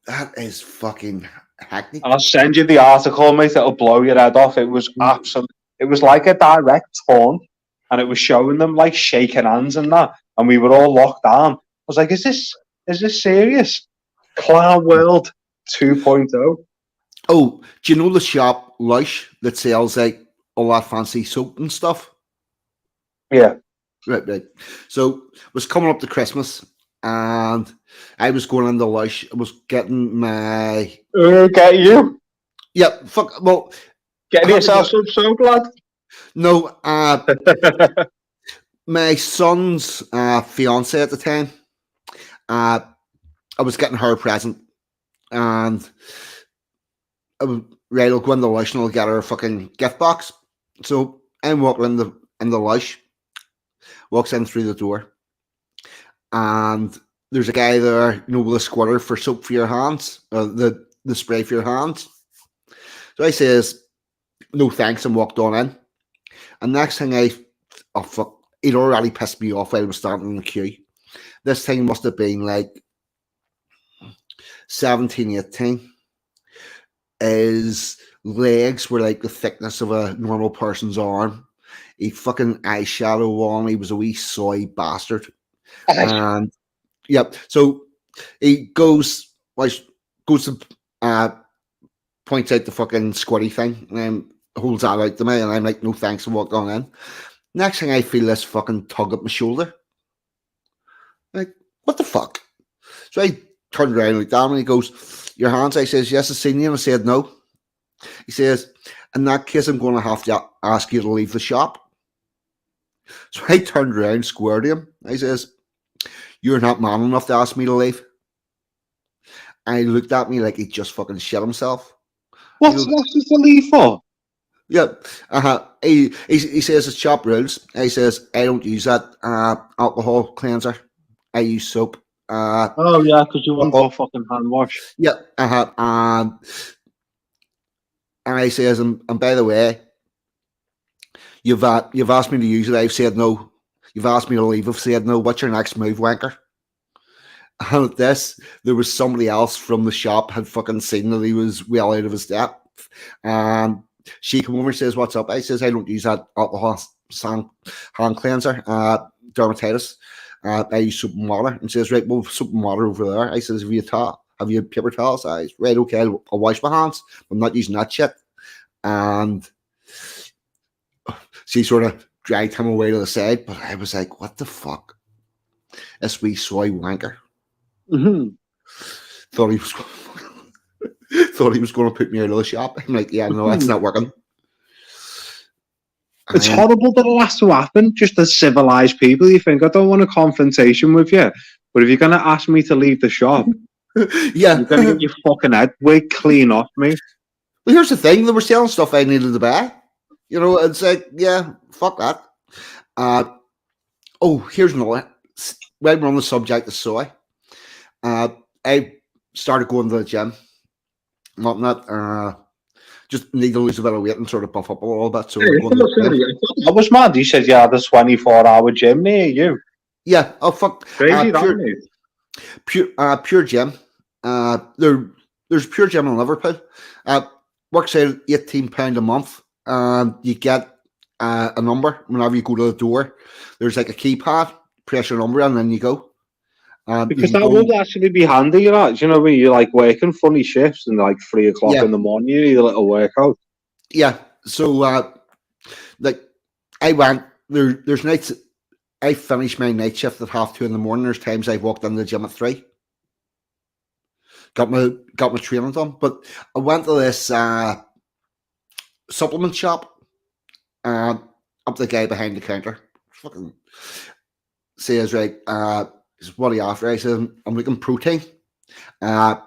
that is fucking hackney. I'll send you the article, mate. It'll blow your head off. It was absolute. It was like a direct taunt, and it was showing them like shaking hands and that, and we were all locked down. I was like, is this serious? Clown World 2.0. Oh, do you know the shop Lush that sells like all that fancy soap and stuff? Yeah. Right. So it was coming up to Christmas, and I was going into Lush. I was getting my Get you. yeah. Fuck. Well, Getting yourself some soap, lad. no. My son's fiance at the time. I was getting her a present, and I was right, I'll go in the lush and I'll get her a fucking gift box. So I'm walking in the lush, walks in through the door, and there's a guy there, with a squirter for soap for your hands, the spray for your hands. So I says, no thanks, and walked on in. And next thing oh fuck, it already pissed me off while I was standing in the queue. This thing must have been like 17, 18. His legs were like the thickness of a normal person's arm. He fucking eyeshadow on. He was a wee soy bastard. And yep. So he goes to points out the fucking squirty thing and holds that out to me, and I'm like, no thanks, and walk on in. Next thing I feel this fucking tug at my shoulder. Like, what the fuck? So I turned around and looked down, and he goes, your hands? I says, yes, I've seen you. And I said, no. He says, in that case, I'm going to have to ask you to leave the shop. So I turned around, squared him. I says, you're not man enough to ask me to leave. And he looked at me like he just fucking shit himself. What's this to leave for? Yeah. He says it's shop rules. He says, I don't use that alcohol cleanser. I use soap. Oh yeah, because you want to fucking hand wash. Yeah. And I says, and by the way, you've asked me to use it. I've said no. You've asked me to leave. I've said no. What's your next move, wanker? And at this, there was somebody else from the shop had fucking seen that he was well out of his depth. And she came over and says, what's up? I says, I don't use that alcohol hand cleanser, dermatitis. I use soap and water. And says, right, well, soap and water over there. I says, have you paper towels? I says, right, okay, I'll wash my hands. I'm not using that shit. And she sort of dragged him away to the side, but I was like, what the fuck? This wee soy wanker. Mm-hmm. Thought he was going to put me out of the shop. I'm like, yeah, no, that's not working. It's horrible that it has to happen. Just as civilized people, you think, I don't want a confrontation with you, but if you're going to ask me to leave the shop, yeah, you're going to get your fucking head way clean off me. Well, here's the thing: they were selling stuff I needed to buy. It's like, yeah, fuck that. Here's another. While we're on the subject of soy, I started going to the gym. Just need to lose a bit of weight and sort of buff up a little bit. So I was mad. You said you had a 24-hour gym near you. Yeah. Oh fuck. Crazy, pure gym. There's pure gym in Liverpool. Works out £18 a month. You get a number whenever you go to the door. There's like a keypad. Press your number and then you go. Because that would actually be handy, when you're like working funny shifts and like 3 o'clock in the morning, you need a little workout. Yeah. So I went there's nights I finish my night shift at 2:30 in the morning. There's times I've walked in the gym at 3. Got my training done. But I went to this supplement shop. Up the guy behind the counter. Fucking says, right, what are you after? I said, I'm looking protein. I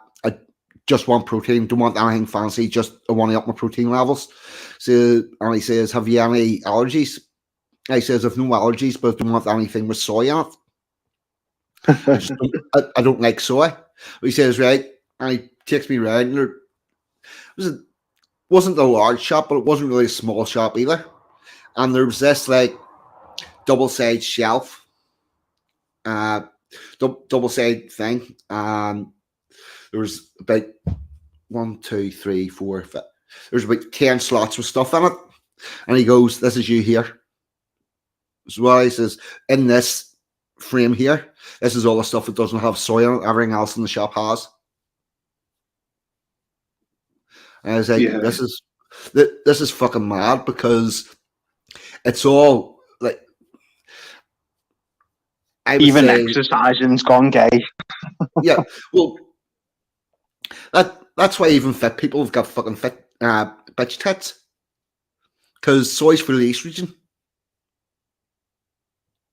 just want protein, don't want anything fancy, just I want to up my protein levels. And he says, have you any allergies? I says, I've no allergies, but I don't want anything with soy in it. I don't like soy. He says, right, and he takes me around. And it wasn't a large shop, but it wasn't really a small shop either. And there was this like double-sided shelf, double-sided thing. There was about 1, 2, 3, 4, 5. There's about 10 slots with stuff in it. And he goes, this is you here. So what he says, in this frame here, this is all the stuff that doesn't have soy in it. Everything else in the shop has. And I was like, this is fucking mad, because it's all like, even exercising's gone gay. Yeah, well, that's why even fit people have got fucking fit bitch tits, because soy's for the estrogen.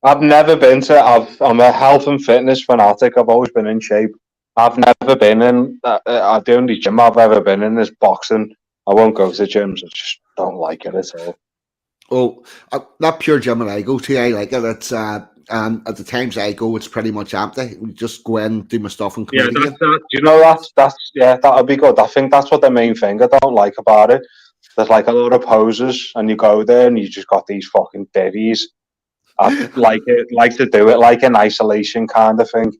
I've never been I'm a health and fitness fanatic. I've always been in shape. I've never been in the only gym I've ever been in is boxing, I won't go to gyms. I just don't like it at all. Oh, that pure gym that I go to, I like it. It's at the times I go, it's pretty much empty. We just go in, do my stuff, and come Yeah, out again. you know, that would be good. I think that's what the main thing I don't like about it. There's like a lot of poses, and you go there, and you just got these fucking biddies. I like to do it like an isolation kind of thing.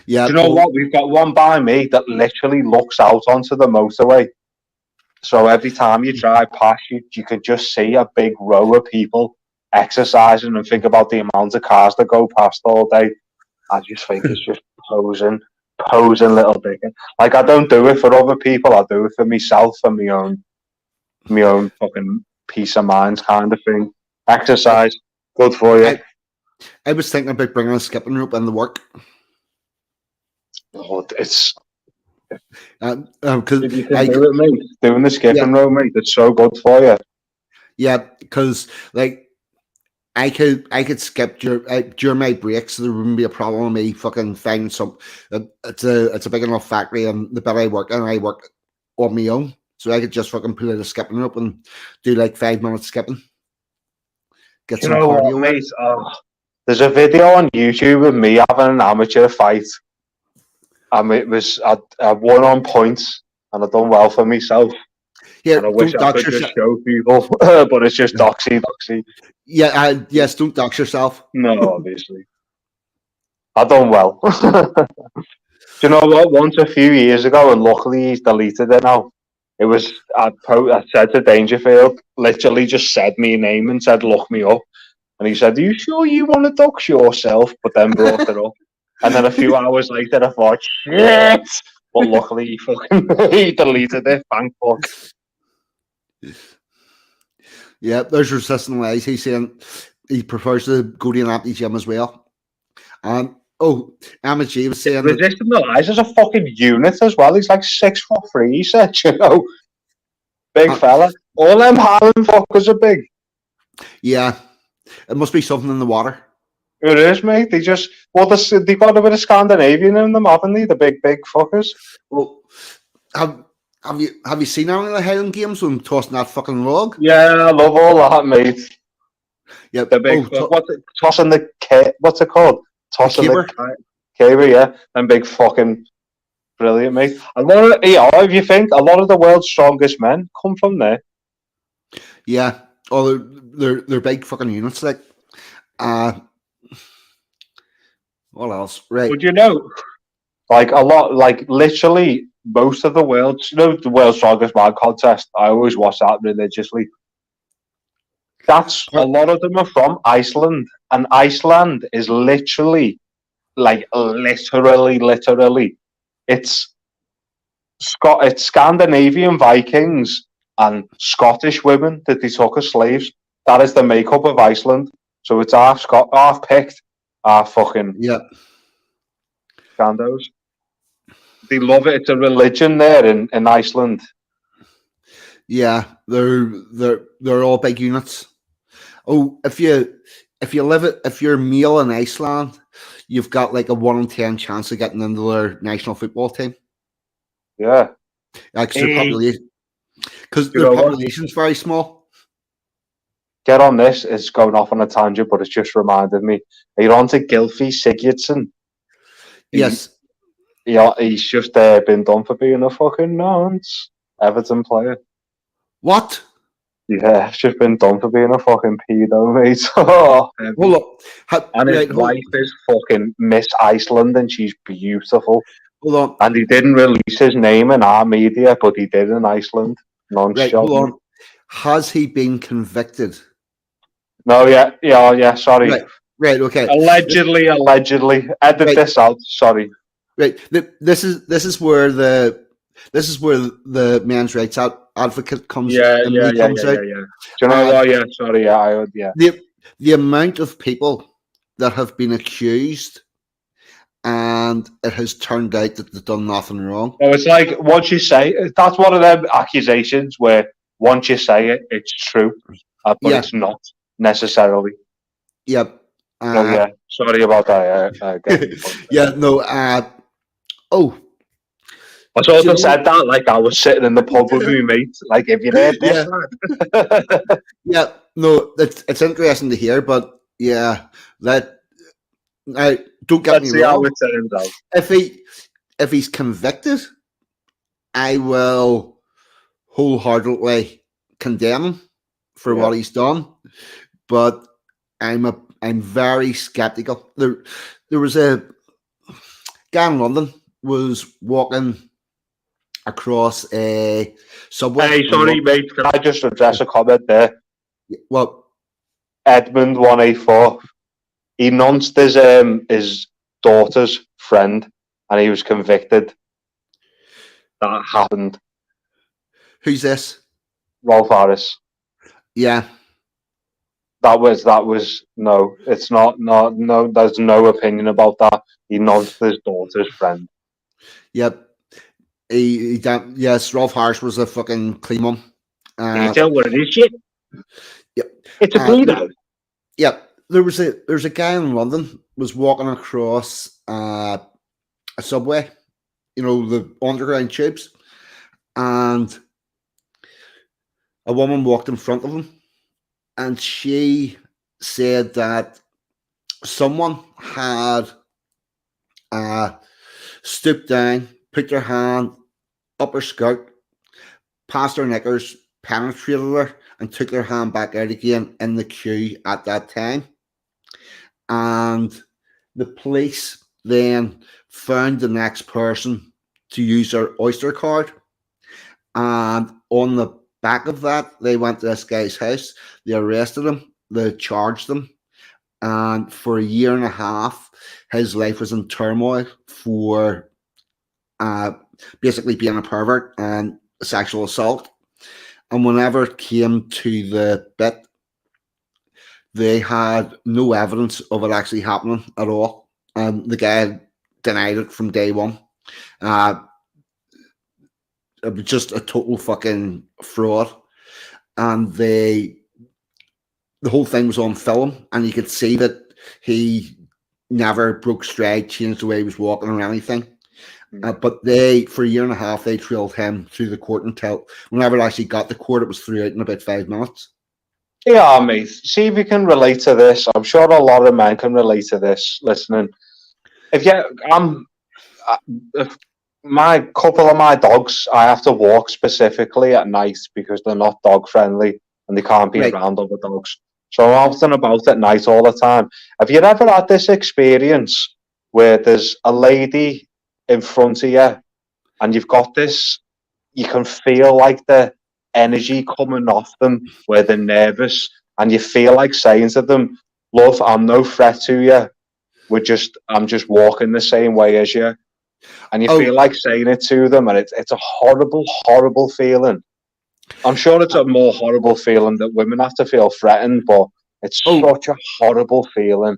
Yeah. Do you know what? We've got one by me that literally looks out onto the motorway. So every time you drive past, you can just see a big row of people exercising, and think about the amount of cars that go past all day. I just think it's just posing little bit. Like, I don't do it for other people. I do it for myself and my own fucking peace of mind kind of thing. Exercise, good for you. I was thinking about bringing a skipping rope in the work. Oh, it's Because if you can do it, mate. Doing the skipping rope, mate, it's so good for you. Yeah, because like I could skip during my breaks. So there wouldn't be a problem with me fucking finding some. It's a big enough factory, and the bit I work in, I work on my own, so I could just fucking pull out a skipping rope and do like 5 minutes skipping. Get You some know cardio, what, mate? There's a video on YouTube of me having an amateur fight. It was I won on points, and I done well for myself. Yeah, and I wish I could just show people, but it's just doxy. Yeah, yes, don't dox yourself. No, obviously. I done well. Do you know what? Once a few years ago, and luckily he's deleted it now. It was I said to Dangerfield, literally just said my name and said, "Look me up," and he said, "Are you sure you want to dox yourself?" But then brought it up, and then a few hours later, I thought, "Shit!" But luckily, he deleted it. Thank fuck. Yeah, there's resistant lies. He's saying he prefers to go to an empty gym as well. Emma G was saying resistant lies is a fucking unit as well. He's like 6'3", he said, you know. Big fella. All them Highland fuckers are big. Yeah. It must be something in the water. It is, mate. They got a bit of Scandinavian in them, haven't they? The big fuckers. Well, have you seen any of the Highland Games when tossing that fucking log? Yeah, I love all that, mate. Yeah, the big tossing the what's it called? Tossing the caber, yeah, and big fucking brilliant, mate. A lot of if you think a lot of the world's strongest men come from there. Yeah, they're big fucking units, like. What else? Right. Would you know? Like a lot, like literally most of the world's, the world's strongest man contest. I always watch that religiously. That's a lot of them are from Iceland, and Iceland is literally, it's Scandinavian Vikings and Scottish women that they took as slaves. That is the makeup of Iceland. So it's half picked, half fucking Scandos. They love it. It's a religion there in Iceland. Yeah, they're all big units. Oh, if you're male in Iceland, you've got like a 1 in 10 chance of getting into their national football team. Yeah, because their population's very small. Get on this. It's going off on a tangent, but it's just reminded me. Are you on to Gylfi Sigurdsson? Yes. Yeah, he's just been done for being a fucking nonce. Everton player. What? Yeah, it's just been done for being a fucking pedo, mate. Hold up. And his wife is fucking Miss Iceland, and she's beautiful. Hold on. And he didn't release his name in our media, but he did in Iceland. Right, hold on. Has he been convicted? No, yeah. Sorry. Right. Okay. Allegedly. Edit this out. Sorry. Right. This is where the the men's rights advocate comes. Yeah. Do you know what? Yeah. Sorry. Yeah. The amount of people that have been accused, and it has turned out that they've done nothing wrong. No, it's like once you say that's one of them accusations where once you say it, it's true, but it's not necessarily. Yep. Yeah. Sorry about that. Yeah. No. I sort of said that like I was sitting in the pub with my mates. Like, if you heard this, lad. Yeah, no, it's interesting to hear, but yeah, that I don't get Let's me see how wrong. it turns out. If he's convicted, I will wholeheartedly condemn him for what he's done. But I'm very skeptical. There was a guy in London was walking across a subway. Hey, sorry, mate. Can I just address a comment there? Well, Edmund 184. He nonced his daughter's friend, and he was convicted. That happened. who's this? Rolf Harris. Yeah. That was no. It's not. No. There's no opinion about that. He nonced his daughter's friend. Yep. Yes, Rolf Harris was a fucking clean one. Can you tell what it is, shit? Yep. It's a bleeder. Yep. There's a guy in London was walking across a subway, the underground tubes, and a woman walked in front of him, and she said that someone had stooped down, put their hand up her skirt, past her knickers, penetrated her, and took their hand back out again in the queue at that time. And the police then found the next person to use their Oyster card. And on the back of that, they went to this guy's house. They arrested him. They charged him. And for a year and a half, his life was in turmoil for basically being a pervert and sexual assault. And whenever it came to the bit, they had no evidence of it actually happening at all. And the guy denied it from day one. It was just a total fucking fraud. And the whole thing was on film, and you could see that he never broke stride, changed the way he was walking or anything. But for a year and a half, they trailed him through the court until whenever it actually got to court, it was through out in about 5 minutes. Yeah, mate. See if you can relate to this. I'm sure a lot of men can relate to this listening. If my couple of my dogs, I have to walk specifically at night because they're not dog friendly and they can't be around other dogs. So I'm often about at night all the time. Have you ever had this experience where there's a lady in front of you and you've got this, you can feel like the energy coming off them where they're nervous and you feel like saying to them, love, I'm no threat to you. I'm just walking the same way as you. And you feel like saying it to them, and it's a horrible, horrible feeling. I'm sure it's a more horrible feeling that women have to feel threatened, but it's such a horrible feeling.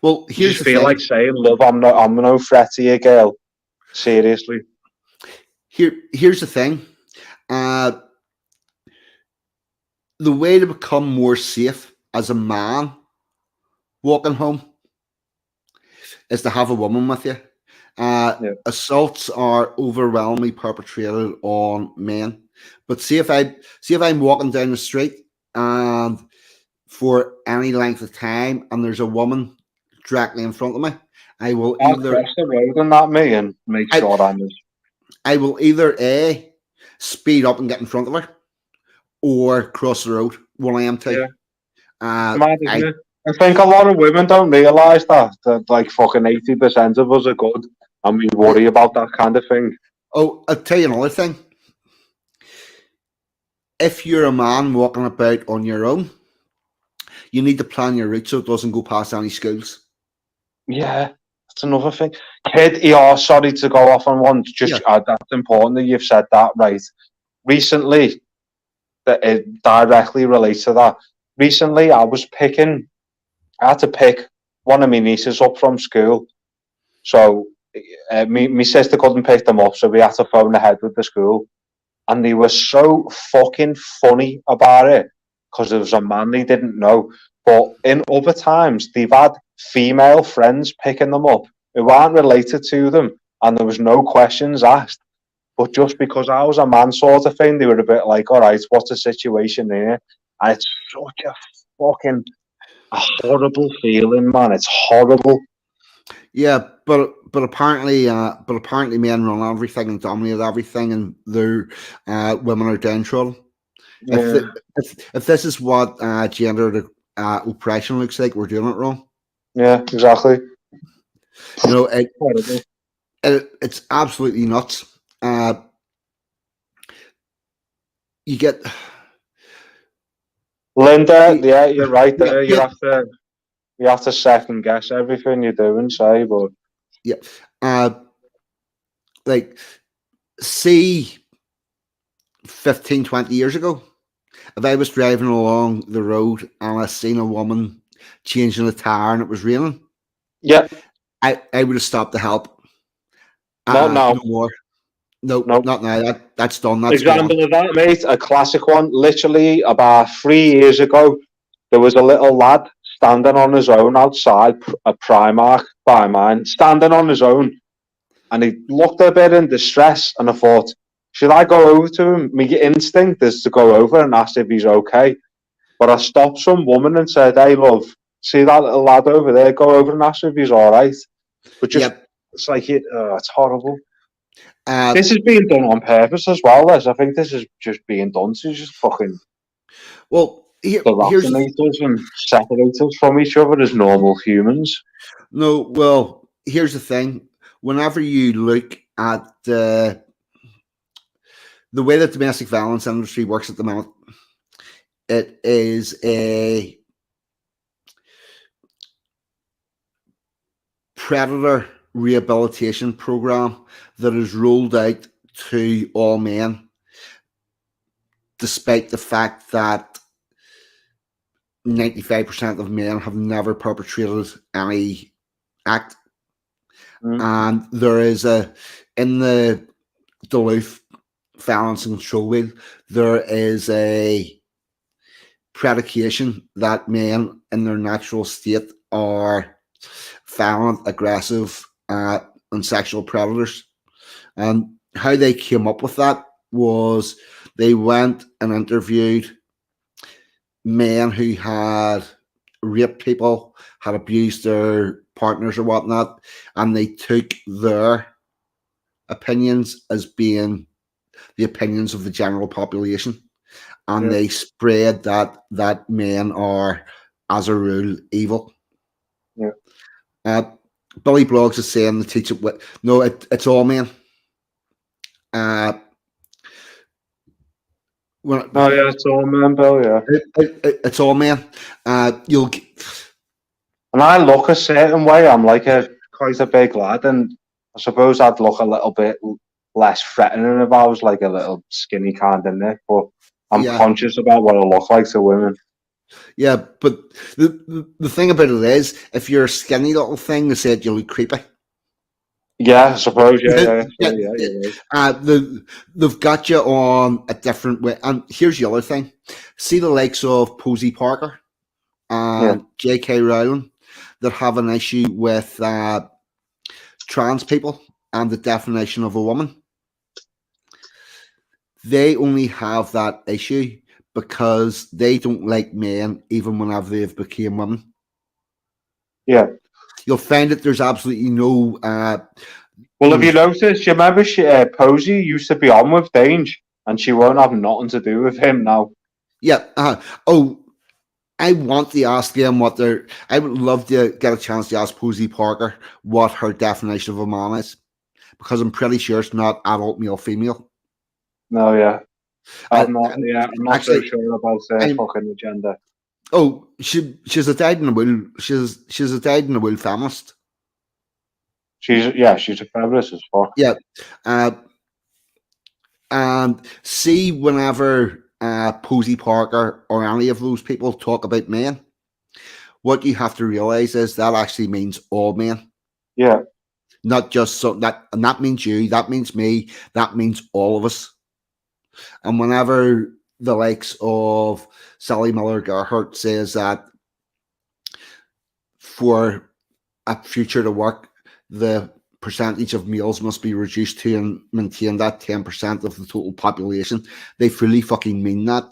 Well, you just feel like saying, love, I'm no threat to you, girl. Seriously. Here's the thing. The way to become more safe as a man walking home is to have a woman with you. Assaults are overwhelmingly perpetrated on men. But see if I'm walking down the street and for any length of time and there's a woman directly in front of me, I will either cross the road and that me and make sure I will either A, speed up and get in front of her, or cross the road when I am to. I think a lot of women don't realise that like fucking 80% of us are good and we worry about that kind of thing. Oh, I'll tell you another thing. If you're a man walking about on your own, you need to plan your route so it doesn't go past any schools. Yeah, that's another thing. Kid, sorry to go off on one. That's important that you've said that, right? Recently, that it directly relates to that. Recently, I had to pick one of my nieces up from school. So, my sister couldn't pick them up, so we had to phone ahead with the school. And they were so fucking funny about it because there was a man they didn't know. But in other times, they've had female friends picking them up who aren't related to them, and there was no questions asked. But just because I was a man sort of thing, they were a bit like, all right, what's the situation here? And it's such a fucking a horrible feeling, man. It's horrible. Yeah, but apparently men run everything and dominate everything, and their women are downtrodden. Yeah. If this is what gender oppression looks like, we're doing it wrong. Yeah, exactly. You know, Horrible. it's absolutely nuts. You get Linda, yeah, you're right yeah, there. yeah, You have to second guess everything you do and say, but yeah. Like, see, 15, 20 years ago, if I was driving along the road and I seen a woman changing a tire and it was raining, yeah, I would have stopped to help. not now. No more. No, No. not now. That's done. That's Example gone. of that, mate, a classic one. Literally about 3 years ago, there was a little lad standing on his own outside a Primark by mine, standing on his own, and he looked a bit in distress, and I thought, should I go over to him? My instinct is to go over and ask if he's okay. But I stopped some woman and said, hey, love, see that little lad over there? Go over and ask if he's all right. But just, Yep. it's like, it's horrible. Uh, This is being done on purpose as well, Les. I think this is just being done to just fucking well, here's derocinate us and separate us from each other as normal humans. no. Well, here's the thing. Whenever you look at the way that domestic violence industry works at the moment, it is a predator rehabilitation program that is rolled out to all men, despite the fact that 95% of men have never perpetrated any act. And there is in the Duluth Violence and Control Wheel, there is a predication that men in their natural state are violent, aggressive, and sexual predators. And how they came up with that was they went and interviewed men who had raped people, had abused their partners or whatnot, and they took their opinions as being the opinions of the general population, and they spread that men are, as a rule, evil. Yeah. Billy Bloggs is saying the teach it with no, it's all men. It's all men, Bill. Yeah, it's all men. You'll. And I look a certain way. I'm like quite a big lad, and I suppose I'd look a little bit less threatening if I was like a little skinny kind of Nick. But I'm conscious about what I look like to women. Yeah, but the thing about it is, if you're a skinny little thing, they said you look creepy. Yeah, I suppose. Yeah. They've got you on a different way. And here's the other thing: see the likes of Posey Parker and J.K. Rowling that have an issue with trans people and the definition of a woman. They only have that issue because they don't like men, even whenever they've become women. Yeah. You'll find that there's absolutely no. Well, have you noticed? You remember Posey used to be on with Dange, and she won't have nothing to do with him now. Yeah. I want to ask them what their. I would love to get a chance to ask Posey Parker what her definition of a man is, because I'm pretty sure it's not adult male female. No, yeah. I'm not actually, so sure about their fucking agenda. Oh, she's a dyed in the wool. She's a dyed in the wool feminist. She's a feminist as fuck. Yeah. And see, whenever Posey Parker or any of those people talk about men, what you have to realize is that actually means all men. Yeah. Not just and that means you, that means me, that means all of us. And whenever the likes of Sally Miller Gerhardt says that for a future to work, the percentage of males must be reduced to and maintain that 10% of the total population. They fully fucking mean that.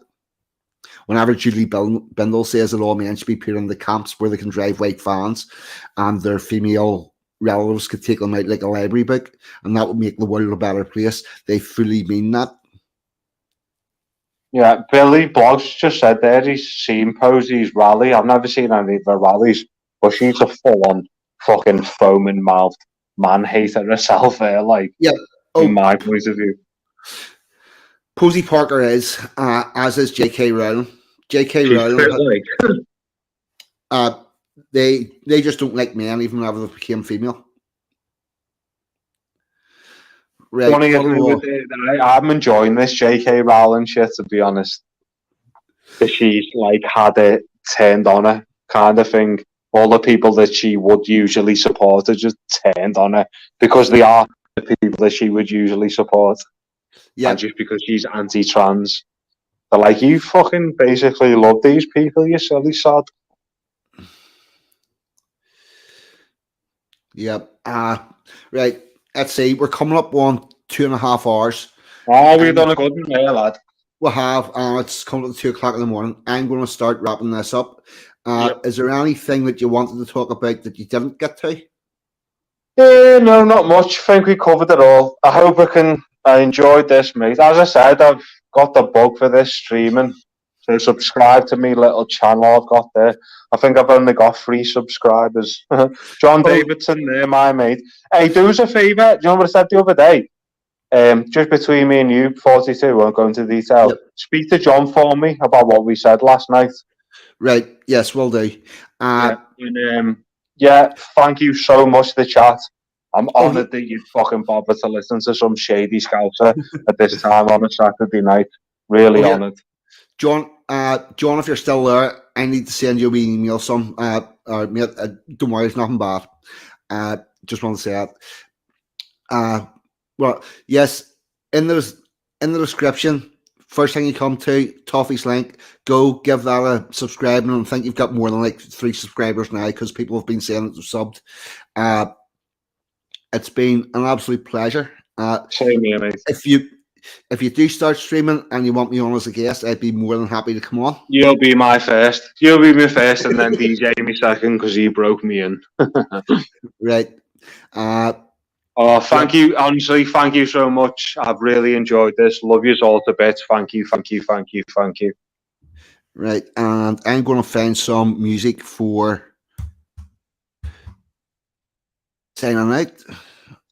Whenever Julie Bindle says that all men should be put in the camps where they can drive white vans and their female relatives could take them out like a library book and that would make the world a better place, they fully mean that. Yeah, Billy Blogs just said there he's seen Posey's rally. I've never seen any of her rallies, but she's a full-on fucking foaming mouthed man hater herself there, like, yeah. in my point of view. Posey Parker is, as is J.K. Rowling. J.K. Rowling, they just don't like men, even whenever they became female. Right. Funny, I'm enjoying this J.K. Rowling shit, to be honest. Because she's like had it turned on her, kind of thing. All the people that she would usually support are just turned on her because they are the people that she would usually support. Yeah. And just because she's anti-trans, they're like, you fucking basically love these people, you silly sod. Yep. Right. Let's see. We're coming up on 2.5 hours. Oh, we've done a good one there, lad. We have. It's coming up to 2 o'clock in the morning. I'm going to start wrapping this up. Yep. Is there anything that you wanted to talk about that you didn't get to? No, not much. I think we covered it all. I hope I enjoyed this, mate. As I said, I've got the bug for this streaming. So subscribe to me little channel I've got there. I think I've only got 3 subscribers. John Davidson there, my mate. Hey, do us a favour. Do you know what I said the other day? Just between me and you, 42, won't go into detail. Yep. Speak to John for me about what we said last night. Right. Yes, will do. Yeah, thank you so much, the chat. I'm honoured that you fucking bothered to listen to some shady scouser at this time on a Saturday night. Really honoured. John, if you're still there, I need to send you an email. Mate, don't worry, it's nothing bad. Just want to say that. Well, yes, in the description, first thing you come to, Toffee's link, go give that a subscribe. And I think you've got more than like 3 subscribers now because people have been saying it's subbed. It's been an absolute pleasure. Same here, mate. If you do start streaming and you want me on as a guest, I'd be more than happy to come on. You'll be my first. You'll be my first, and then DJ me second because you broke me in. Right. Thank you. Honestly, thank you so much. I've really enjoyed this. Love you all to bits. Thank you. Right, and I'm going to find some music for signing out.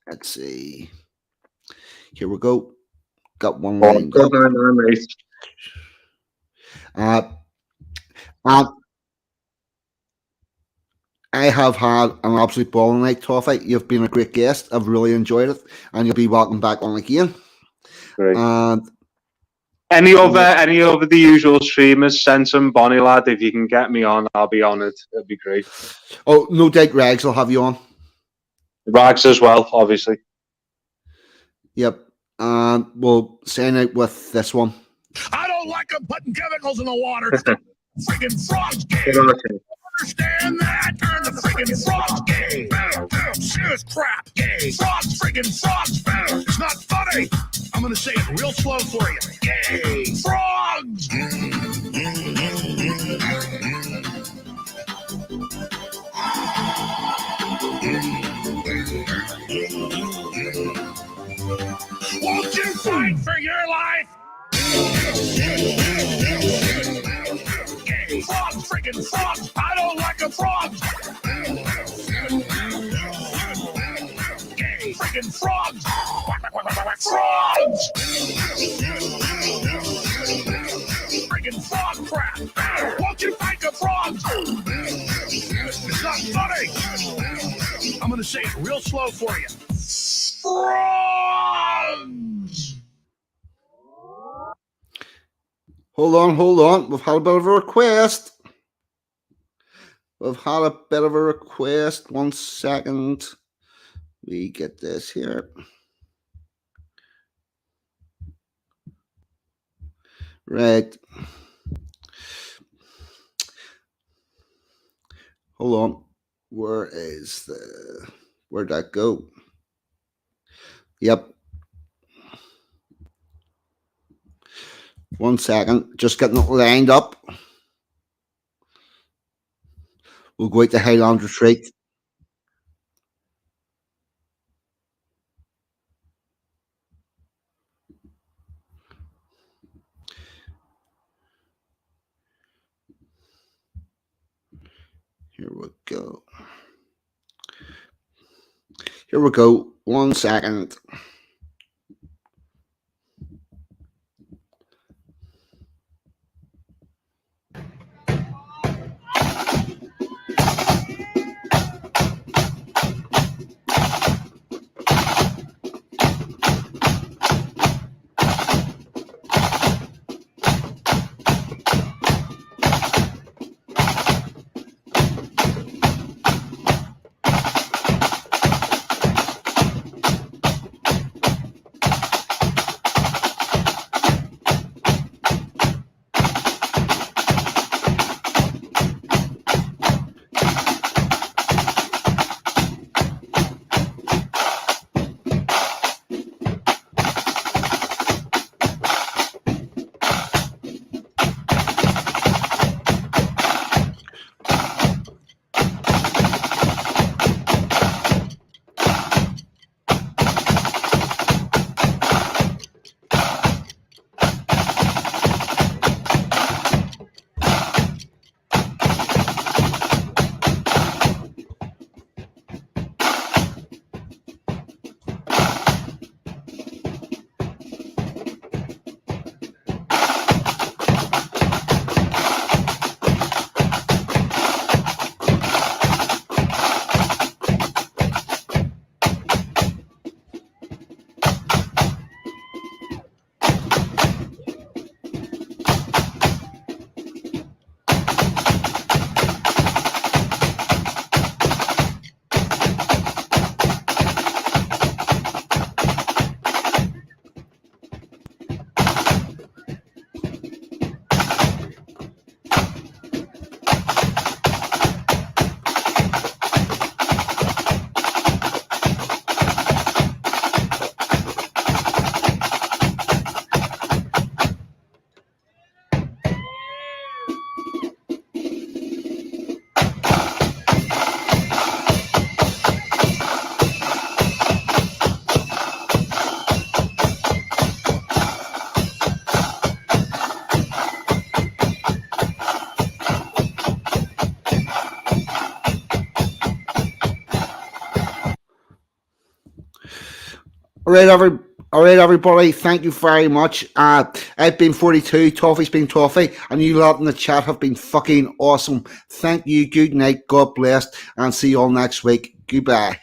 Let's see. Here we go. Got one line. Good night, mate. I have had an absolute ball tonight, Toffee. You've been a great guest. I've really enjoyed it, and you'll be welcome back on again. Great. And any other the usual streamers, send some Bonnie lad. If you can get me on, I'll be honoured. It'd be great. Oh, no doubt Rags will have you on. Rags as well, obviously. Yep. And we'll sign out with this one. I don't like them putting chemicals in the water. Freaking frogs gay. Understand that? Turn the freaking frogs gay. Serious crap. Gay. Frogs, freaking frogs. It's not funny. I'm going to say it real slow for you. Gay. Frogs. Won't you fight for your life? Gay. Frogs, freaking frogs. I don't like a frog. Gay. Freaking frogs. Frogs. Freaking frog crap. Won't you fight the frogs? It's not funny. I'm going to say it real slow for you. Frogs. Hold on. We've had a bit of a request. One second. We get this here. Right. Hold on. Where'd that go? Yep. 1 second. Just getting it lined up. We'll go out to Highland Retreat. Here we go. Here we go. 1 second. All right, everybody. Thank you very much. I've been 42. Toffee's been Toffee, and you lot in the chat have been fucking awesome. Thank you. Good night. God bless, and see you all next week. Goodbye.